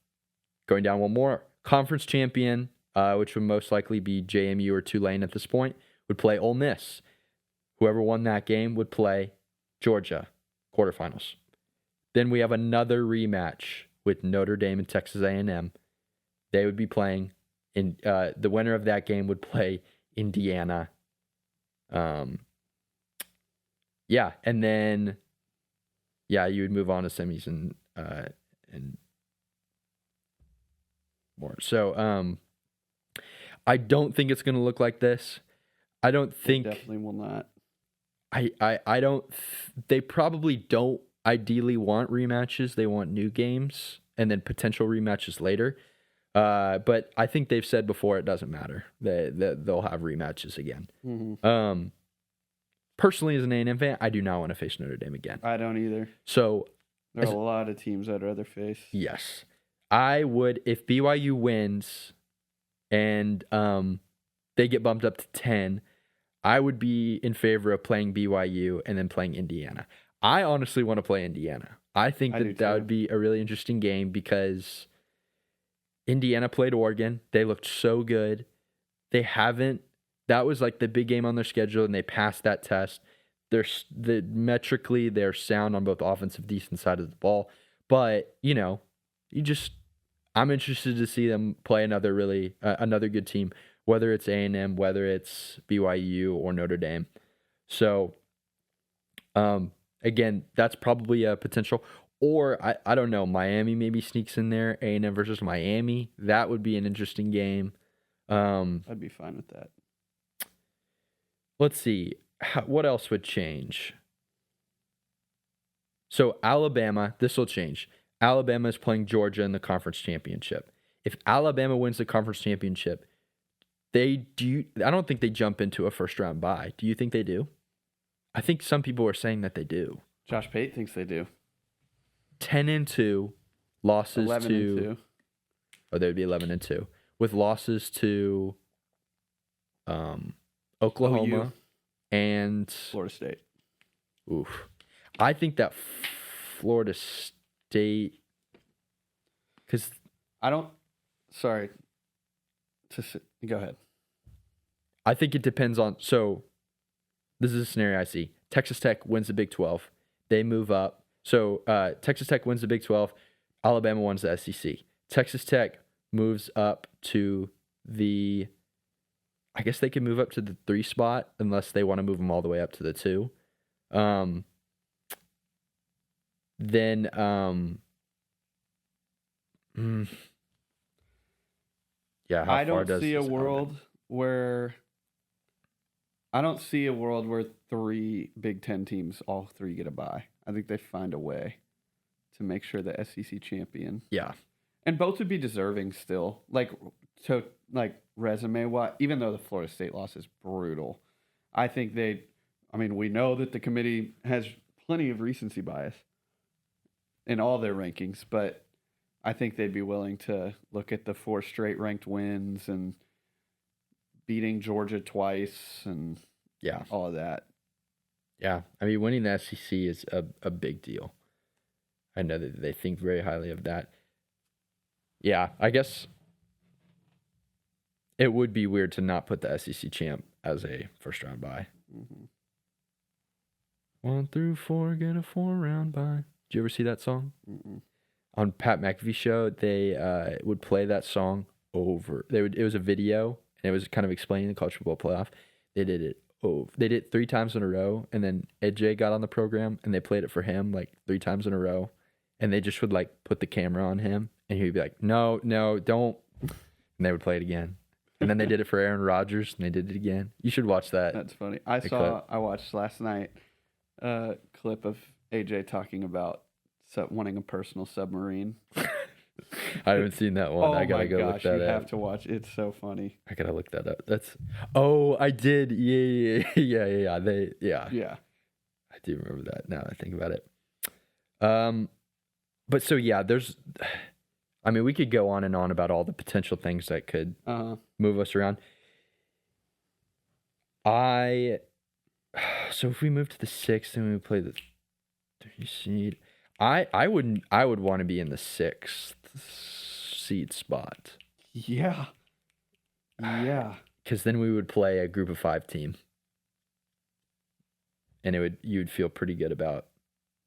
down one more. Conference champion, which would most likely be JMU or Tulane at this point, would play Ole Miss. Whoever won that game would play Georgia, quarterfinals. Then we have another rematch with Notre Dame and Texas A&M. They would be playing the winner of that game would play Indiana. And then you would move on to semis and more. So I don't think it's going to look like this. I don't think it definitely will not. I don't. They probably don't ideally want rematches. They want new games and then potential rematches later. But I think they've said before it doesn't matter. They'll have rematches again. Mm-hmm. Personally, as an A&M fan, I do not want to face Notre Dame again. I don't either. So there are a lot of teams I'd rather face. Yes. I would, if BYU wins and they get bumped up to 10, I would be in favor of playing BYU and then playing Indiana. I honestly want to play Indiana. I think that would be a really interesting game because Indiana played Oregon. They looked so good. That was like the big game on their schedule, and they passed that test. Metrically, they're sound on both offensive, decent side of the ball. But, I'm interested to see them play another good team, whether it's A&M, whether it's BYU or Notre Dame. So, again, that's probably a potential. Or, I don't know, Miami maybe sneaks in there, A&M versus Miami. That would be an interesting game. I'd be fine with that. Let's see. What else would change? So, Alabama, this will change. Alabama is playing Georgia in the conference championship. If Alabama wins the conference championship, I don't think they jump into a first-round bye. Do you think they do? I think some people are saying that they do. Josh Pate thinks they do. 10-2, losses 11-2. Oh, they would be 11-2 with losses to Oklahoma OU. And Florida State. Oof, I think that Florida State, because Sorry. Go ahead. I think it depends on. So, this is a scenario I see. Texas Tech wins the Big 12. They move up. So, Texas Tech wins the Big 12. Alabama wins the SEC. Texas Tech moves up to the. I guess they can move up to the 3 spot unless they want to move them all the way up to the 2. Yeah, I don't see a world where 3 Big Ten teams, all 3 get a bye. I think they find a way to make sure the SEC champion. Yeah. And both would be deserving still. Resume-wise, even though the Florida State loss is brutal, I think we know that the committee has plenty of recency bias in all their rankings, but I think they'd be willing to look at the 4 straight ranked wins and beating Georgia twice and all of that. Yeah, winning the SEC is a big deal. I know that they think very highly of that. Yeah, I guess it would be weird to not put the SEC champ as a first-round bye. Mm-hmm. 1 through 4 get a 4-round bye. Did you ever see that song? Mm-mm. On Pat McAfee show, they would play that song over. It was a video, and it was kind of explaining the college football playoff. They did it over. They did it 3 times in a row, and then AJ got on the program, and they played it for him 3 times in a row, and they just would put the camera on him, and he would be like, "No, don't," and they would play it again. And then they did it for Aaron Rodgers, and they did it again. You should watch that. That's funny. I watched last night a clip of AJ talking about wanting a personal submarine. I haven't seen that one. I gotta go look that up. You have to watch. It's so funny. I gotta look that up. I did. Yeah. Yeah. I do remember that now that I think about it. But so yeah, we could go on and on about all the potential things that could move us around. So if we move to the 6th and we play the 3 seed, I would want to be in the 6th seed spot. Yeah. Yeah. Because then we would play a group of 5 team. And you'd feel pretty good about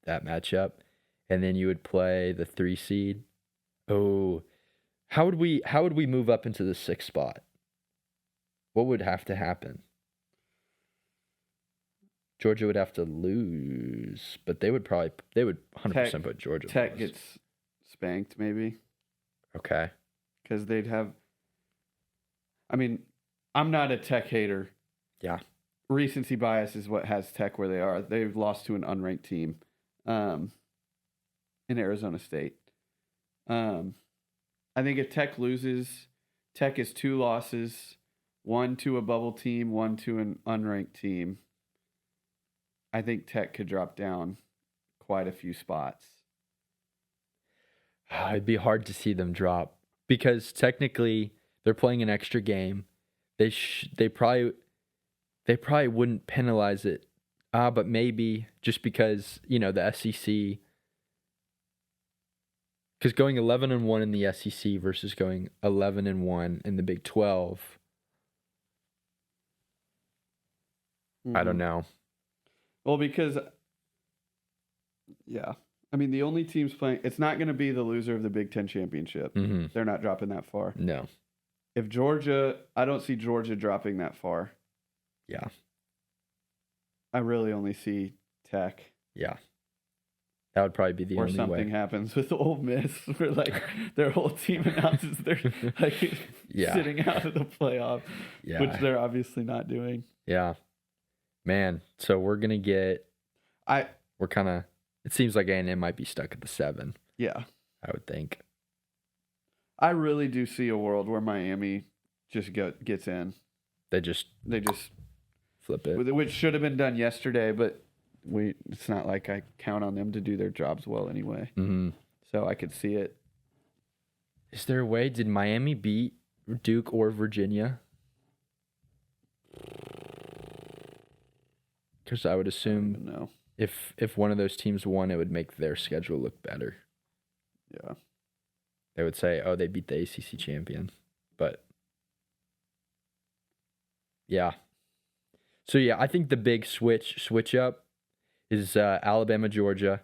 that matchup. And then you would play the 3 seed. Oh, how would we move up into the 6th spot? What would have to happen? Georgia would have to lose, but they would 100% put Georgia. Tech gets spanked, maybe. Okay. Because they'd have. I'm not a Tech hater. Yeah. Recency bias is what has Tech where they are. They've lost to an unranked team, in Arizona State. I think if Tech loses, Tech is 2 losses, 1 to a bubble team, 1 to an unranked team. I think Tech could drop down quite a few spots. It'd be hard to see them drop because technically they're playing an extra game. They probably wouldn't penalize it. But maybe just because, the SEC. Because going 11-1 in the SEC versus going 11-1 in the Big 12. I don't know. Well, because, yeah. I mean, the only teams playing, it's not going to be the loser of the Big Ten championship. Mm-hmm. They're not dropping that far. No. If Georgia, I don't see Georgia dropping that far. Yeah. I really only see Tech. Yeah. That would probably be the only way. Or something happens with Ole Miss where, their whole team announces they're, sitting out of the playoff, which they're obviously not doing. Yeah. Man, so we're going to get... It seems like A&M might be stuck at the 7. Yeah. I would think. I really do see a world where Miami just gets in. They just flip it. Which should have been done yesterday, but it's not like I count on them to do their jobs well anyway. Mm-hmm. So I could see it. Is there a way? Did Miami beat Duke or Virginia? Because I would assume no. If one of those teams won, it would make their schedule look better. Yeah. They would say, oh, they beat the ACC champion. But, yeah. So, yeah, I think the big switch up is Alabama, Georgia.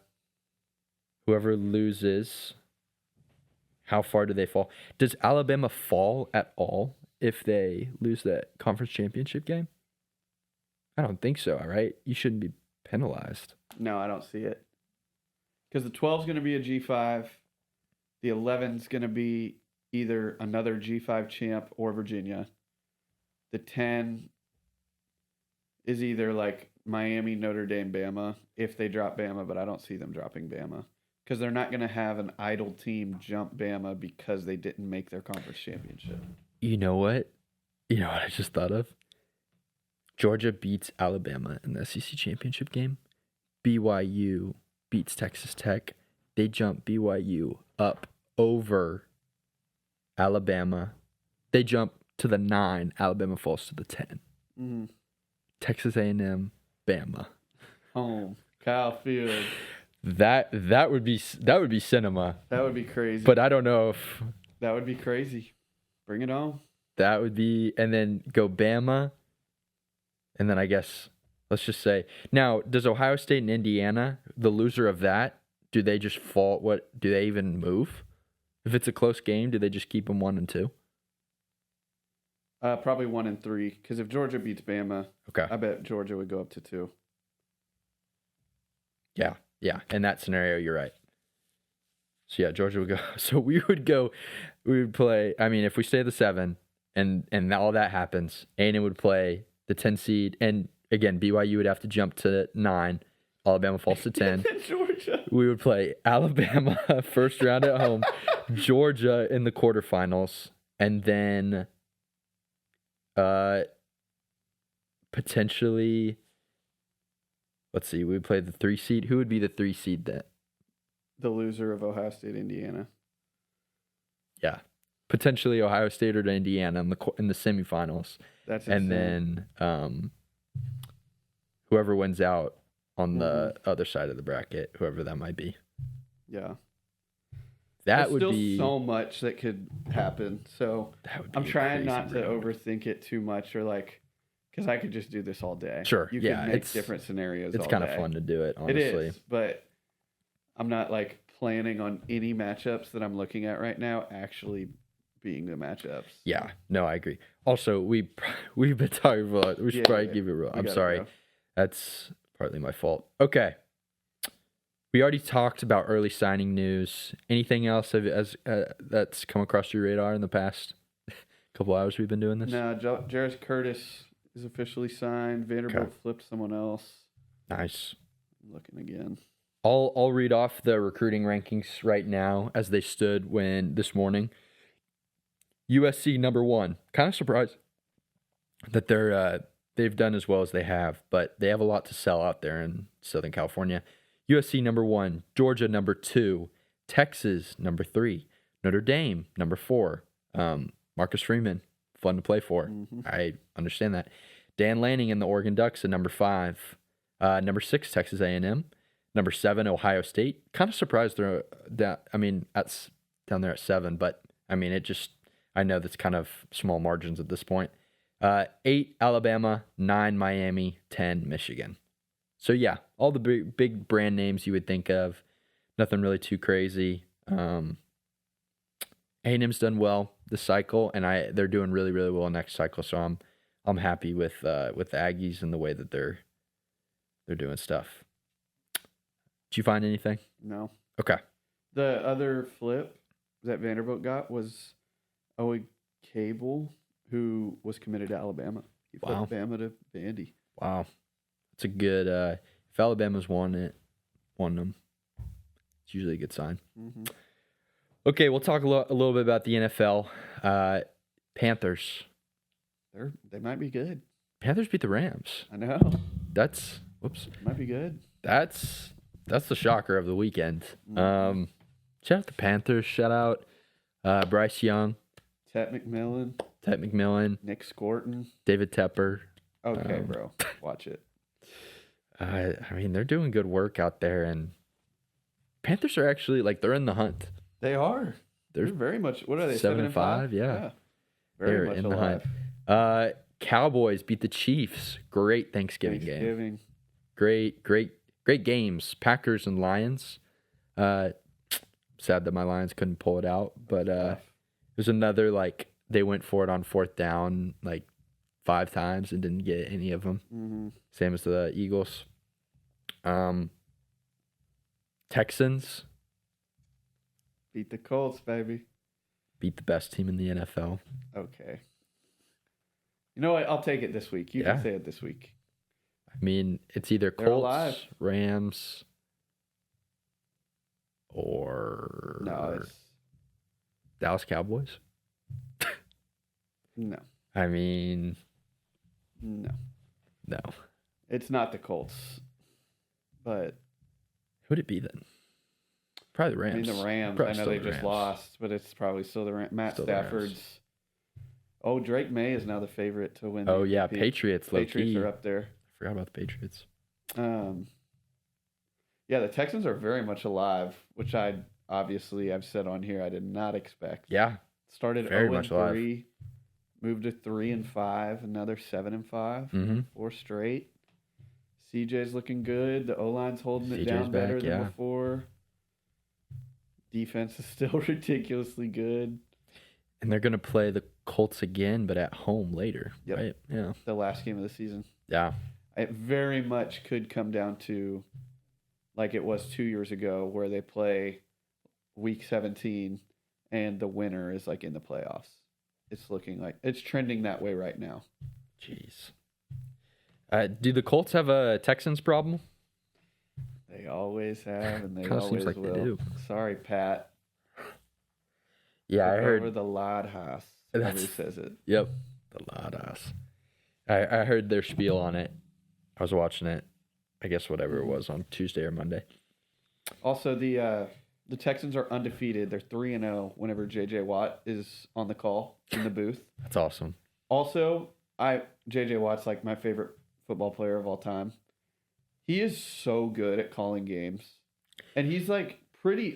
Whoever loses, how far do they fall? Does Alabama fall at all if they lose that conference championship game? I don't think so, right? You shouldn't be penalized. No, I don't see it. Because the 12 is going to be a G5. The 11 is going to be either another G5 champ or Virginia. The 10 is either Miami, Notre Dame, Bama, if they drop Bama, but I don't see them dropping Bama. Because they're not going to have an idle team jump Bama because they didn't make their conference championship. You know what? I just thought of? Georgia beats Alabama in the SEC championship game. BYU beats Texas Tech. They jump BYU up over Alabama. They jump to the 9. Alabama falls to the 10. Mm-hmm. Texas A&M, Bama. Home, Kyle Field. That would be cinema. That would be crazy. But I don't know if that would be crazy. Bring it on. That would be, and then go Bama. And then I guess, let's just say, now, does Ohio State and Indiana, the loser of that, do they just fall? Do they even move? If it's a close game, do they just keep them 1 and 2? Probably 1 and 3. Because if Georgia beats Bama, okay, I bet Georgia would go up to 2. Yeah. In that scenario, you're right. So yeah, Georgia would go. So we would play. I mean, if we stay at the 7, and all that happens, A&M would play the 10 seed, and again, BYU would have to jump to 9. Alabama falls to 10. Georgia. We would play Alabama first round at home, Georgia in the quarterfinals, and then potentially, let's see, we would play the 3 seed. Who would be the 3 seed then? The loser of Ohio State, Indiana. Yeah, potentially Ohio State or Indiana in the semifinals. That's and insane. Then whoever wins out on the other side of the bracket, whoever that might be. Yeah. That There's would still be so much that could happen. So I'm trying not to overthink it too much, or because I could just do this all day. Sure. You could make different scenarios. It's kind of fun to do it, honestly. It is, but I'm not planning on any matchups that I'm looking at right now actually being the matchups. Yeah. No, I agree. Also, we've been talking about. We should probably give it a roll. I'm sorry. Go. That's partly my fault. Okay. We already talked about early signing news. Anything else that's come across your radar in the past couple hours we've been doing this? No, Jarris Curtis is officially signed. Vanderbilt flipped someone else. Nice. I'm looking again. I'll read off the recruiting rankings right now as they stood this morning. USC number 1. Kind of surprised that they've done as well as they have, but they have a lot to sell out there in Southern California. USC number 1, Georgia number 2, Texas number 3, Notre Dame number 4. Marcus Freeman, fun to play for. Mm-hmm. I understand that. Dan Lanning and the Oregon Ducks at number 5. Number 6, Texas A&M. Number 7, Ohio State. Kind of surprised they're down. I mean, that's down there at 7, but I mean, I know that's kind of small margins at this point. 8, Alabama. 9, Miami. 10, Michigan. So yeah, all the big brand names you would think of. Nothing really too crazy. A&M's done well this cycle, and they're doing really, really well next cycle. So I'm happy with the Aggies and the way that they're doing stuff. Did you find anything? No. Okay. The other flip that Vanderbilt got was Owen Cable, who was committed to Alabama. He flipped Bama to Vandy. Wow. It's a good if Alabama's won them, it's usually a good sign. Mm-hmm. Okay, we'll talk a little bit about the NFL. Panthers. They might be good. Panthers beat the Rams. I know. Might be good. That's the shocker of the weekend. Mm-hmm. Shout out the Panthers. Shout out Bryce Young. Tet McMillan. Nick Scorton. David Tepper. Okay, bro. Watch it. I mean, they're doing good work out there, and Panthers are actually, they're in the hunt. They are. They're very much, what are they, 7-5? Yeah. Very much in alive. The hunt. Cowboys beat the Chiefs. Great Thanksgiving game. Great games. Packers and Lions. Sad that my Lions couldn't pull it out, but there's another, they went for it on 4th down, 5 times and didn't get any of them. Mm-hmm. Same as the Eagles. Texans. Beat the Colts, baby. Beat the best team in the NFL. Okay. You know what? I'll take it this week. You can say it this week. I mean, it's either Colts, Rams, or Dallas Cowboys. No. I mean, no. No. It's not the Colts. But who would it be then? Probably the Rams. I mean, the Rams. Probably I know they just lost, but it's probably still the Rams. Matt Stafford's. Oh, Drake May is now the favorite to win. Oh, yeah. Patriots are up there. I forgot about the Patriots. Yeah, the Texans are very much alive, which I've said on here I did not expect. Yeah. Started 0-3, moved to 3-5, and now they're 7-5, mm-hmm. 4 straight. CJ's looking good. The O-line's holding it down better than before. Defense is still ridiculously good. And they're going to play the Colts again, but at home later, right? Yeah. The last game of the season. Yeah. It very much could come down to like it was 2 years ago where they play week 17 and the winner is in the playoffs. It's looking like it's trending that way right now. Jeez. Do the Colts have a Texans problem? They always have, and they always seems like will. They do. Sorry, Pat. Yeah, I heard over the Lod House. Everybody says it. Yep, the Lod House. I heard their spiel on it. I was watching it. I guess whatever it was on Tuesday or Monday. Also, the Texans are undefeated. They're 3-0 whenever J.J. Watt is on the call in the booth. That's awesome. Also, J.J. Watt's my favorite football player of all time. He is so good at calling games. And he's pretty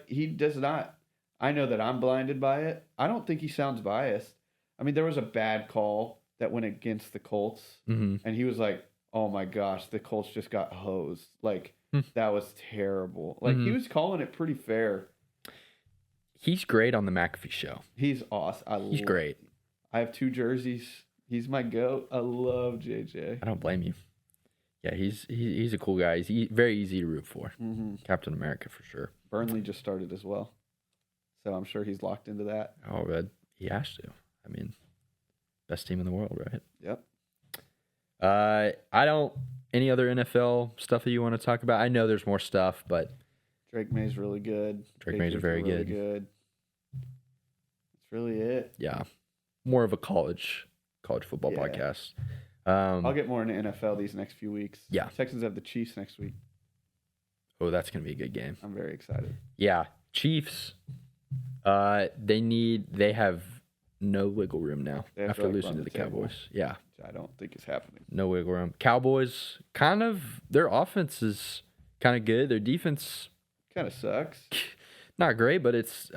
he does not. I know that I'm blinded by it. I don't think he sounds biased. I mean, there was a bad call that went against the Colts, mm-hmm. and he was like, "Oh my gosh, the Colts just got hosed." That was terrible. Mm-hmm. He was calling it pretty fair. He's great on the McAfee show. He's awesome. He's great. I have 2 jerseys. He's my goat. I love JJ. I don't blame you. Yeah, he's a cool guy. He's very easy to root for. Mm-hmm. Captain America for sure. Burnley just started as well, so I'm sure he's locked into that. Oh, but he has to. I mean, best team in the world, right? Yep. I don't. Any other NFL stuff that you want to talk about? I know there's more stuff, but Drake May's really good. Drake May's very good. It's really it. Yeah. More of a college football podcast. I'll get more into NFL these next few weeks. Yeah. Texans have the Chiefs next week. Oh, that's going to be a good game. I'm very excited. Yeah. Chiefs, they have no wiggle room now after losing to the Cowboys. Yeah. Which I don't think is happening. No wiggle room. Cowboys, their offense is kind of good. Their defense kind of sucks. Not great, but it's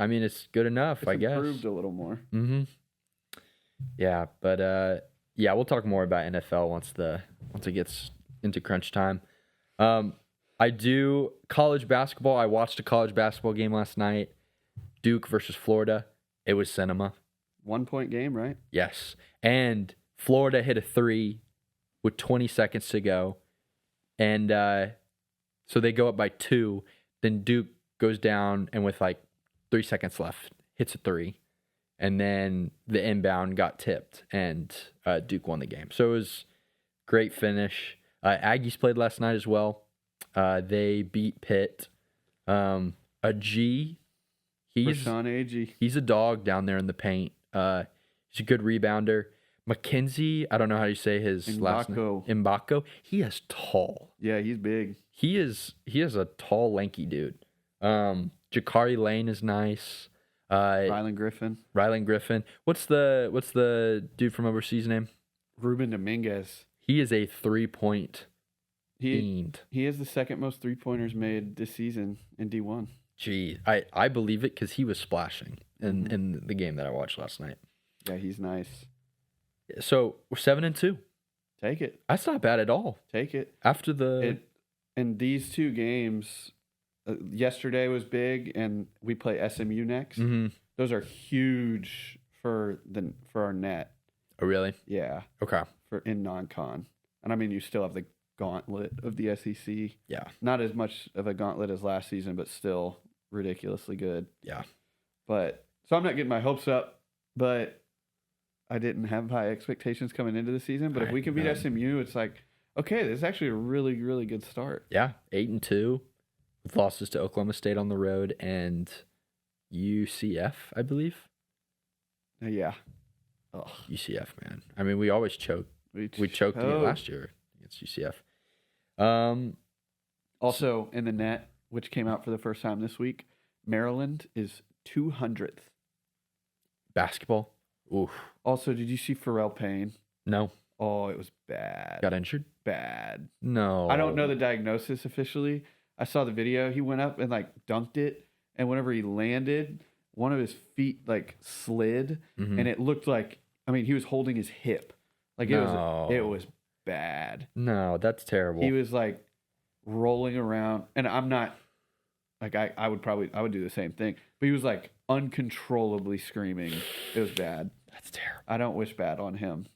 good enough, I guess. It's improved a little more. Mm-hmm. Yeah, but we'll talk more about NFL once it gets into crunch time. I do college basketball. I watched a college basketball game last night. Duke versus Florida. It was cinema. 1 point game, right? Yes. And Florida hit a 3 with 20 seconds to go. And so they go up by 2. Then Duke goes down and with 3 seconds left, hits a 3. And then the inbound got tipped and Duke won the game. So it was great finish. Aggies played last night as well. They beat Pitt. He's a dog down there in the paint. He's a good rebounder. McKenzie, I don't know how you say his last name. Mbako. He is tall. Yeah, he's big. He is a tall, lanky dude. Jakari Lane is nice. Rylan Griffin. What's the dude from overseas name? Ruben Dominguez. He is a 3-point fiend. He is the second most 3-pointers made this season in D1. Gee, I believe it because he was splashing in the game that I watched last night. Yeah, he's nice. So we're 7-2. Take it. That's not bad at all. Take it. After and these 2 games, yesterday was big, and we play SMU next. Mm-hmm. Those are huge for our net. Oh, really? Yeah. Okay. In non-con, and I mean you still have the gauntlet of the SEC. Yeah. Not as much of a gauntlet as last season, but still ridiculously good. Yeah. But so I'm not getting my hopes up, but I didn't have high expectations coming into the season. But if we can beat SMU, it's like, okay, this is actually a really, really good start. Yeah. 8-2 with losses to Oklahoma State on the road and UCF, I believe. Yeah. Oh, UCF, man. I mean, we always choke. We choked last year against UCF. Also, in the net, which came out for the first time this week, Maryland is 200th. Basketball? Oof. Also, did you see Pharrell Payne? No. Oh, it was bad. Got injured? Bad. No. I don't know the diagnosis officially. I saw the video. He went up and dunked it, and whenever he landed, one of his feet slid, and it looked like he was holding his hip. It was bad. No, that's terrible. He was rolling around, and I'm not I would do the same thing, but he was uncontrollably screaming. It was bad. That's terrible. I don't wish bad on him.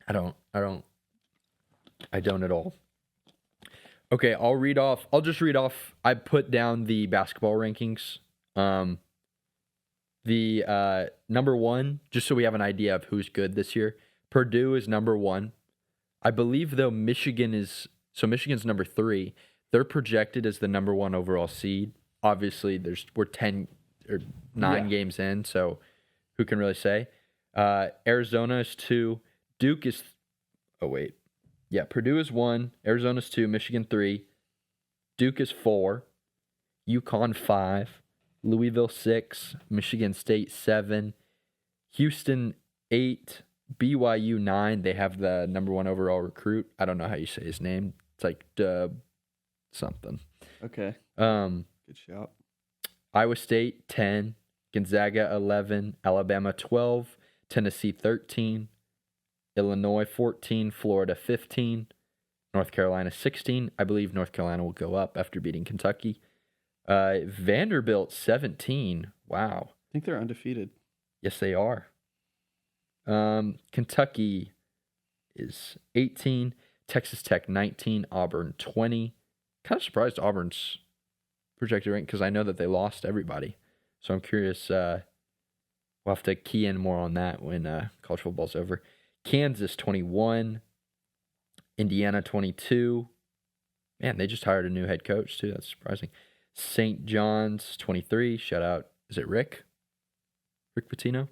I don't at all. Okay, I'll just read off. I put down the basketball rankings. The number 1, just so we have an idea of who's good this year. Purdue is number 1. I believe though Michigan's number 3. They're projected as the number 1 overall seed. Obviously, we're 10 or 9 games in, so who can really say? Arizona is 2. Duke is. Oh wait, yeah. Purdue is 1. Arizona's 2. Michigan 3. Duke is 4. UConn 5. Louisville 6. Michigan State 7. Houston 8. BYU 9. They have the number 1 overall recruit. I don't know how you say his name. It's Dub something. Okay. Good shout. Iowa State 10. Gonzaga 11. Alabama 12. Tennessee 13. Illinois 14. Florida 15. North Carolina 16. I believe North Carolina will go up after beating Kentucky. Vanderbilt 17. Wow. I think they're undefeated. Yes, they are. Kentucky is 18. Texas Tech 19. Auburn 20. Kind of surprised Auburn's projected rank because I know that they lost everybody. So I'm curious. We'll have to key in more on that when college football's over. Kansas 21. Indiana 22. Man, they just hired a new head coach too. That's surprising. St. John's 23. Shout out. Is it Rick? Rick Pitino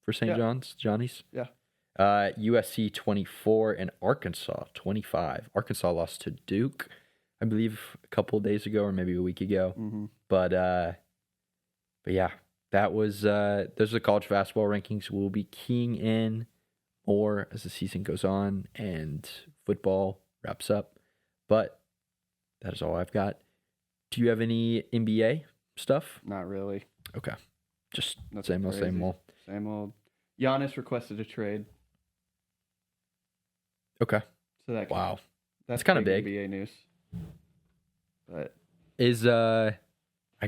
for St. John's, Johnny's. Yeah. USC 24 and Arkansas 25. Arkansas lost to Duke, I believe, a couple of days ago or maybe a week ago. Mm-hmm. But yeah, that was those are the college basketball rankings. We'll be keying in more as the season goes on and football wraps up. But that is all I've got. Do you have any NBA stuff? Not really. Okay. Just Nothing same old, crazy. same old. Same old. Giannis requested a trade. Okay. So that Wow. that's kinda big. NBA news. But Is I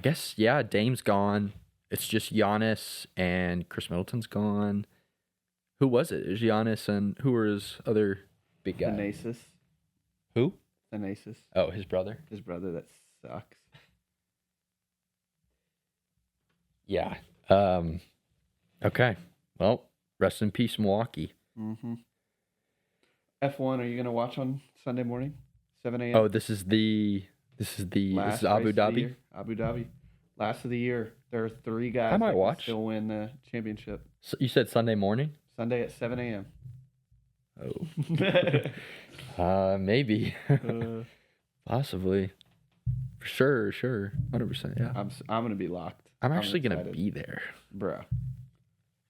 guess Dame's gone. It's just Giannis and Chris Middleton's gone. Who was it? It was Giannis and who were his other big guy? Thanasis. Who? Thanasis. Oh, his brother. His brother that sucks. Yeah. Okay. Well, rest in peace, Milwaukee. Mm-hmm. F1, are you going to watch on Sunday morning? 7 a.m.? Oh, this is Abu Dhabi. Abu Dhabi. Last of the year. There are 3 guys I might that can watch. still win the championship. So you said Sunday morning? Sunday at 7 a.m. Oh. Maybe. uh, Possibly. For sure. 100%. Yeah. I'm going to be locked. I'm actually going to excited. be there. Bro.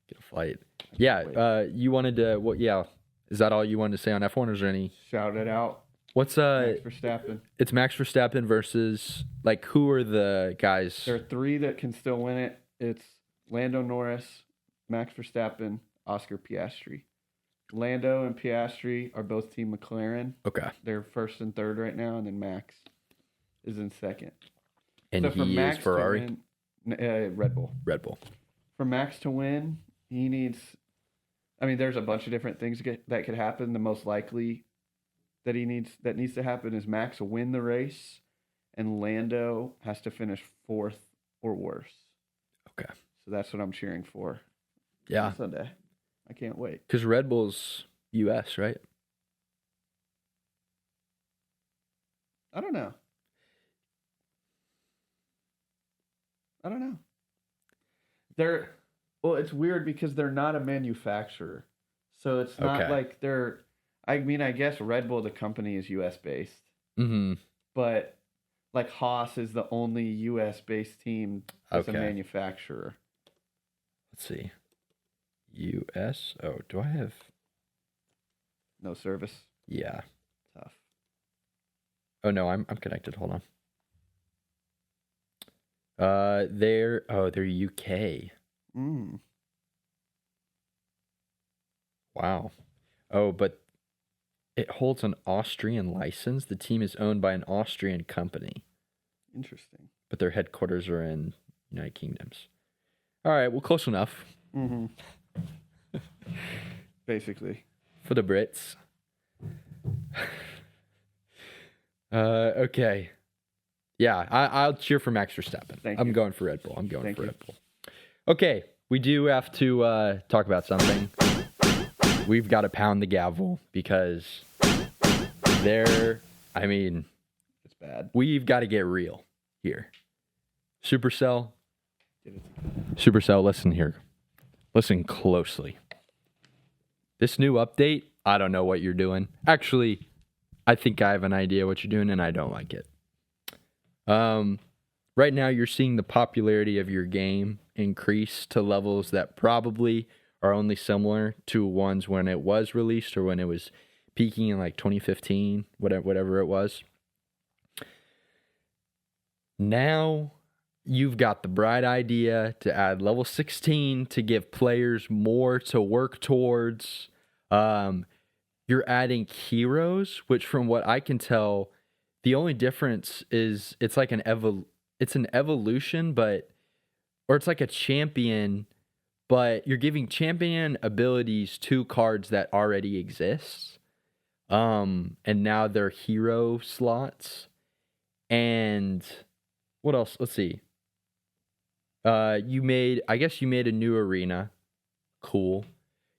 Get a flight. Yeah. You wanted to, what? Yeah. Is that all you wanted to say on F1 or is there any? Shout it out. What's, Max Verstappen. It's Max Verstappen versus, like, who are the guys? There are 3 that can still win it. It's Lando Norris, Max Verstappen, Oscar Piastri. Lando and Piastri are both Team McLaren. Okay. They're first and third right now, and then Max is in second. And so for he Max is Ferrari? to win, Red Bull. Red Bull. For Max to win, he needs... I mean, there's a bunch of different things that could happen. The most likely that needs to happen is Max will win the race, and Lando has to finish 4th or worse. Okay. So that's what I'm cheering for. Yeah. On Sunday. I can't wait. Because Red Bull's U.S., right? I don't know. Well, it's weird because they're not a manufacturer. So it's not like they're... I mean, I guess Red Bull, the company, is U.S. based. Mm-hmm. But, like, Haas is the only U.S. based team that's a manufacturer. Let's see. U.S. Oh, do I have... No service. Yeah. Tough. Oh, no, I'm connected. Hold on. They're UK. Mm. Wow. Oh, but it holds an Austrian license. The team is owned by an Austrian company. Interesting. But their headquarters are in United Kingdoms. All right, well, close enough. Mm-hmm. Basically. For the Brits. Okay. Yeah, I'll cheer for Max Verstappen. I'm going for Red Bull. Red Bull. Okay, we do have to talk about something. We've got to pound the gavel because it's bad. We've got to get real here. Supercell, listen here. Listen closely. This new update, I don't know what you're doing. Actually, I think I have an idea what you're doing, and I don't like it. Right now, you're seeing the popularity of your game increase to levels that probably are only similar to ones when it was released or when it was peaking in like 2015, whatever it was. Now, you've got the bright idea to add level 16 to give players more to work towards. You're adding heroes, which from what I can tell, the only difference is it's like an evolution, or it's like a champion, but you're giving champion abilities to cards that already exist. And now they're hero slots. And what else? Let's see. You made a new arena. Cool.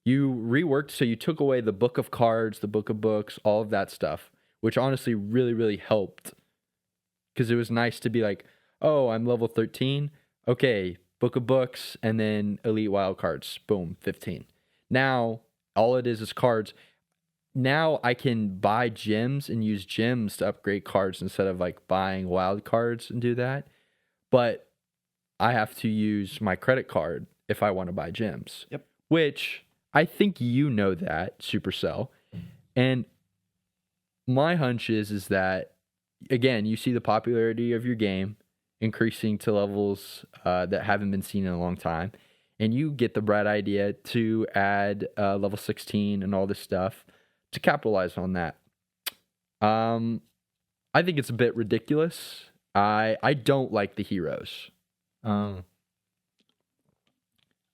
You reworked, so you took away the book of cards, the book of books, all of that stuff, which honestly really, really helped. Because it was nice to be like, oh, I'm level 13. Okay, Book of Books, and then Elite Wild Cards. Boom, 15. Now, all it is cards. Now I can buy gems and use gems to upgrade cards instead of like buying wild cards and do that. But I have to use my credit card if I want to buy gems. Yep. Which I think you know that, Supercell. And my hunch is that, again, you see the popularity of your game increasing to levels that haven't been seen in a long time. And you get the bright idea to add level 16 and all this stuff to capitalize on that. I think it's a bit ridiculous. I don't like the heroes. I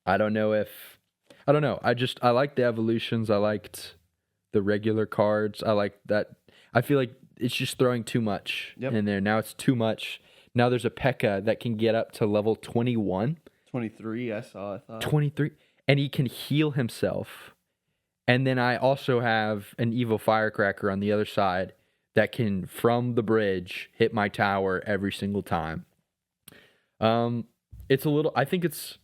don't know. I like the evolutions. I liked the regular cards. I like that. I feel like it's just throwing too much in there. Now it's too much. Now there's a P.E.K.K.A. that can get up to level 21. 23, I thought. 23. And he can heal himself. And then I also have an evil firecracker on the other side that can, from the bridge, hit my tower every single time. It's a little, I think it's,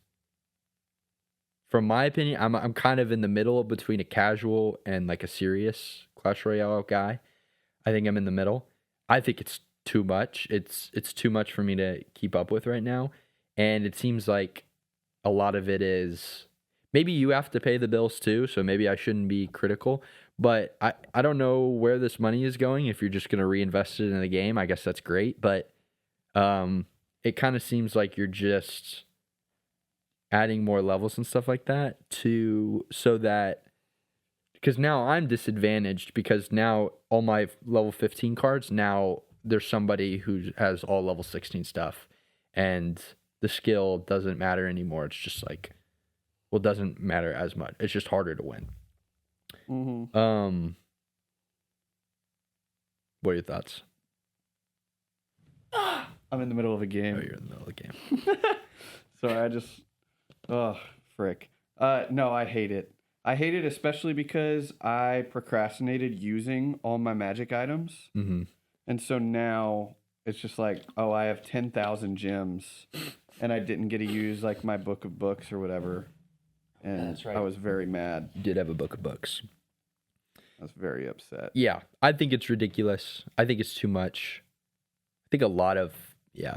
from my opinion, I'm kind of in the middle between a casual and like a serious Clash Royale guy. I think I'm in the middle. I think it's too much. It's too much for me to keep up with right now. And it seems like a lot of it is, maybe you have to pay the bills too, so maybe I shouldn't be critical. But I don't know where this money is going. If you're just going to reinvest it in the game, I guess that's great. But it kind of seems like you're just adding more levels and stuff like that so that, because now I'm disadvantaged because now all my level 15 cards, now there's somebody who has all level 16 stuff and the skill doesn't matter anymore. It's just like, well, it doesn't matter as much. It's just harder to win. Mm-hmm. What are your thoughts? I'm in the middle of a game. Oh, you're in the middle of the game. So frick. No, I hate it. I hate it especially because I procrastinated using all my magic items. Mm-hmm. And so now it's just like, oh, I have 10,000 gems and I didn't get to use like my book of books or whatever. And that's right. I was very mad. You did have a book of books. I was very upset. Yeah, I think it's ridiculous. I think it's too much. I think a lot of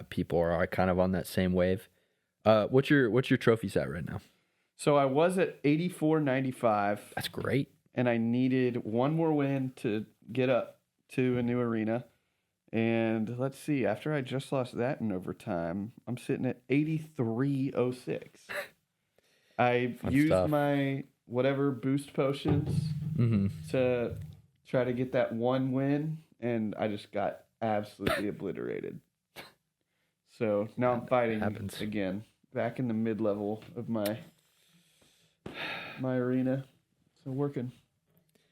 people are kind of on that same wave. What's your trophies at right now? So I was at 84.95. That's great. And I needed one more win to get up to a new arena. And let's see, after I just lost that in overtime, I'm sitting at 83.06. I used my whatever boost potions to try to get that one win, and I just got absolutely obliterated. So now I'm fighting again, back in the mid-level of my arena. So working.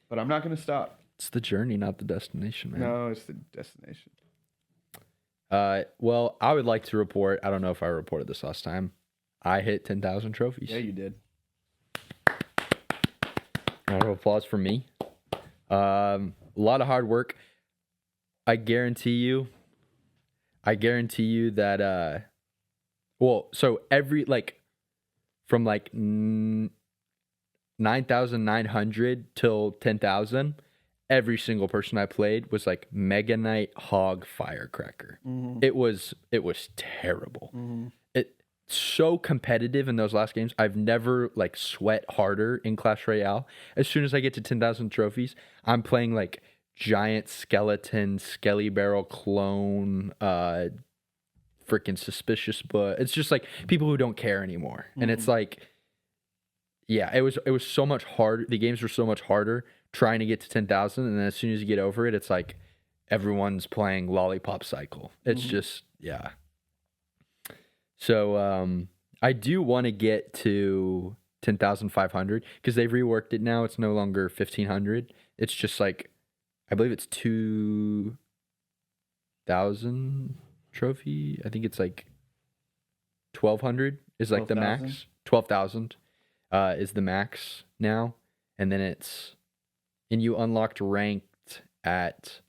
But I'm not going to stop. It's the journey, not the destination, man. No, it's the destination. Well, I would like to report, I don't know if I reported this last time, I hit 10,000 trophies. Yeah, you did. Round of applause for me. A lot of hard work. I guarantee you that, so every, from 9,900 till 10,000, every single person I played was like Mega Knight, Hog, Firecracker. Mm-hmm. It was terrible. Mm-hmm. So competitive in those last games. I've never sweat harder in Clash Royale. As soon as I get to 10,000 trophies, I'm playing giant skeleton, skelly barrel clone, freaking suspicious, but it's just people who don't care anymore. Mm-hmm. And it's it was so much harder. The games were so much harder trying to get to 10,000, and then as soon as you get over it, it's everyone's playing Lollipop Cycle. It's just So I do want to get to 10,500 because they've reworked it now. It's no longer 1,500. It's just I believe it's 2,000 trophy. I think it's 1,200 is 12, the max. 12,000 is the max now, and then and you unlocked ranked at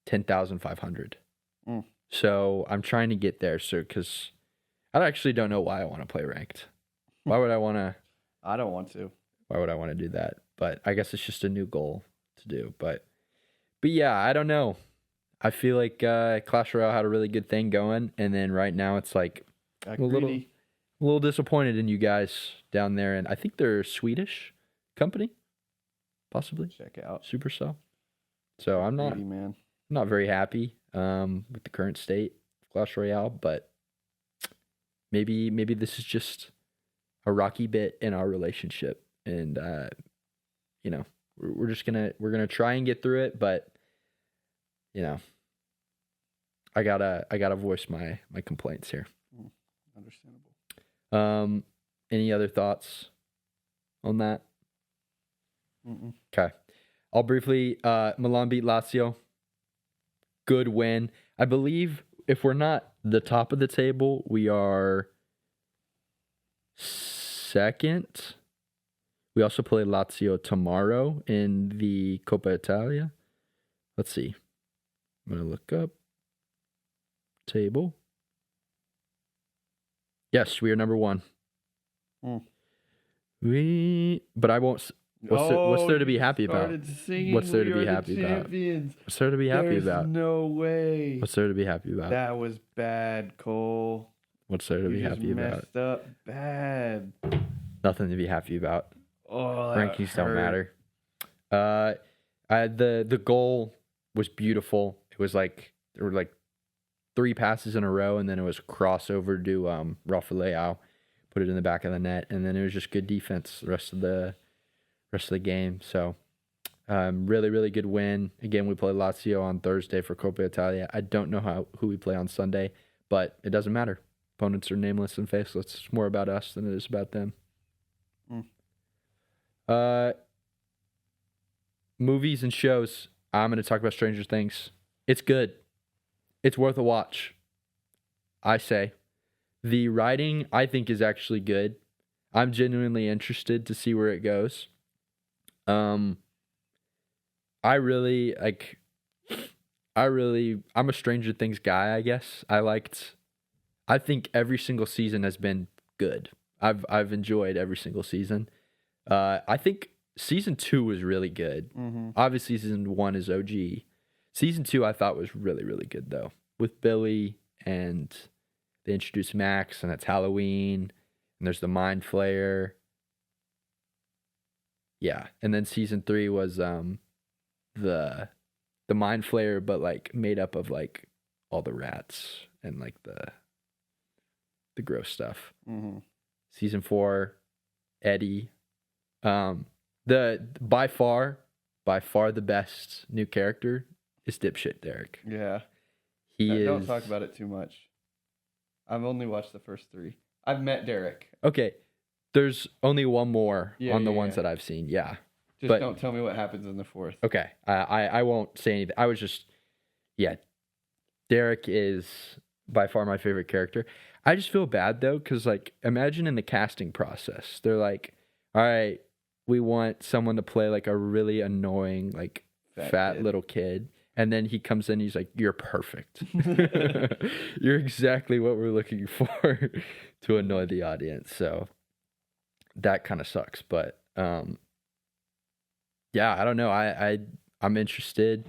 10,500. So I'm trying to get there. So because I actually don't know why I want to play ranked. Why would I want to? I don't want to. Why would I want to do that? But I guess it's just a new goal to do. But yeah, I don't know. I feel like Clash Royale had a really good thing going, and then right now it's like a little disappointed in you guys down there, and I think they're a Swedish company, possibly. Check out Supercell. So I'm not very happy with the current state of Clash Royale, but maybe this is just a rocky bit in our relationship, and we're gonna try and get through it, but I gotta voice my complaints here. Understandable. Any other thoughts on that? Mm-mm. Okay. I'll briefly, Milan beat Lazio. Good win. I believe if we're not the top of the table, we are second. We also play Lazio tomorrow in the Coppa Italia. Let's see. I'm going to look up table. Yes, we are number 1. But I won't. What's there to be happy about? What's there to be happy about? What's there to be happy about? No way. What's there to be happy about? That was bad, Cole. What's there to be happy about? Messed up bad. Nothing to be happy about. Oh, rankings don't matter. The goal was beautiful. It was like there were like 3 passes in a row, and then it was crossover to Rafael, put it in the back of the net, and then it was just good defense the rest of the game. So really, really good win. Again, we play Lazio on Thursday for Coppa Italia. I don't know who we play on Sunday, but it doesn't matter. Opponents are nameless and faceless. It's more about us than it is about them. Movies and shows. I'm going to talk about Stranger Things. It's good. It's worth a watch, I say. The writing, I think, is actually good. I'm genuinely interested to see where it goes. I'm a Stranger Things guy, I guess. I think every single season has been good. I've enjoyed every single season. I think season 2 was really good. Mm-hmm. Obviously, season 1 is OG. Season 2 I thought was really, really good, though. With Billy, and they introduced Max, and it's Halloween, and there's the Mind Flayer. Yeah, and then season 3 was the Mind Flayer, but like made up of like all the rats and like the gross stuff. Mm-hmm. Season 4, Eddie. The by far the best new character is Dipshit Derek. Yeah. Don't talk about it too much. I've only watched the first 3. I've met Derek. Okay. There's only one more on the ones that I've seen. Yeah. But don't tell me what happens in the 4th. Okay. I won't say anything. I was just, Derek is by far my favorite character. I just feel bad though, because like imagine in the casting process, they're like, all right, we want someone to play like a really annoying, like fat little kid. And then he comes in, he's like, you're perfect. You're exactly what we're looking for to annoy the audience. So that kind of sucks. But I don't know. I'm interested.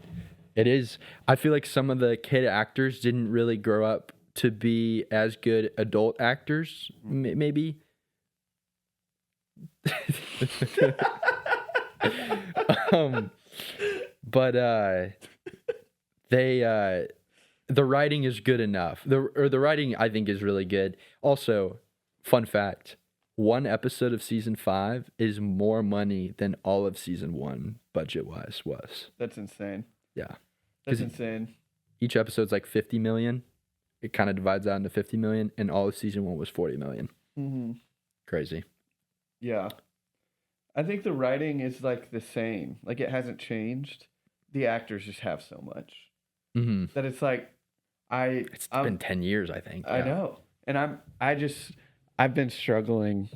It is. I feel like some of the kid actors didn't really grow up to be as good adult actors, maybe. But the writing is good enough. The writing I think is really good. Also, fun fact, 1 episode of season 5 is more money than all of season 1 budget-wise was. That's insane. Yeah. That's insane. Each episode's like 50 million. It kind of divides out into 50 million, and all of season 1 was 40 million. Mm-hmm. Crazy. Yeah. I think the writing is like the same. Like it hasn't changed. The actors just have so much. Mm-hmm. That it's like It's been 10 years, I think. I know. And I've been struggling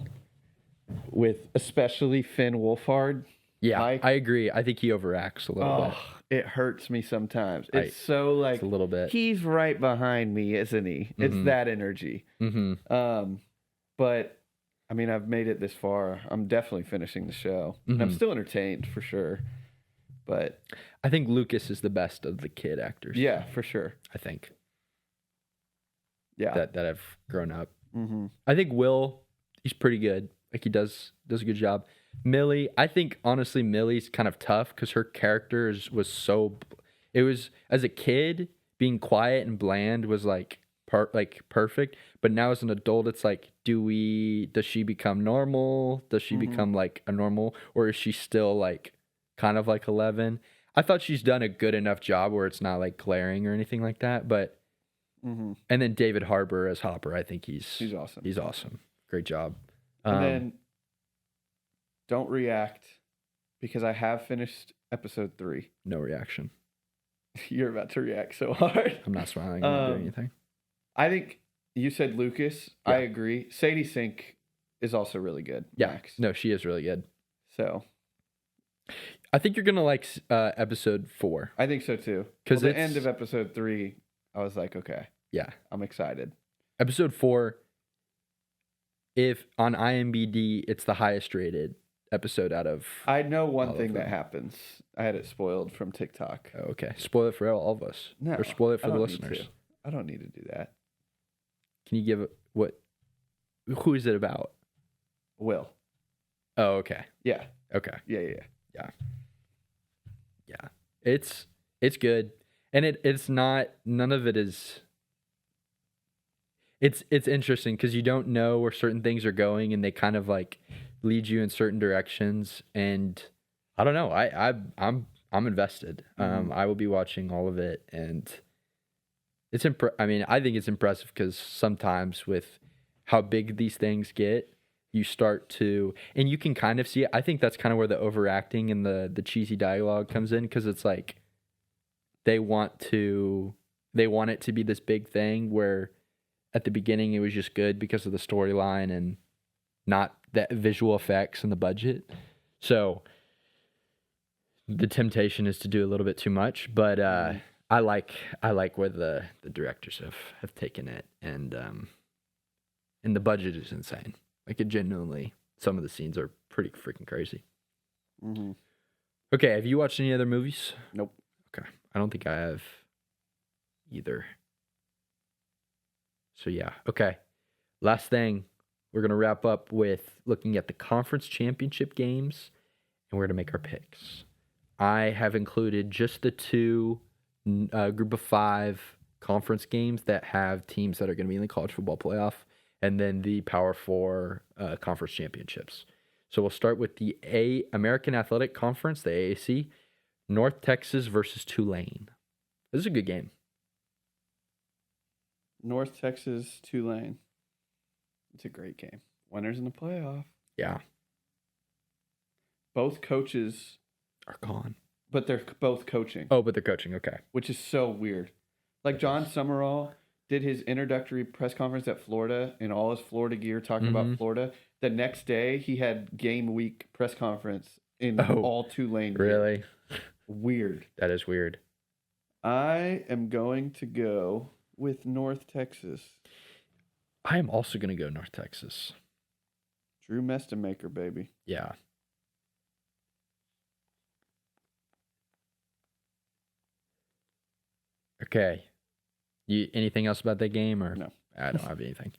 with especially Finn Wolfhard. Yeah, I agree. I think he overacts a little bit. it hurts me sometimes. Right. It's so like It's a little bit. he's right behind me, isn't he? It's that energy. But I mean, I've made it this far. I'm definitely finishing the show. And I'm still entertained for sure. But I think Lucas is the best of the kid actors. yeah, for sure. I think. Yeah. That I've grown up. I think Will, he's pretty good. Like he does a good job. Millie, I think honestly Millie's kind of tough because her character was so. It was as a kid being quiet and bland was like perfect, but now as an adult it's like does she become normal? Does she become like a normal, or is she still like kind of like 11? I thought she's done a good enough job where it's not like glaring or anything like that, but. And then David Harbour as Hopper, I think he's awesome. He's awesome. Great job. And then don't react because I have finished episode 3. No reaction. You're about to react so hard. I'm not smiling. I'm not doing anything. I think you said Lucas. Yeah. I agree. Sadie Sink is also really good. Yeah. Max. No, she is really good. So I think you're going to like episode 4. I think so too. Because the end of episode 3, I was like, okay. Yeah. I'm excited. Episode 4, if on IMDb, it's the highest rated episode out of. I know one thing that happens. I had it spoiled from TikTok. Oh, okay. Spoil it for all of us. No. Or spoil it for the listeners. I don't need to do that. Can you give who is it about? Will. Oh, okay. Yeah. Okay. Yeah. It's good. And it's not, none of it is. It's interesting because you don't know where certain things are going, and they kind of like lead you in certain directions. And I don't know. I'm invested. I will be watching all of it, and it's I think it's impressive because sometimes with how big these things get, you start to, and you can kind of see it. I think that's kind of where the overacting and the cheesy dialogue comes in, because it's like they want it to be this big thing where at the beginning it was just good because of the storyline and not the visual effects and the budget. So the temptation is to do a little bit too much, but I like where the directors have taken it, and the budget is insane. Like it genuinely, some of the scenes are pretty freaking crazy. Okay, have you watched any other movies? Nope. Okay, I don't think I have either. So yeah, okay. Last thing, we're going to wrap up with looking at the conference championship games, and we're going to make our picks. I have included just the 2 group of 5 conference games that have teams that are going to be in the college football playoff, and then the Power 4 conference championships. So we'll start with the American Athletic Conference, the AAC, North Texas versus Tulane. This is a good game. North Texas, Tulane. It's a great game. Winners in the playoff. Yeah. Both coaches are gone. But they're both coaching. Oh, but they're coaching. Okay. Which is so weird. Like John Summerall did his introductory press conference at Florida in all his Florida gear talking about Florida. The next day, he had game week press conference in all Tulane gear. Really? Weird. That is weird. I am going to go with North Texas. I am also going to go North Texas. Drew Mestemaker, baby. Yeah. Okay. Anything else about that game? Or no? I don't have anything.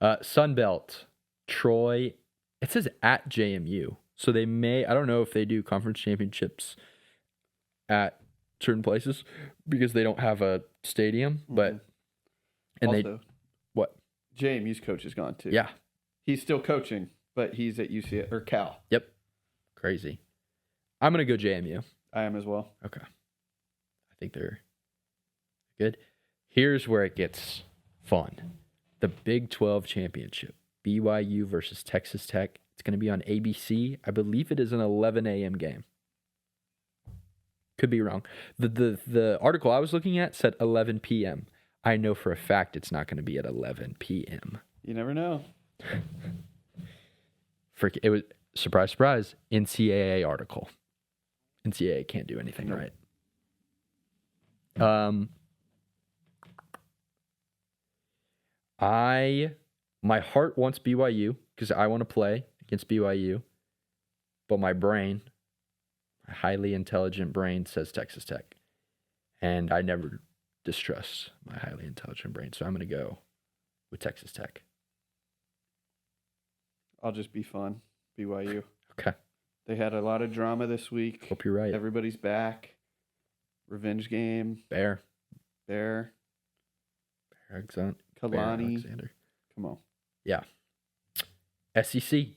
Sunbelt, Troy. It says at JMU, so they may. I don't know if they do conference championships at certain places because they don't have a stadium. But and also, what? JMU's coach is gone too. Yeah, he's still coaching, but he's at UCF or Cal. Yep, crazy. I'm gonna go JMU. I am as well. Okay, I think they're good. Here's where it gets fun. The Big 12 Championship. BYU versus Texas Tech. It's going to be on ABC. I believe it is an 11 a.m. game. Could be wrong. The article I was looking at said 11 p.m. I know for a fact it's not going to be at 11 p.m. You never know. It was, surprise, surprise, NCAA article. NCAA can't do anything right. My heart wants BYU because I want to play against BYU, but my highly intelligent brain says Texas Tech, and I never distrust my highly intelligent brain, so I'm going to go with Texas Tech. I'll just be fun. BYU. Okay. They had a lot of drama this week. Hope you're right. Everybody's back. Revenge game. Bear. Kalani. Alexander. Come on. Yeah. SEC.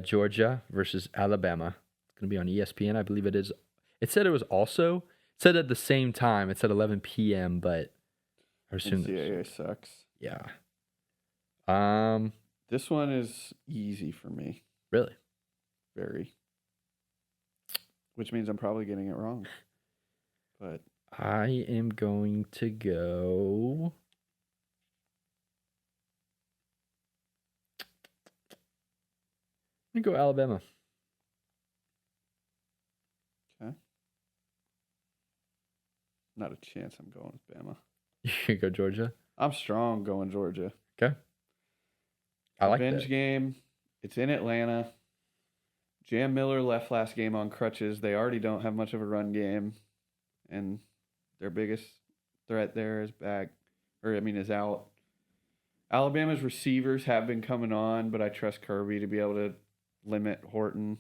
Georgia versus Alabama. It's going to be on ESPN. I believe it is. It said at the same time. It said 11 p.m., but I assume NCAA sucks. Yeah. This one is easy for me. Really? Very. Which means I'm probably getting it wrong. But I am going to go. I'm going to go Alabama. Okay. Not a chance I'm going with Bama. You can go Georgia? I'm strong going Georgia. Okay. I like Revenge that. game. It's in Atlanta. Jam Miller left last game on crutches. They already don't have much of a run game. And their biggest threat there is out. Alabama's receivers have been coming on, but I trust Kirby to be able to limit Horton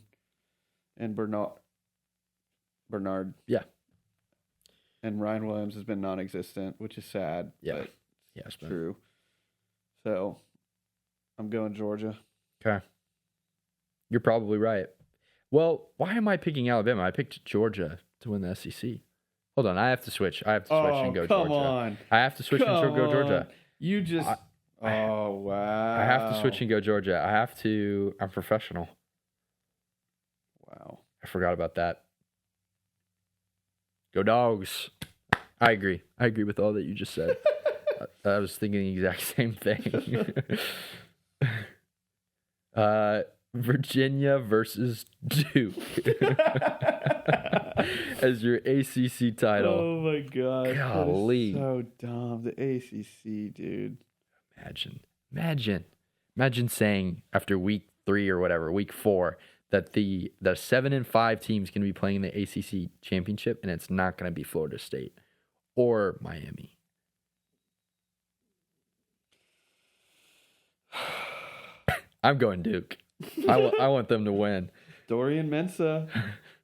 and Bernard. Yeah. And Ryan Williams has been non-existent, which is sad. Yeah. But Yeah, it's true. So I'm going Georgia. Okay. You're probably right. Well, why am I picking Alabama? I picked Georgia to win the SEC. Hold on, I have to switch. And go come Georgia. On. I have to switch and go Georgia. You just... wow. I have to switch and go Georgia. I'm professional. Wow. I forgot about that. Go Dogs. I agree with all that you just said. I was thinking the exact same thing. Virginia versus Duke as your ACC title. Oh my god! Golly. That is so dumb. The ACC, dude. Imagine saying after week 3 or whatever, week 4, that the 7 and 5 team's going to be playing in the ACC championship, and it's not going to be Florida State or Miami. I'm going Duke. I want them to win. Dorian Mensah,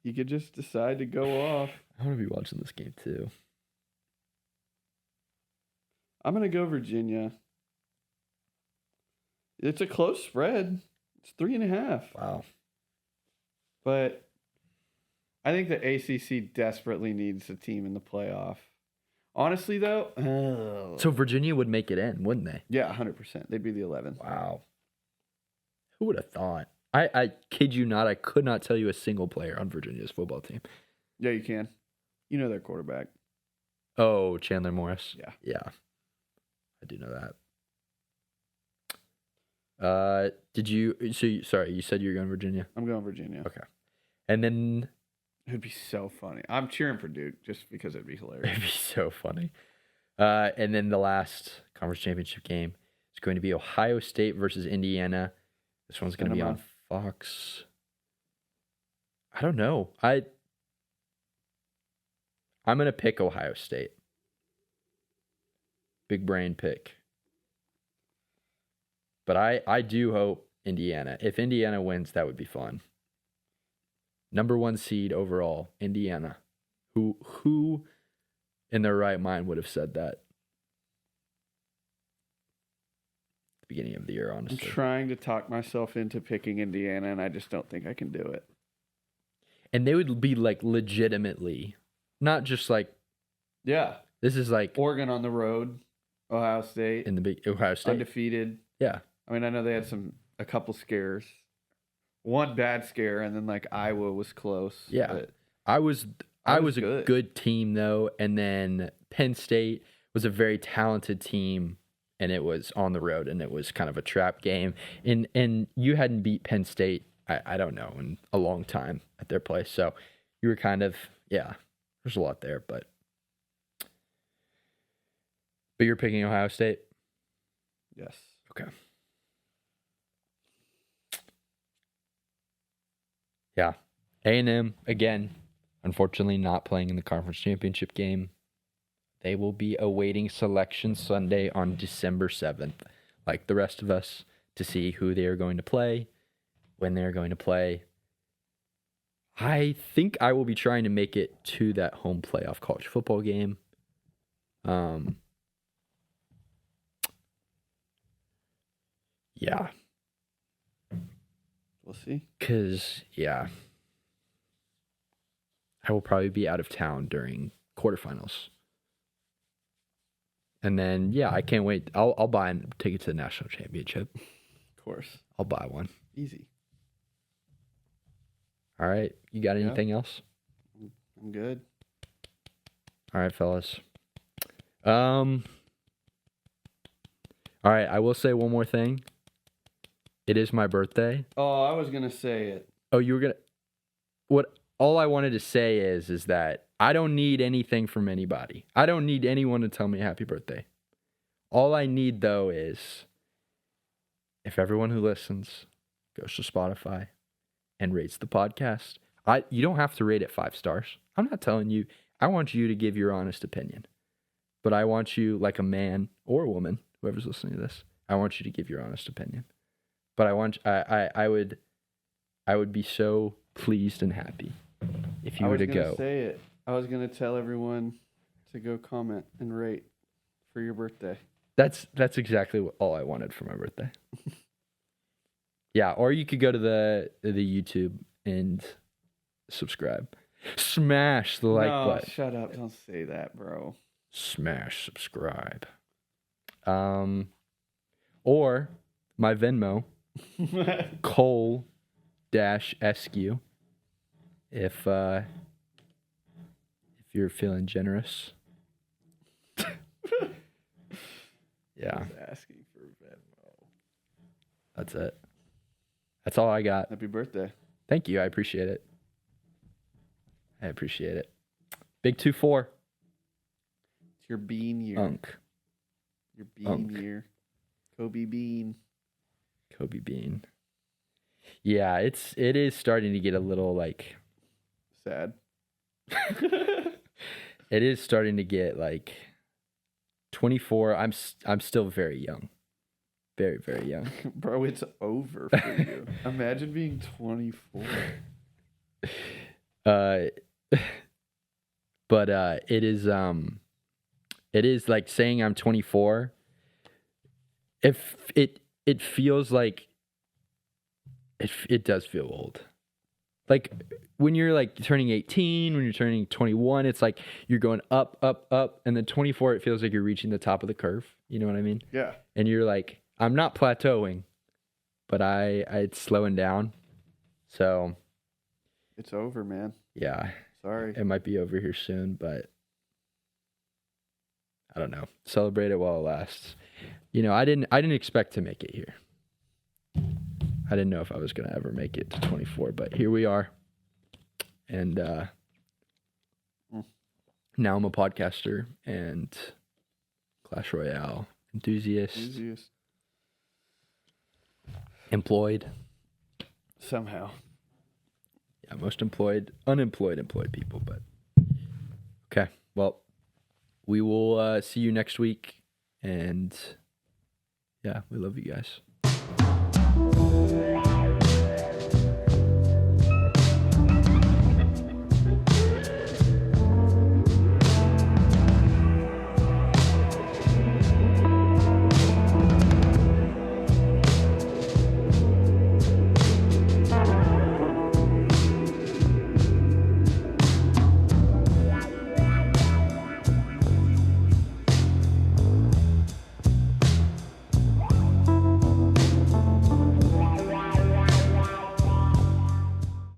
you could just decide to go off. I want to be watching this game too. I'm going to go Virginia. It's a close spread. It's 3.5. Wow. But I think the ACC desperately needs a team in the playoff. Honestly, though. So Virginia would make it in, wouldn't they? Yeah, 100%. They'd be the 11th. Wow. Who would have thought? I kid you not, I could not tell you a single player on Virginia's football team. Yeah, you can. You know their quarterback. Oh, Chandler Morris. Yeah. Yeah. I do know that. You said you're going Virginia? I'm going Virginia. Okay. And then it would be so funny. I'm cheering for Duke just because it'd be hilarious. It'd be so funny. And then the last conference championship game is going to be Ohio State versus Indiana. This one's going to be on Fox. I don't know. I'm going to pick Ohio State. Big brain pick. But I do hope Indiana. If Indiana wins, that would be fun. Number 1 seed overall, Indiana. Who in their right mind would have said that? Beginning of the year, honestly. I'm trying to talk myself into picking Indiana, and I just don't think I can do it. And they would be like legitimately, not just like, yeah, this is like Oregon on the road, Ohio State in the big Ohio State undefeated. Yeah, I mean, I know they had a couple scares, one bad scare, and then like Iowa was close. Yeah, I was a good team though, and then Penn State was a very talented team. And it was on the road, and it was kind of a trap game. And you hadn't beat Penn State, I don't know, in a long time at their place. So you were kind of, there's a lot there. But But you're picking Ohio State? Yes. Okay. Yeah. A&M, again, unfortunately not playing in the conference championship game. They will be awaiting Selection Sunday on December 7th, like the rest of us, to see who they are going to play, when they're going to play. I think I will be trying to make it to that home playoff college football game. Yeah. We'll see. Because, yeah, I will probably be out of town during quarterfinals. And then, yeah, I can't wait. I'll buy a ticket to the national championship. Of course. I'll buy one. Easy. All right. You got anything else? I'm good. All right, fellas. All right, I will say one more thing. It is my birthday. Oh, I was going to say it. Oh, you were going to... All I wanted to say is that I don't need anything from anybody. I don't need anyone to tell me happy birthday. All I need, though, is if everyone who listens goes to Spotify and rates the podcast. You don't have to rate it 5 stars. I'm not telling you. I want you to give your honest opinion. But I want you, like a man or a woman, whoever's listening to this, I want you to give your honest opinion. But I would be so pleased and happy if you were to go. Say it. I was gonna tell everyone to go comment and rate for your birthday. That's exactly all I wanted for my birthday. Yeah, or you could go to the YouTube and subscribe. Smash the like button. Shut up! Don't say that, bro. Smash subscribe. Or my Venmo, Cole-SQ. If you're feeling generous. Yeah. Asking for Venmo. That's it. That's all I got. Happy birthday. Thank you. I appreciate it. Big 2-4. It's your bean year. Unk. Your bean year. Kobe Bean. Yeah, it is starting to get a little like sad. It is starting to get like 24. I'm still very young. Very, very young. Bro, it's over for you. Imagine being 24. But it is like saying I'm 24. If it feels like it does feel old. Like when you're like turning 18, when you're turning 21, it's like you're going up, up, up, and then 24, it feels like you're reaching the top of the curve. You know what I mean? Yeah. And you're like, I'm not plateauing, but it's slowing down. So it's over, man. Yeah. Sorry. It might be over here soon, but I don't know. Celebrate it while it lasts. You know, I didn't expect to make it here. I didn't know if I was going to ever make it to 24, but here we are. And now I'm a podcaster and Clash Royale enthusiast. Employed. Somehow. Yeah, most unemployed people, but okay. Well, we will see you next week, and yeah, we love you guys.